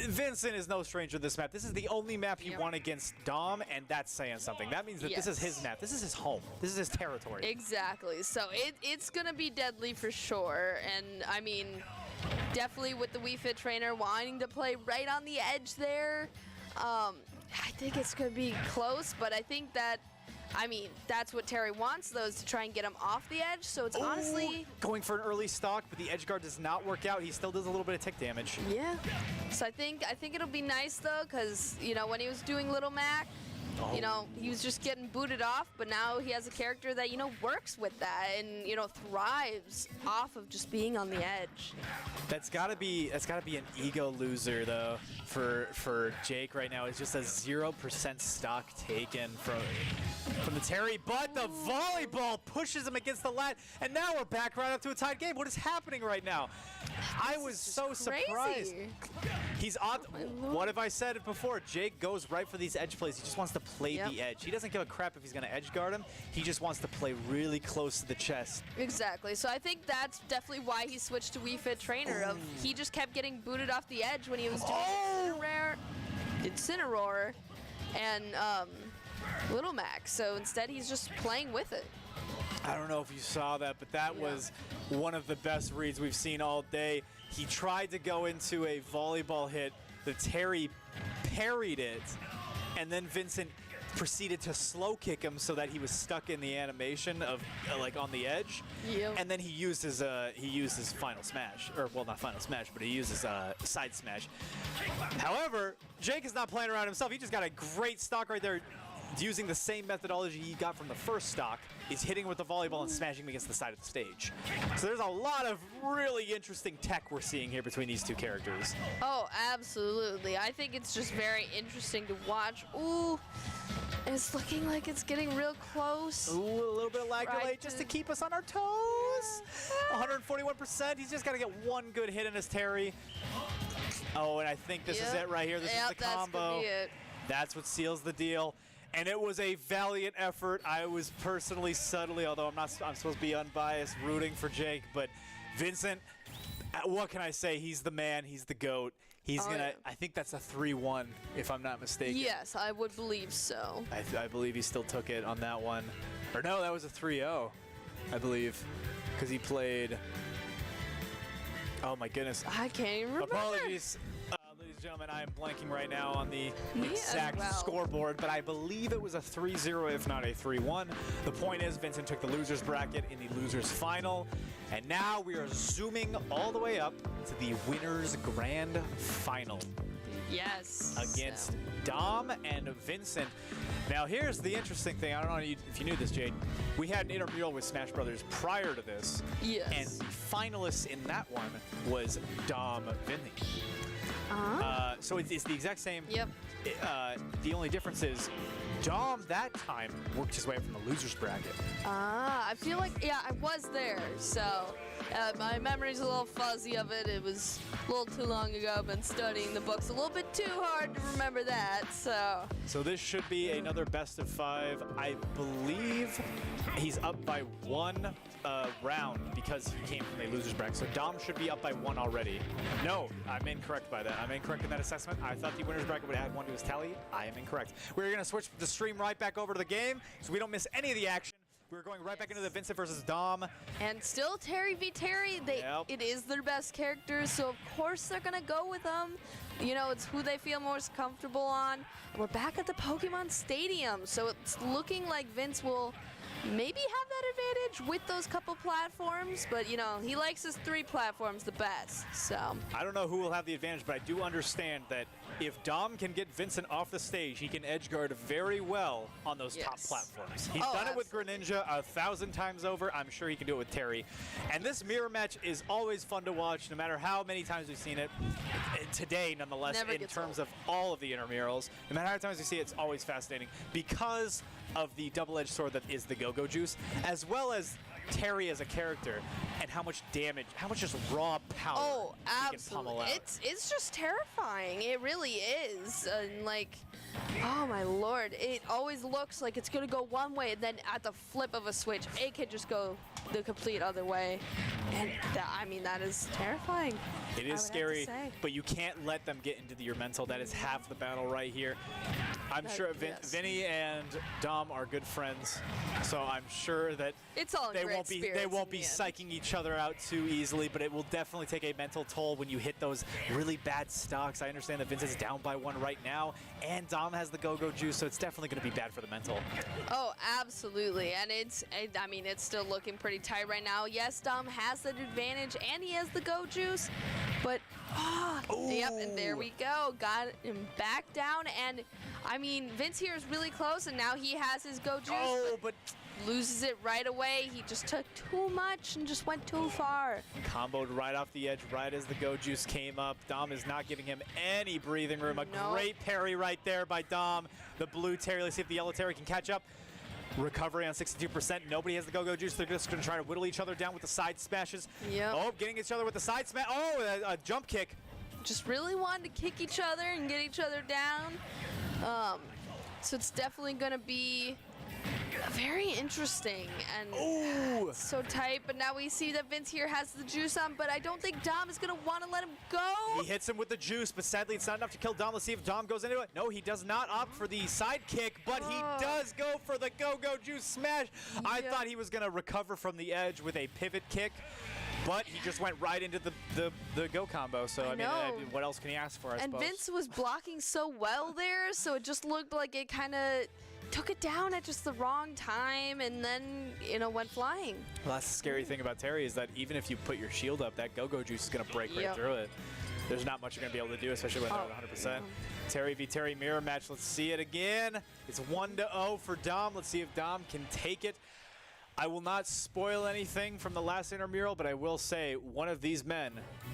Vincent is no stranger to this map. This is the only map he won against Dom, and that's saying something. That means that this is his map. This is his home. This is his territory. Exactly. So it's going to be deadly for sure. And, I mean, definitely with the Wii Fit Trainer wanting to play right on the edge there, I think it's going to be close, but I think that, that's what Terry wants, though, is to try and get him off the edge. So it's honestly going for an early stock, but the edge guard does not work out. He still does a little bit of tick damage. Yeah. So I think it'll be nice, though, because, when he was doing Little Mac, You know, he was just getting booted off, but now he has a character that, you know, works with that and, you know, thrives off of just being on the edge. That's gotta be an ego loser though for Jake right now. It's just a 0% stock taken from the Terry, but the volleyball pushes him against the lat, and now we're back right up to a tied game. What is happening right now? I was so surprised. He's on. What have I said before? Jake goes right for these edge plays. He just wants to play the edge. He doesn't give a crap if he's going to edge guard him. He just wants to play really close to the chest. Exactly. So I think that's definitely why he switched to Wii Fit Trainer. He just kept getting booted off the edge when he was doing Incineroar and Little Mac. So instead, he's just playing with it. I don't know if you saw that, but that was one of the best reads we've seen all day. He tried to go into a volleyball hit. The Terry parried it, and then Vincent proceeded to slow kick him so that he was stuck in the animation of like on the edge. And then he used his final smash, or well, not final smash, but he used his side smash. However, Jake is not playing around himself. He just got a great stock right there. Using the same methodology he got from the first stock, is hitting with the volleyball and smashing him against the side of the stage. So there's a lot of really interesting tech we're seeing here between these two characters. Oh, absolutely. I think it's just very interesting to watch. Ooh, it's looking like it's getting real close. Ooh, a little bit of lag delay just to keep us on our toes. 141%. He's just got to get one good hit in his Terry. Oh, and I think this is it right here. This is the combo. That's what seals the deal. And it was a valiant effort. I was personally subtly, although I'm supposed to be unbiased, rooting for Jake. But Vincent, what can I say? He's the man. He's the GOAT. He's gonna. I think that's a 3-1, if I'm not mistaken. Yes, I would believe so. I believe he still took it on that one. Or no, that was a 3-0, I believe, because he played. Oh my goodness. I can't even remember. Apologies. Ladies and gentlemen, I am blanking right now on the exact scoreboard, but I believe it was a 3-0, if not a 3-1. The point is, Vincent took the loser's bracket in the loser's final, and now we are zooming all the way up to the winner's grand final. Yes. Against Dom and Vincent. Now, here's the interesting thing. I don't know if you knew this, Jade. We had an intramural with Smash Brothers prior to this. Yes. And the finalist in that one was Dom Vinny. So it's the exact same. Yep. The only difference is Dom that time worked his way up from the loser's bracket. I feel like, I was there. So my memory's a little fuzzy of it. It was a little too long ago. I've been studying the books a little bit too hard to remember that. So this should be another best of 5. I believe he's up by 1 round because he came from a loser's bracket. So Dom should be up by 1 already. No, I'm incorrect by that. I'm incorrect in that assessment. I thought the winner's bracket would add 1 to his tally. I am incorrect. We're going to switch the stream right back over to the game so we don't miss any of the action. We're going right back into the Vincent versus Dom. And still Terry v. Terry. It is their best character, so of course they're going to go with them. You know, it's who they feel most comfortable on. And we're back at the Pokemon Stadium, so it's looking like Vince will maybe have that advantage with those couple platforms, but you know, he likes his 3 platforms the best, so. I don't know who will have the advantage, but I do understand that if Dom can get Vincent off the stage, he can edge guard very well on those top platforms. He's done it with Greninja 1,000 times over. I'm sure he can do it with Terry. And this mirror match is always fun to watch, no matter how many times we've seen it. Today, nonetheless, in terms of all of the intramurals, no matter how many times we see it, it's always fascinating because of the double-edged sword that is the Go-Go Juice, as well as Terry as a character and how much damage, how much just raw power he can pummel out. It's just terrifying. It really is. And like, oh my lord, it always looks like it's gonna go one way, and then at the flip of a switch, it could just go the complete other way. And that is terrifying. It is scary, but you can't let them get into your mental. That is half the battle right here. I'm sure Vinny and Dom are good friends, so I'm sure that it's all they won't be psyching each other out too easily. But it will definitely take a mental toll when you hit those really bad stocks. I understand that Vince is down by 1 right now, and Dom has the Go-Go Juice, so it's definitely going to be bad for the mental. Oh, absolutely, and it's still looking pretty tight right now. Yes, Dom has that advantage, and he has the Go Juice, but Yep, and there we go. Got him back down, and I mean, Vince here is really close, and now he has his go juice. Oh, but loses it right away. He just took too much and just went too far. comboed right off the edge, right as the go juice came up. Dom is not giving him any breathing room. A great parry right there by Dom. The blue Terry. Let's see if the yellow Terry can catch up. Recovery on 62%. Nobody has the go-go juice. They're just going to try to whittle each other down with the side smashes. Yep. Oh, getting each other with the side smash. Oh, a jump kick. Just really wanted to kick each other and get each other down. So it's definitely going to be very interesting and so tight. But now we see that Vince here has the juice on, but I don't think Dom is going to want to let him go. He hits him with the juice, but sadly it's not enough to kill Dom. Let's see if Dom goes into it. No, he does not opt for the side kick, but he does go for the go-go juice smash. I thought he was going to recover from the edge with a pivot kick, but he just went right into the go combo. So, I mean, what else can he ask for, I suppose? And Vince was blocking so well there, so it just looked like it kind of took it down at just the wrong time and then, went flying. Well, that's the scary thing about Terry is that even if you put your shield up, that go-go juice is going to break right through it. There's not much you're going to be able to do, especially when they're at 100%. Terry v. Terry mirror match. Let's see it again. It's 1-0 for Dom. Let's see if Dom can take it. I will not spoil anything from the last intramural, but I will say one of these men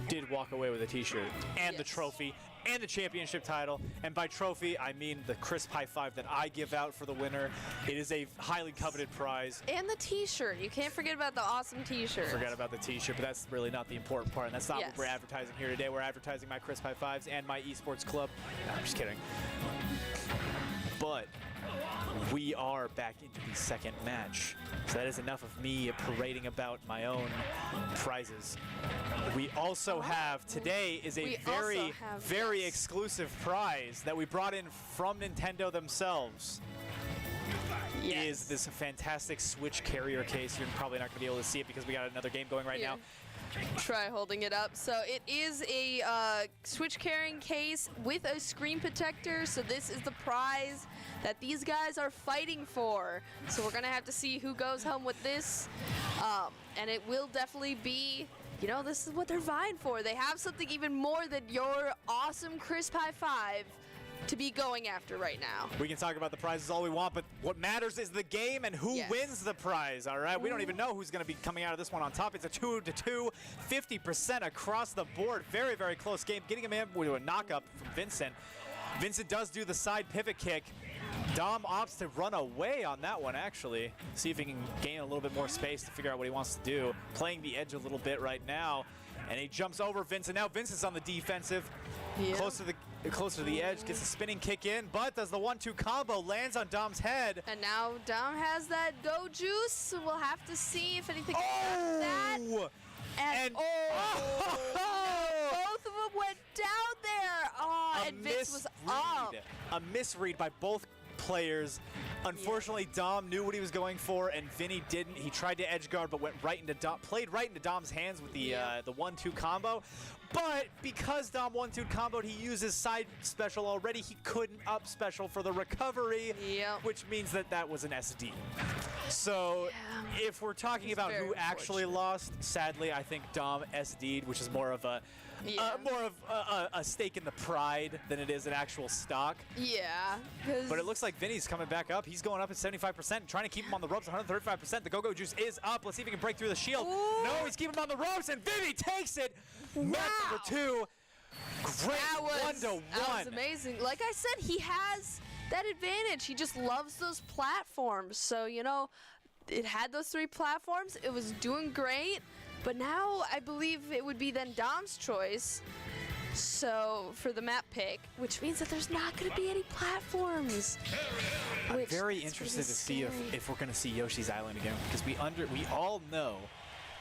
did walk away with a t-shirt and the trophy and the championship title. And by trophy, I mean the crisp high five that I give out for the winner. It is a highly coveted prize. And the t-shirt. You can't forget about the awesome t-shirt. Forget about the t-shirt, but that's really not the important part. And that's not what we're advertising here today. We're advertising my crisp high fives and my esports club. No, I'm just kidding. But we are back into the second match. So that is enough of me parading about my own prizes. We also have, today is a very exclusive prize that we brought in from Nintendo themselves. Is this fantastic Switch carrier case. You're probably not going to be able to see it because we got another game going right now. Try holding it up. So it is a Switch carrying case with a screen protector. So this is the prize that these guys are fighting for. So we're gonna have to see who goes home with this. And it will definitely be, this is what they're vying for. They have something even more than your awesome crisp high five to be going after right now. We can talk about the prizes all we want, but what matters is the game and who wins the prize, all right? We don't even know who's going to be coming out of this one on top. It's a 2-2, 50% across the board. Very, very close game. Getting him in with a knock-up from Vincent. Vincent does do the side pivot kick. Dom opts to run away on that one, actually. See if he can gain a little bit more space to figure out what he wants to do. Playing the edge a little bit right now. And he jumps over Vincent. Now Vincent's on the defensive. Close to the edge, gets a spinning kick in, but does the 1-2 combo, lands on Dom's head. And now Dom has that go juice, so we'll have to see if anything comes out of that. And both of them went down there. And Vince was up. A misread by both players. Unfortunately, Dom knew what he was going for, and Vinny didn't. He tried to edge guard, but played right into Dom's hands with the 1-2 combo. But because Dom 1-2 comboed, he used his side special already. He couldn't up special for the recovery, which means that was an SD. So if we're talking about who actually lost, sadly, I think Dom SD'd, which is more of a stake in the pride than it is an actual stock. But it looks like Vinny's coming back up. He's going up at 75%, trying to keep him on the ropes, 135%. The go-go juice is up. Let's see if he can break through the shield. No, he's keeping him on the ropes, and Vinny takes it. Match number 2. Great 1-1. That was amazing. Like I said, he has that advantage. He just loves those platforms. So, it had those 3 platforms. It was doing great. But now I believe it would be then Dom's choice. So for the map pick, which means that there's not going to be any platforms. I'm very interested to see if we're going to see Yoshi's Island again, because we all know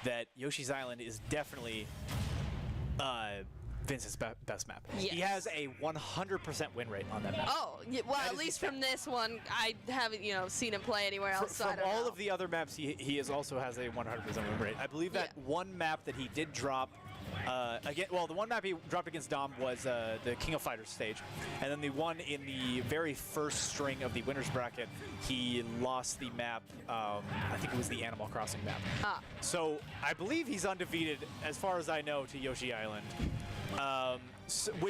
that Yoshi's Island is definitely Vince's best map. He has a 100% win rate on that map. Well, at least from this one, I haven't seen him play anywhere else. From all of the other maps, he also has a 100% win rate. I believe that one map that he did drop. The one map he dropped against Dom was the King of Fighters stage, and then the one in the very first string of the winners bracket, he lost the map. I think it was the Animal Crossing map. Ah. So I believe he's undefeated, as far as I know, to Yoshi Island,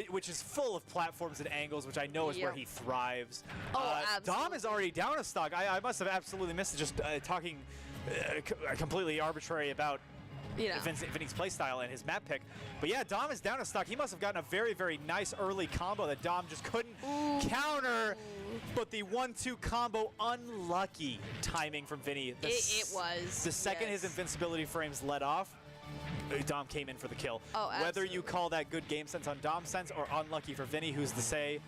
which is full of platforms and angles, which I know is where he thrives. Oh, absolutely. Dom is already down a stock. I must have absolutely missed it, just talking completely arbitrary about Vinny's playstyle and his map pick. But yeah, Dom is down a stock. He must have gotten a very, very nice early combo that Dom just couldn't counter. But the 1-2 combo, unlucky timing from Vinny. It was. The second his invincibility frames let off, Dom came in for the kill. Oh, whether you call that good game sense on Dom's sense or unlucky for Vinny, who's to say?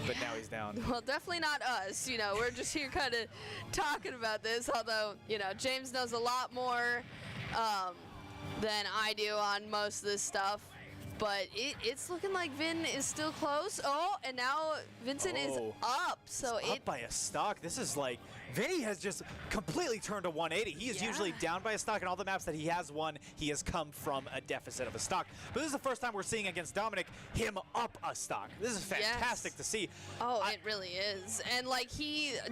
But now he's down. Well, definitely not us. We're just here kind of talking about this. Although, James knows a lot more than I do on most of this stuff. But it's looking like Vin is still close. Oh, and now Vincent is up. So up by a stock. This is like, Vinny has just completely turned to 180. He is usually down by a stock, and all the maps that he has won, he has come from a deficit of a stock. But this is the first time we're seeing against Dominic him up a stock. This is fantastic to see. Oh, it really is. And like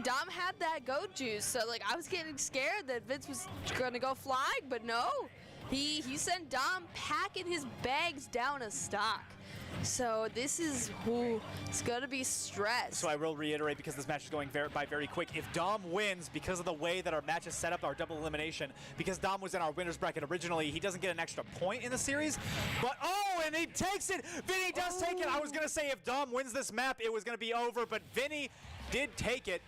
Dom had that goat juice, so like I was getting scared that Vince was gonna go flying, but no. He sent Dom packing his bags down a stock. So this is, it's going to be stress. So I will reiterate, because this match is going by very quick. If Dom wins, because of the way that our match is set up, our double elimination, because Dom was in our winner's bracket originally, he doesn't get an extra point in the series. But, and he takes it. Vinny does take it. I was going to say if Dom wins this map, it was going to be over. But Vinny did take it.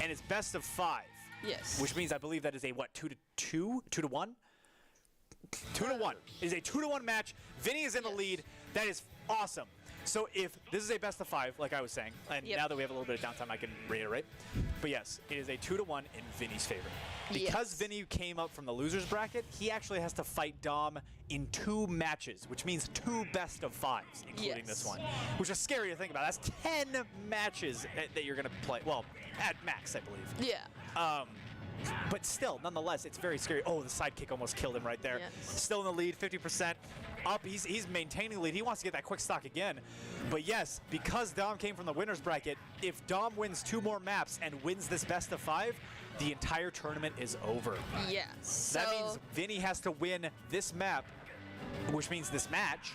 And it's best of 5. Yes. Which means I believe that is a, 2-2? 2-1? 2-1. It is a 2-1 match. Vinny is in the lead. That is awesome. So if this is a best of 5, like I was saying, and now that we have a little bit of downtime, I can reiterate. But yes, it is a 2-1 in Vinny's favor. Because Vinny came up from the loser's bracket, he actually has to fight Dom in 2 matches, which means 2 best of 5s, including this one. Which is scary to think about. That's 10 matches that you're going to play. Well, at max, I believe. Yeah. But still, nonetheless, it's very scary. Oh, the sidekick almost killed him right there. Yes. Still in the lead, 50% up. He's maintaining the lead. He wants to get that quick stock again. But yes, because Dom came from the winner's bracket, if Dom wins 2 more maps and wins this best of 5, the entire tournament is over. Yes. That means Vinny has to win this map, which means this match,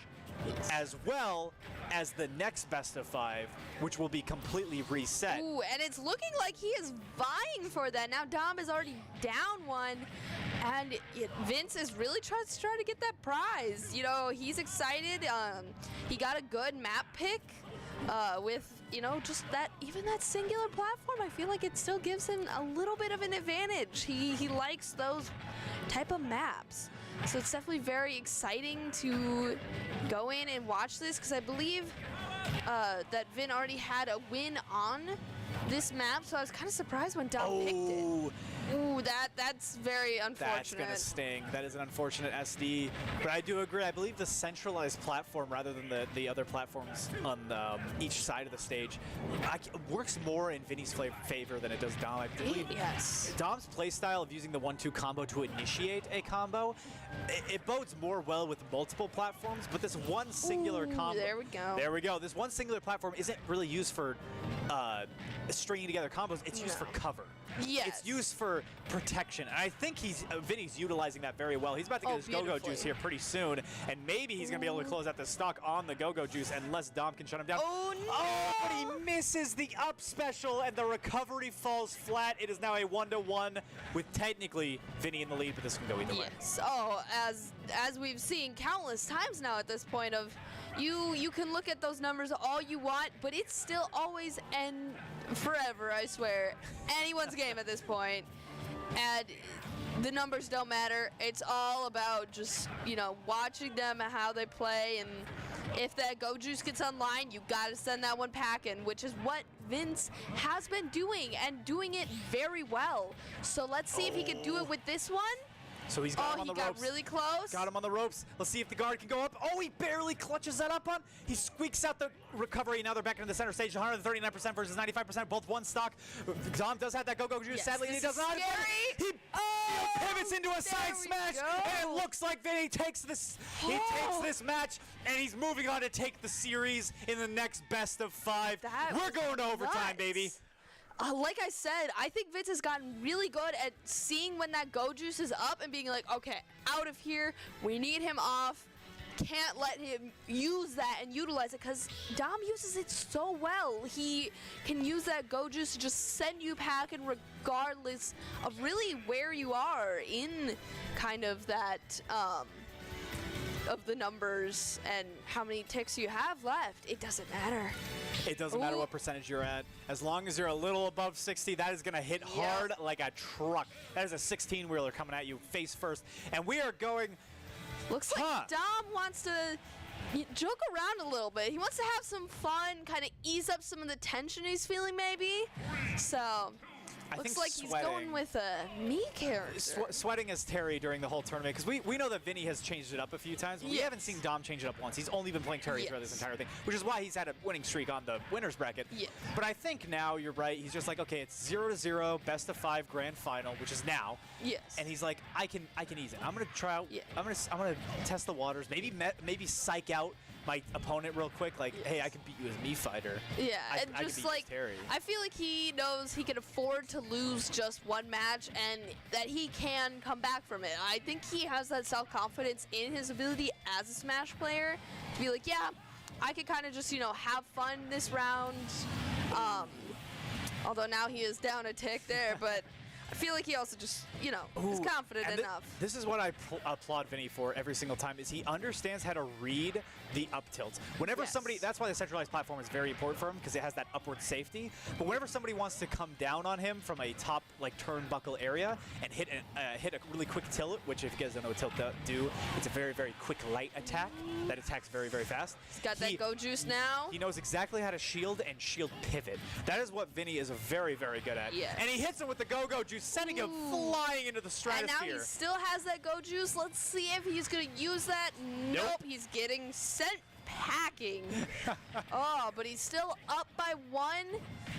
as well as the next best of 5, which will be completely reset. Ooh, and it's looking like he is vying for that. Now Dom is already down 1, and Vince is really trying to get that prize. He's excited. He got a good map pick with, just that singular platform. I feel like it still gives him a little bit of an advantage. He likes those type of maps. So it's definitely very exciting to go in and watch this, because I believe that Vin already had a win on this map, so I was kind of surprised when Dom picked it. Ooh, that's very unfortunate. That's going to sting. That is an unfortunate SD. But I do agree. I believe the centralized platform, rather than the other platforms on each side of the stage, works more in Vinny's favor than it does Dom. I believe Dom's playstyle of using the 1-2 combo to initiate a combo, it bodes more well with multiple platforms, but this one singular combo. There we go. There we go. This one singular platform isn't really used for stringing together combos. It's used for cover. Yes. It's used for protection, and I think Vinny's utilizing that very well. He's about to get his go-go juice here pretty soon, and maybe he's going to be able to close out the stock on the go-go juice unless Dom can shut him down. Oh, no! Oh, but he misses the up special, and the recovery falls flat. It is now a 1-1 with technically Vinny in the lead, but this can go either way. Yes. Oh, as we've seen countless times now at this point of you can look at those numbers all you want, but it's still always and forever, I swear, anyone's game at this point. And the numbers don't matter. It's all about just, watching them, how they play, and if that go juice gets online, you got to send that one packing, which is what Vince has been doing, and doing it very well. So let's see if he can do it with this one. So he's got him on the ropes. He got really close. Got him on the ropes. Let's see if the guard can go up. Oh, he barely clutches that up on. He squeaks out the recovery. Now they're back into the center stage. 139% versus 95%, both one stock. Dom does have that go-go juice. Sadly, he does not. He pivots into a side smash, and it looks like Vinny takes this. He takes this match, and he's moving on to take the series in the next best of 5. We're going to overtime, baby. like I said, I think Vince has gotten really good at seeing when that go juice is up and being like, okay, out of here. We need him off. Can't let him use that and utilize it, because Dom uses it so well. He can use that go juice to just send you packing regardless of really where you are in kind of that of the numbers and how many ticks you have left. It doesn't matter. It doesn't matter what percentage you're at. As long as you're a little above 60, that is going to hit hard like a truck. That is a 16-wheeler coming at you face first. And we are going... Looks like Dom wants to joke around a little bit. He wants to have some fun, kind of ease up some of the tension he's feeling maybe. So... Looks like he's going with a me character. Sweating as Terry during the whole tournament, because we know that Vinny has changed it up a few times. But we haven't seen Dom change it up once. He's only been playing Terry throughout this entire thing, which is why he's had a winning streak on the winner's bracket. But I think now you're right. He's just like, okay, it's 0-0, best of 5 grand final, which is now. And he's like, I can ease it. I'm gonna try out. I'm gonna test the waters. Maybe psych out my opponent real quick, like, hey, I can beat you as me fighter. And just like, I feel like he knows he can afford to lose just one match and that he can come back from it. I think he has that self-confidence in his ability as a Smash player to be like, yeah, I can kind of just, you know, have fun this round. Although now he is down a tick there, but I feel like he also just, you know, is confident enough. This is what I applaud Vinny for every single time, is he understands how to read the up tilts. Whenever somebody, that's why the centralized platform is very important for him, because it has that upward safety. But whenever somebody wants to come down on him from a top, like, turnbuckle area and hit a really quick tilt, which if you guys don't know what tilt do, it's a very, very quick light attack that attacks very, very fast. He's got that go juice now. He knows exactly how to shield and shield pivot. That is what Vinny is very, very good at. And he hits him with the go-go juice, sending him flying into the stratosphere. And now he still has that go juice. Let's see if he's going to use that. Nope, he's getting sent packing. But he's still up by 1.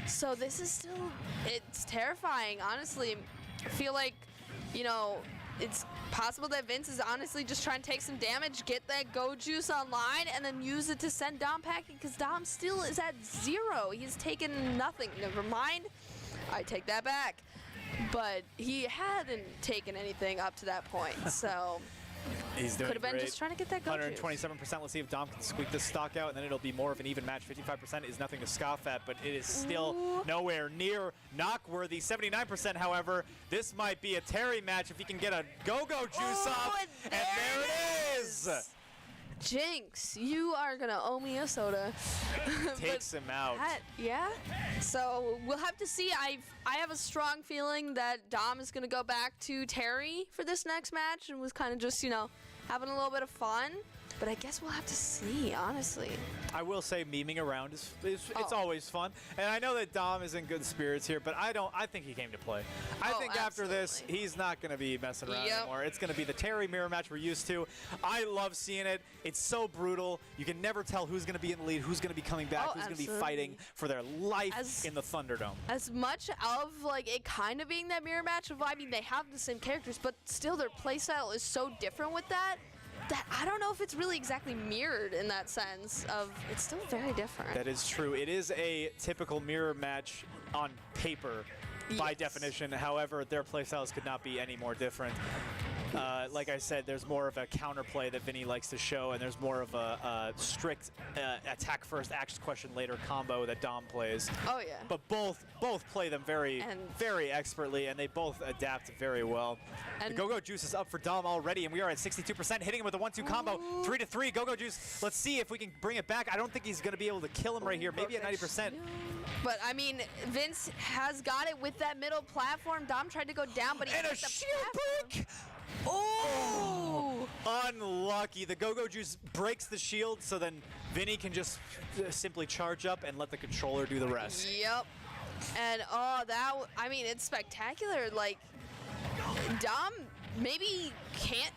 So this is still, it's terrifying, honestly. I feel like, you know, it's possible that Vince is honestly just trying to take some damage, get that go juice online, and then use it to send Dom packing, because Dom still is at 0. He's taken nothing. Never mind. I take that back. But he hadn't taken anything up to that point, so he's doing could have been just trying to get that go juice. 127%. Let's see if Dom can squeak this stock out, and then it'll be more of an even match. 55% is nothing to scoff at, but it is still nowhere near knock-worthy. 79%, however, this might be a Terry match if he can get a go-go juice up, and there it is! Jinx, you are gonna owe me a soda. Takes him out. So we'll have to see. I have a strong feeling that Dom is gonna go back to Terry for this next match and was kind of just, you know, having a little bit of fun. But I guess we'll have to see, honestly. I will say memeing around is it's always fun. And I know that Dom is in good spirits here, but I think he came to play. I think after this, he's not going to be messing around anymore. It's going to be the Terry mirror match we're used to. I love seeing it. It's so brutal. You can never tell who's going to be in the lead, who's going to be coming back, who's going to be fighting for their life in the Thunderdome. As much of like it kind of being that mirror match, I mean, they have the same characters, but still their playstyle is so different with that I don't know if it's really exactly mirrored in that sense of it's still very different. That is true. It is a typical mirror match on paper by definition. However, their playstyles could not be any more different. Like I said, there's more of a counterplay that Vinny likes to show, and there's more of a strict attack first, action question later combo that Dom plays. But both play them very expertly, and they both adapt very well. And the Go-Go Juice is up for Dom already, and we are at 62%, hitting him with a 1-2 combo. 3-3, Go-Go Juice. Let's see if we can bring it back. I don't think he's going to be able to kill him right here, maybe at 90%. But, I mean, Vince has got it with that middle platform. Dom tried to go down, but he hit the shield break! Unlucky. The Go-Go Juice breaks the shield, so then Vinny can just simply charge up and let the controller do the rest. And, I mean, it's spectacular. Like, Dom maybe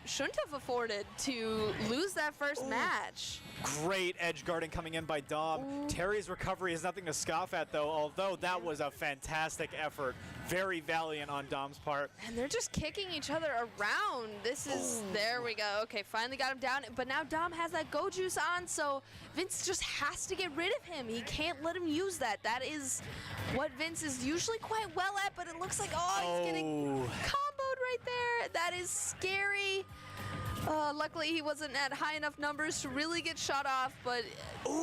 shouldn't have afforded to lose that first match. Great edge guarding coming in by Dom. Terry's recovery is nothing to scoff at, though, although that was a fantastic effort. very valiant on Dom's part. And they're just kicking each other around. This is, there we go. Okay, finally got him down. But now Dom has that go juice on, so Vince just has to get rid of him. He can't let him use that. That is what Vince is usually quite well at, but it looks like, he's getting comboed right there. That is scary. Luckily, he wasn't at high enough numbers to really get shot off, but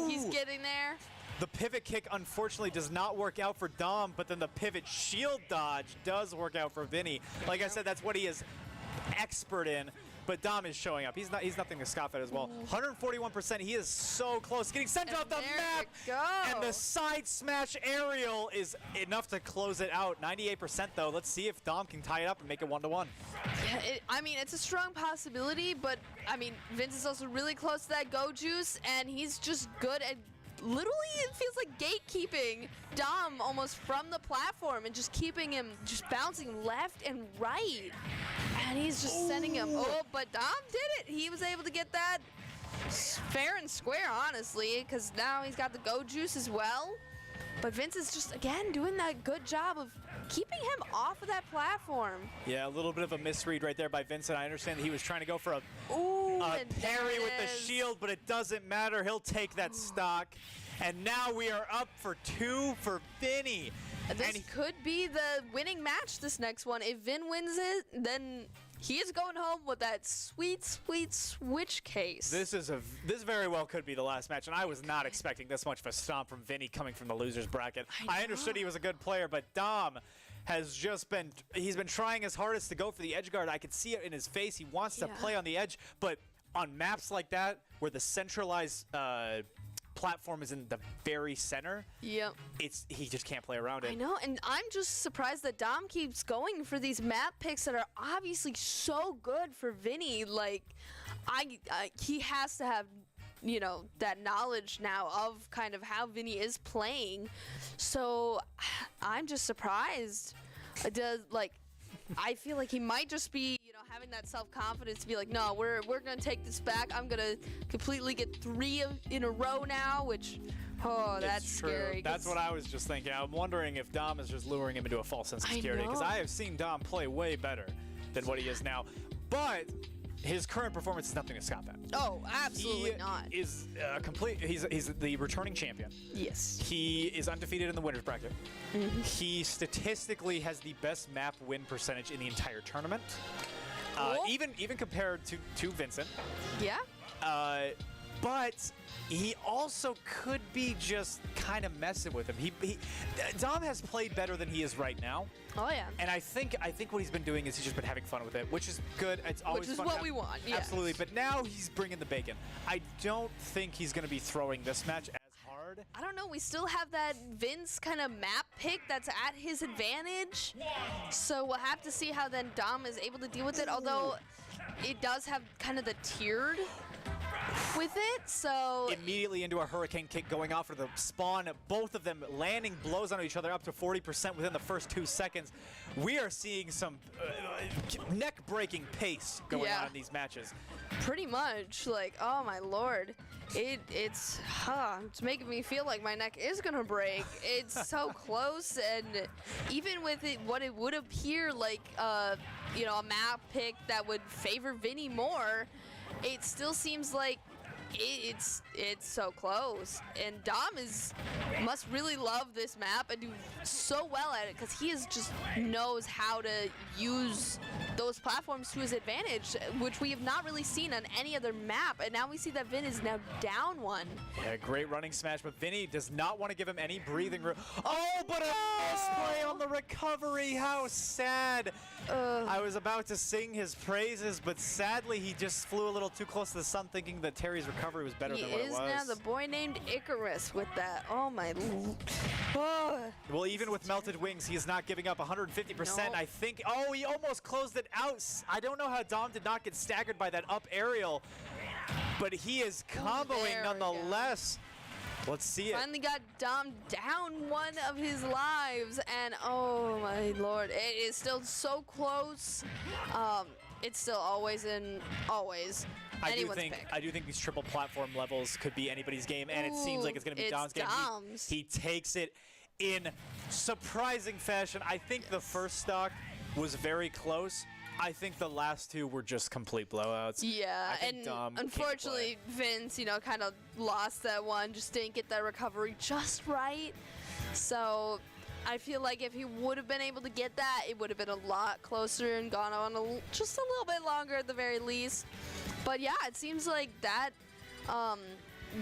he's getting there. The pivot kick, unfortunately, does not work out for Dom, but then the pivot shield dodge does work out for Vinny. Like I said, that's what he is expert in, but Dom is showing up. He's nothing to scoff at as well. 141%, he is so close. Getting sent off the map, and the side smash aerial is enough to close it out. 98% though. Let's see if Dom can tie it up and make it 1-1. Yeah, I mean, it's a strong possibility, but I mean, Vince is also really close to that go juice, and he's just good at literally, it feels like gatekeeping Dom almost from the platform and just keeping him just bouncing left and right. And he's just sending him. Oh, but Dom did it. He was able to get that fair and square, honestly, because now he's got the go juice as well. But Vince is just, again, doing that good job of keeping him off of that platform. Yeah, a little bit of a misread right there by Vincent. I understand that he was trying to go for a parry with the shield, but it doesn't matter. He'll take that stock. And now we are up for 2 for Vinny. This could be the winning match, this next one. If Vin wins it, then he is going home with that sweet, sweet switch case. This very well could be the last match, and I was not expecting this much of a stomp from Vinny coming from the losers bracket. I understood he was a good player, but Dom has just been, he's been trying his hardest to go for the edge guard. I could see it in his face. He wants to play on the edge, but on maps like that, where the centralized platform is in the very center, he just can't play around it. I know, and I'm just surprised that Dom keeps going for these map picks that are obviously so good for Vinny. Like, he has to have, you know, that knowledge now of kind of how Vinny is playing. So I'm just surprised. I feel like he might just be, you know, having that self-confidence to be like, no, we're gonna take this back. I'm gonna completely get 3 in a row now, which, that's scary. That's what I was just thinking. I'm wondering if Dom is just luring him into a false sense of security, because I have seen Dom play way better than what he is now. But his current performance is nothing to scoff at. Oh, absolutely not. He is he's the returning champion. Yes. He is undefeated in the winners bracket. He statistically has the best map win percentage in the entire tournament. Even compared to Vincent. Yeah. But he also could be just kind of messing with him. Dom has played better than he is right now. Oh yeah. And I think what he's been doing is he's just been having fun with it, which is good. It's always fun. Which is fun what we want. Yes. Absolutely. But now he's bringing the bacon. I don't think he's going to be throwing this match as hard. I don't know. We still have that Vince kind of map pick that's at his advantage. So we'll have to see how then Dom is able to deal with it. Although it does have kind of the tiered with it, so immediately into a hurricane kick going off for the spawn, both of them landing blows on each other up to 40% within the first 2 seconds. We are seeing some neck-breaking pace going on in these matches. Pretty much, like, oh my lord, it's making me feel like my neck is gonna break. It's so close, and even with what it would appear like you know, a map pick that would favor Vinny more, it still seems like it's so close. And Dom must really love this map and do so well at it, because he just knows how to use those platforms to his advantage, which we have not really seen on any other map. And now we see that Vin is now down 1. Yeah, great running smash, but Vinny does not want to give him any breathing room. Oh, but a misplay on the recovery. How sad. I was about to sing his praises, but sadly he just flew a little too close to the sun, thinking that Terry's recovery was better than what it was. He is now the boy named Icarus with that. Oh my. Well, even with melted wings, he is not giving up 150%. Nope. I think. Oh, he almost closed it out. I don't know how Dom did not get staggered by that up aerial, but he is comboing nonetheless. Let's see it. Finally got Dom down 1 of his lives, and oh my lord, it is still so close. It's still always I anyone's pick. I do think these triple platform levels could be anybody's game, and it seems like it's going to be Dom's game. Dom's. He takes it. in surprising fashion. I think the first stock was very close. I think the last two were just complete blowouts. Yeah, and Dom unfortunately, Vince, kind of lost that one, just didn't get that recovery just right. So I feel like if he would have been able to get that, it would have been a lot closer and gone on just a little bit longer at the very least. But yeah, it seems like that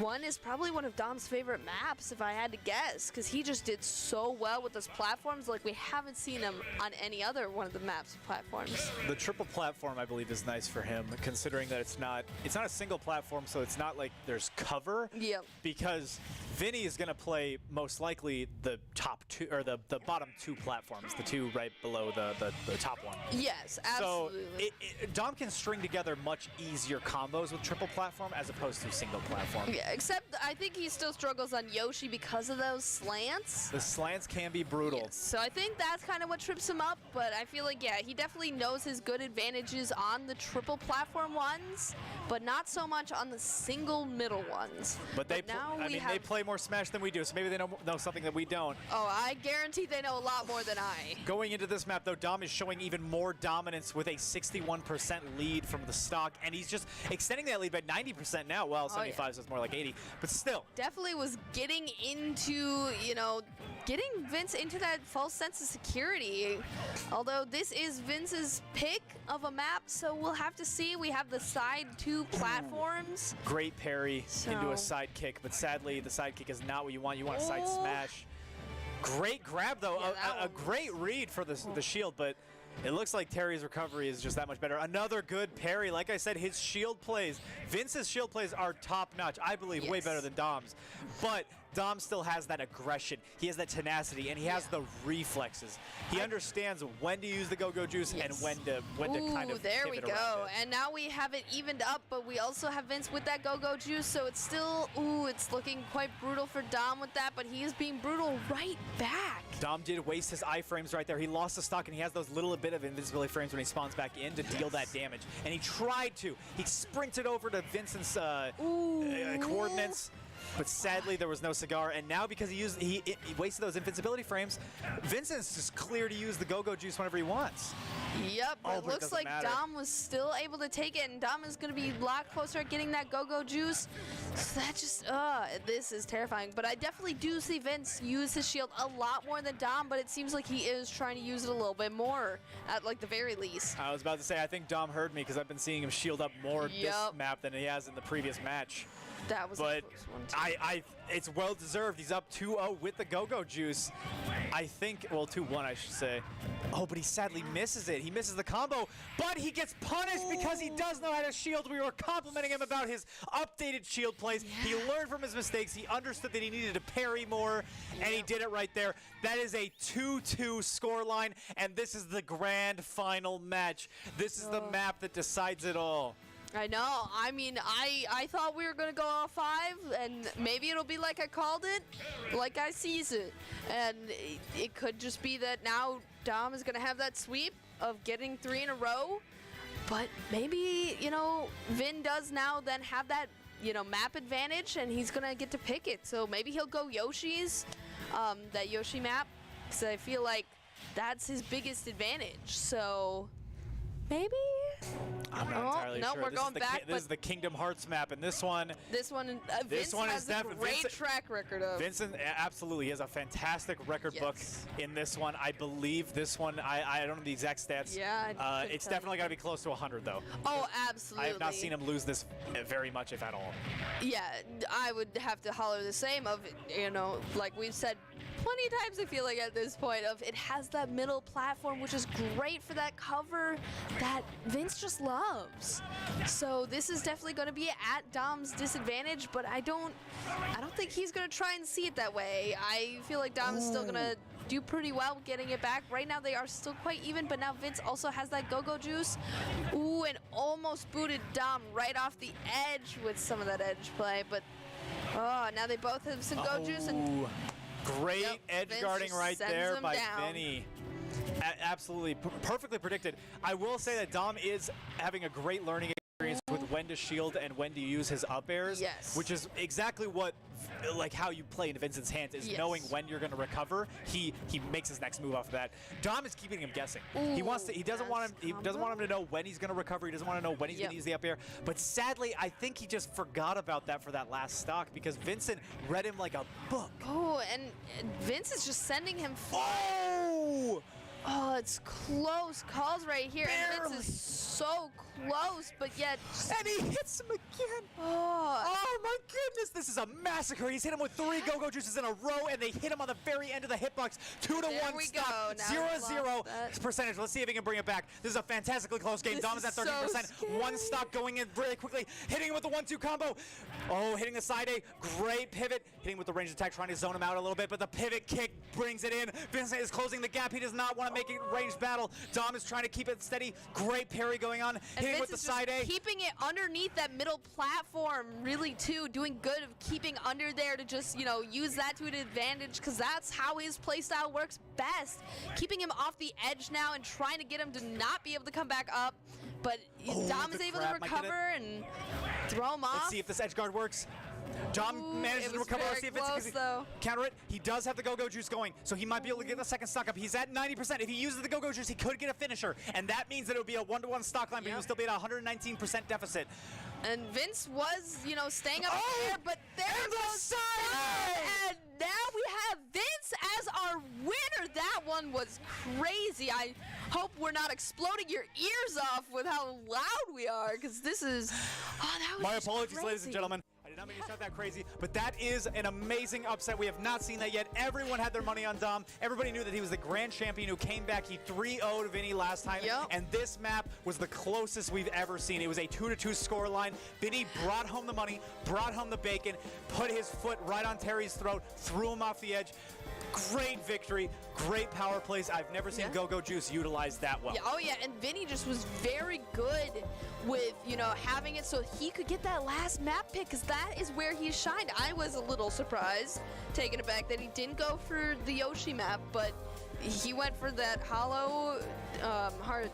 one is probably one of Dom's favorite maps, if I had to guess, because he just did so well with those platforms. Like, we haven't seen him on any other one of the maps platforms. The triple platform, I believe, is nice for him, considering that it's not a single platform, so it's not like there's cover. Yep. Because Vinny is going to play most likely the top two, or the bottom two platforms, the two right below the top one. Yes, absolutely. So Dom can string together much easier combos with triple platform as opposed to single platform. Yeah, except I think he still struggles on Yoshi because of those slants. The slants can be brutal. Yes, so I think that's kind of what trips him up, but I feel like, yeah, he definitely knows his good advantages on the triple platform ones, but not so much on the single middle ones. But they play more Smash than we do, so maybe they know something that we don't. Oh, I guarantee they know a lot more than I. Going into this map, though, Dom is showing even more dominance with a 61% lead from the stock, and he's just extending that lead by 90% now. Well, 75, so it's more like 80, but still. Definitely was getting into, getting Vince into that false sense of security. Although this is Vince's pick of a map, so we'll have to see. We have the side two platforms. Great parry into a side kick, but sadly the side kick is not what you want. You want a side smash. Great grab, though. Yeah, a great read for the shield, but it looks like Terry's recovery is just that much better. Another good parry. Like I said, his shield plays, Vince's shield plays are top-notch. I believe way better than Dom's. But Dom still has that aggression. He has that tenacity, and he has the reflexes. He understands when to use the go-go juice and when to kind of there we pivot go. around it. And now we have it evened up, but we also have Vince with that go-go juice, so it's still, it's looking quite brutal for Dom with that, but he is being brutal right back. Dom did waste his iframes right there. He lost the stock, and he has those little bit of invisibility frames when he spawns back in to deal that damage. And he tried to. He sprinted over to Vincent's coordinates, but sadly there was no cigar. And now because he wasted those invincibility frames, Vincent's just clear to use the go-go juice whenever he wants. Yep, but it looks like Dom was still able to take it, and Dom is going to be a lot closer at getting that go-go juice. So that just, this is terrifying. But I definitely do see Vince use his shield a lot more than Dom, but it seems like he is trying to use it a little bit more, at like the very least. I was about to say, I think Dom heard me because I've been seeing him shield up more this map than he has in the previous match. That was a close one too. It's well deserved. He's up 2-0 with the go-go juice. I think, well, 2-1 I should say. Oh, but he sadly misses it. He misses the combo, but he gets punished because he does know how to shield. We were complimenting him about his updated shield plays. He learned from his mistakes. He understood that he needed to parry more, and he did it right there. That is a 2-2 scoreline, and this is the grand final match. This is the map that decides it all. I know. I mean, I thought we were going to go all 5, and maybe it'll be like I called it, like I sees it. And it could just be that now Dom is going to have that sweep of getting 3 in a row. But maybe, Vin does now then have that, map advantage, and he's going to get to pick it. So maybe he'll go Yoshi's, that Yoshi map, because I feel like that's his biggest advantage. So maybe? I'm not entirely sure. We're going back. This is the Kingdom Hearts map, and this one Vince has a great track record of. Vincent, absolutely, he has a fantastic record book in this one. I believe this one, I don't know the exact stats. Yeah, it's definitely got to be close to 100, though. Oh, absolutely. I have not seen him lose this very much, if at all. Yeah, I would have to holler the same of, like we've said plenty of times, I feel like at this point, of it has that middle platform, which is great for that cover that Vince just loves. So this is definitely going to be at Dom's disadvantage, but I don't think he's going to try and see it that way. I feel like Dom is still going to do pretty well getting it back. Right now they are still quite even, but now Vince also has that go-go juice. Ooh, and almost booted Dom right off the edge with some of that edge play, but now they both have some go juice. And great edge guarding right there by Vinny. Absolutely perfectly predicted. I will say that Dom is having a great learning with when to shield and when to use his up airs, Yes. which is exactly what, like how you play in Vincent's hands, is Yes. knowing when you're going to recover. He makes his next move off of that. Dom is keeping him guessing. He wants to. He doesn't want him. He doesn't want him to know when he's going to recover. He doesn't want to know when he's going to use the up air. But sadly, I think he just forgot about that for that last stock because Vincent read him like a book. Oh, and Vince is just sending him. Oh! Oh, it's close calls right here. And Barely. Vince is so close, but yet. And he hits him again. Oh. Oh my goodness, this is a massacre. He's hit him with 3 go-go juices in a row, and they hit him on the very end of the hitbox. 2-1 There we stop, go. Now we 0-0 lost that. percentage. Let's see if he can bring it back. This is a fantastically close game. This Dom is at is so 13%. scary. One stock going in really quickly, hitting him with the 1-2 combo. Oh, hitting the side A. Great pivot. Hitting with the ranged attack, trying to zone him out a little bit, but the pivot kick brings it in. Vincent is closing the gap. He does not want to make it ranged battle. Dom is trying to keep it steady. Great parry going on. And Hitting Vince with the is side just A. keeping it underneath that middle platform, really too, doing good of keeping under there to just, use that to an advantage because that's how his playstyle works best. Keeping him off the edge now and trying to get him to not be able to come back up, but Dom is the able to crab might get it. recover and throw him off. Let's see if this edge guard works. Dom Ooh, manages it to was recover. very Let's see if Vincent close, though. counter it. He does have the go-go juice going, so he might be able to get the second stock up. He's at 90%. If he uses the go-go juice, he could get a finisher, and that means that it would be a 1-to-1 stock line, but he Yep. would still be at a 119% deficit. And Vince was, staying up Oh, there, but there and the goes side Dom, A! and now we have Vince as our winner. That one was crazy. I hope we're not exploding your ears off with how loud we are, because this is, that was My just apologies, crazy. ladies and gentlemen. I did not mean to sound that crazy, but that is an amazing upset. We have not seen that yet. Everyone had their money on Dom. Everybody knew that he was the grand champion who came back. He 3-0'd Vinny last time, Yep. and this map was the closest we've ever seen. It was a 2-2 score line. Vinny brought home the money, brought home the bacon, put his foot right on Terry's throat, threw him off the edge. Great victory, great power plays. I've never seen Yeah. Go-Go Juice utilized that well. Yeah, oh yeah, and Vinny just was very good with, having it so he could get that last map pick, because that is where he shined. I was a little surprised, taken aback, that he didn't go for the Yoshi map, but he went for that hollow heart.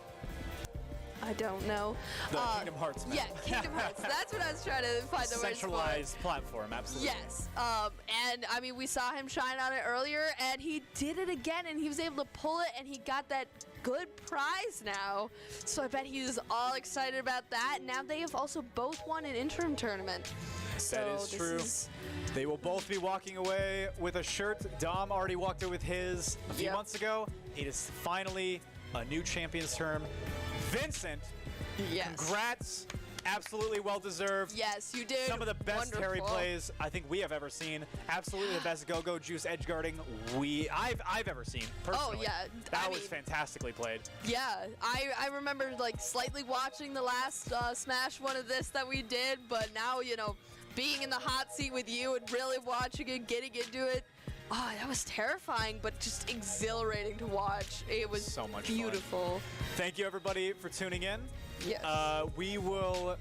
I don't know. The Kingdom Hearts map. Yeah, Kingdom Hearts. That's what I was trying to find the words for. Centralized platform, absolutely. Yes, and I mean, we saw him shine on it earlier, and he did it again, and he was able to pull it, and he got that good prize now. So I bet he's all excited about that. Now they have also both won an interim tournament. So That is true. They will both be walking away with a shirt. Dom already walked away with his a few Yep. months ago. It is finally a new champion's term. Vincent, Yes. congrats. Absolutely well-deserved. Yes, you did. Some of the best Terry Wonderful. plays I think we have ever seen. Absolutely the best go-go juice edge guarding I've ever seen personally. Oh, yeah. That I was mean- fantastically played. Yeah, I remember slightly watching the last Smash one of this that we did, but now, being in the hot seat with you and really watching it, getting into it, that was terrifying, but just exhilarating to watch. It was So much fun. beautiful. Thank you everybody for tuning in. Yes. We will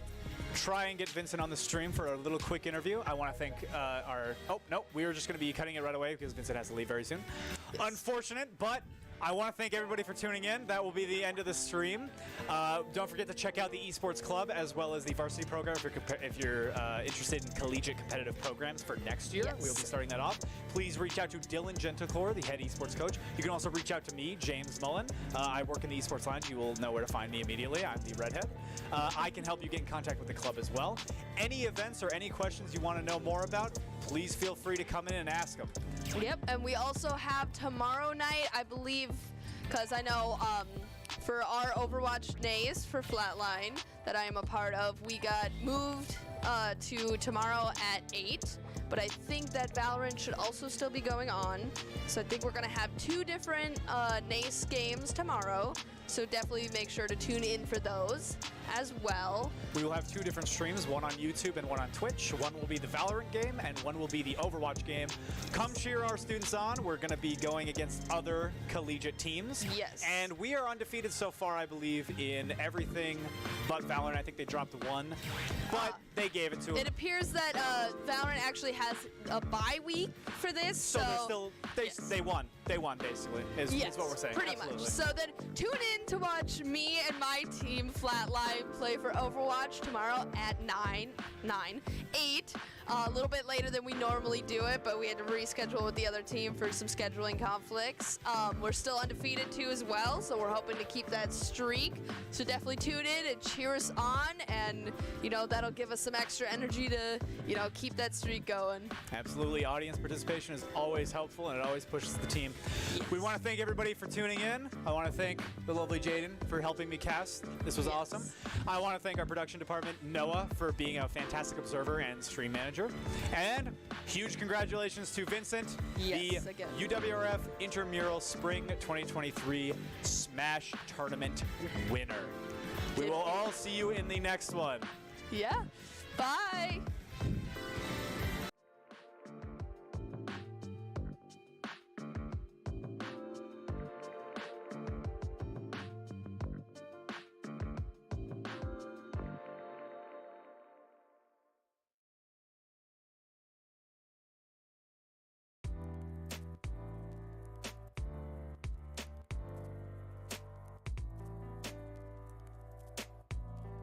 try and get Vincent on the stream for a little quick interview. I want to thank we were just going to be cutting it right away because Vincent has to leave very soon. Yes. Unfortunate, but I want to thank everybody for tuning in. That will be the end of the stream. Don't forget to check out the Esports Club as well as the varsity program if you're interested in collegiate competitive programs for next year. Yes. We'll be starting that off. Please reach out to Dylan Gentlecore, the head esports coach. You can also reach out to me, James Mullen. I work in the esports lounge. You will know where to find me immediately. I'm the redhead. I can help you get in contact with the club as well. Any events or any questions you want to know more about, please feel free to come in and ask them. Yep, and we also have tomorrow night, I believe, because I know for our Overwatch Nays for Flatline that I am a part of, we got moved to tomorrow at 8. But I think that Valorant should also still be going on. So I think we're going to have 2 different NACE games tomorrow. So definitely make sure to tune in for those as well. We will have 2 different streams, one on YouTube and one on Twitch. One will be the Valorant game and one will be the Overwatch game. Come cheer our students on. We're going to be going against other collegiate teams. Yes. And we are undefeated so far, I believe, in everything but Valorant. I think they dropped 1, but they gave it to It them. appears that Valorant actually has a bye week for this. So they're still, they won. they won, basically, is what we're saying. Pretty Absolutely. much. So then tune in to watch me and my team Flatline play for Overwatch tomorrow at 8. A little bit later than we normally do it, but we had to reschedule with the other team for some scheduling conflicts. We're still undefeated too as well, so we're hoping to keep that streak. So definitely tune in and cheer us on, and that'll give us some extra energy to keep that streak going. Absolutely. Audience participation is always helpful, and it always pushes the team. Yes. We want to thank everybody for tuning in. I want to thank the lovely Jaden for helping me cast. This was awesome. I want to thank our production department, Noah, for being a fantastic observer and stream manager. And huge congratulations to Vincent, the UWRF Intramural Spring 2023 Smash Tournament winner. We will all see you in the next one. Yeah. Bye.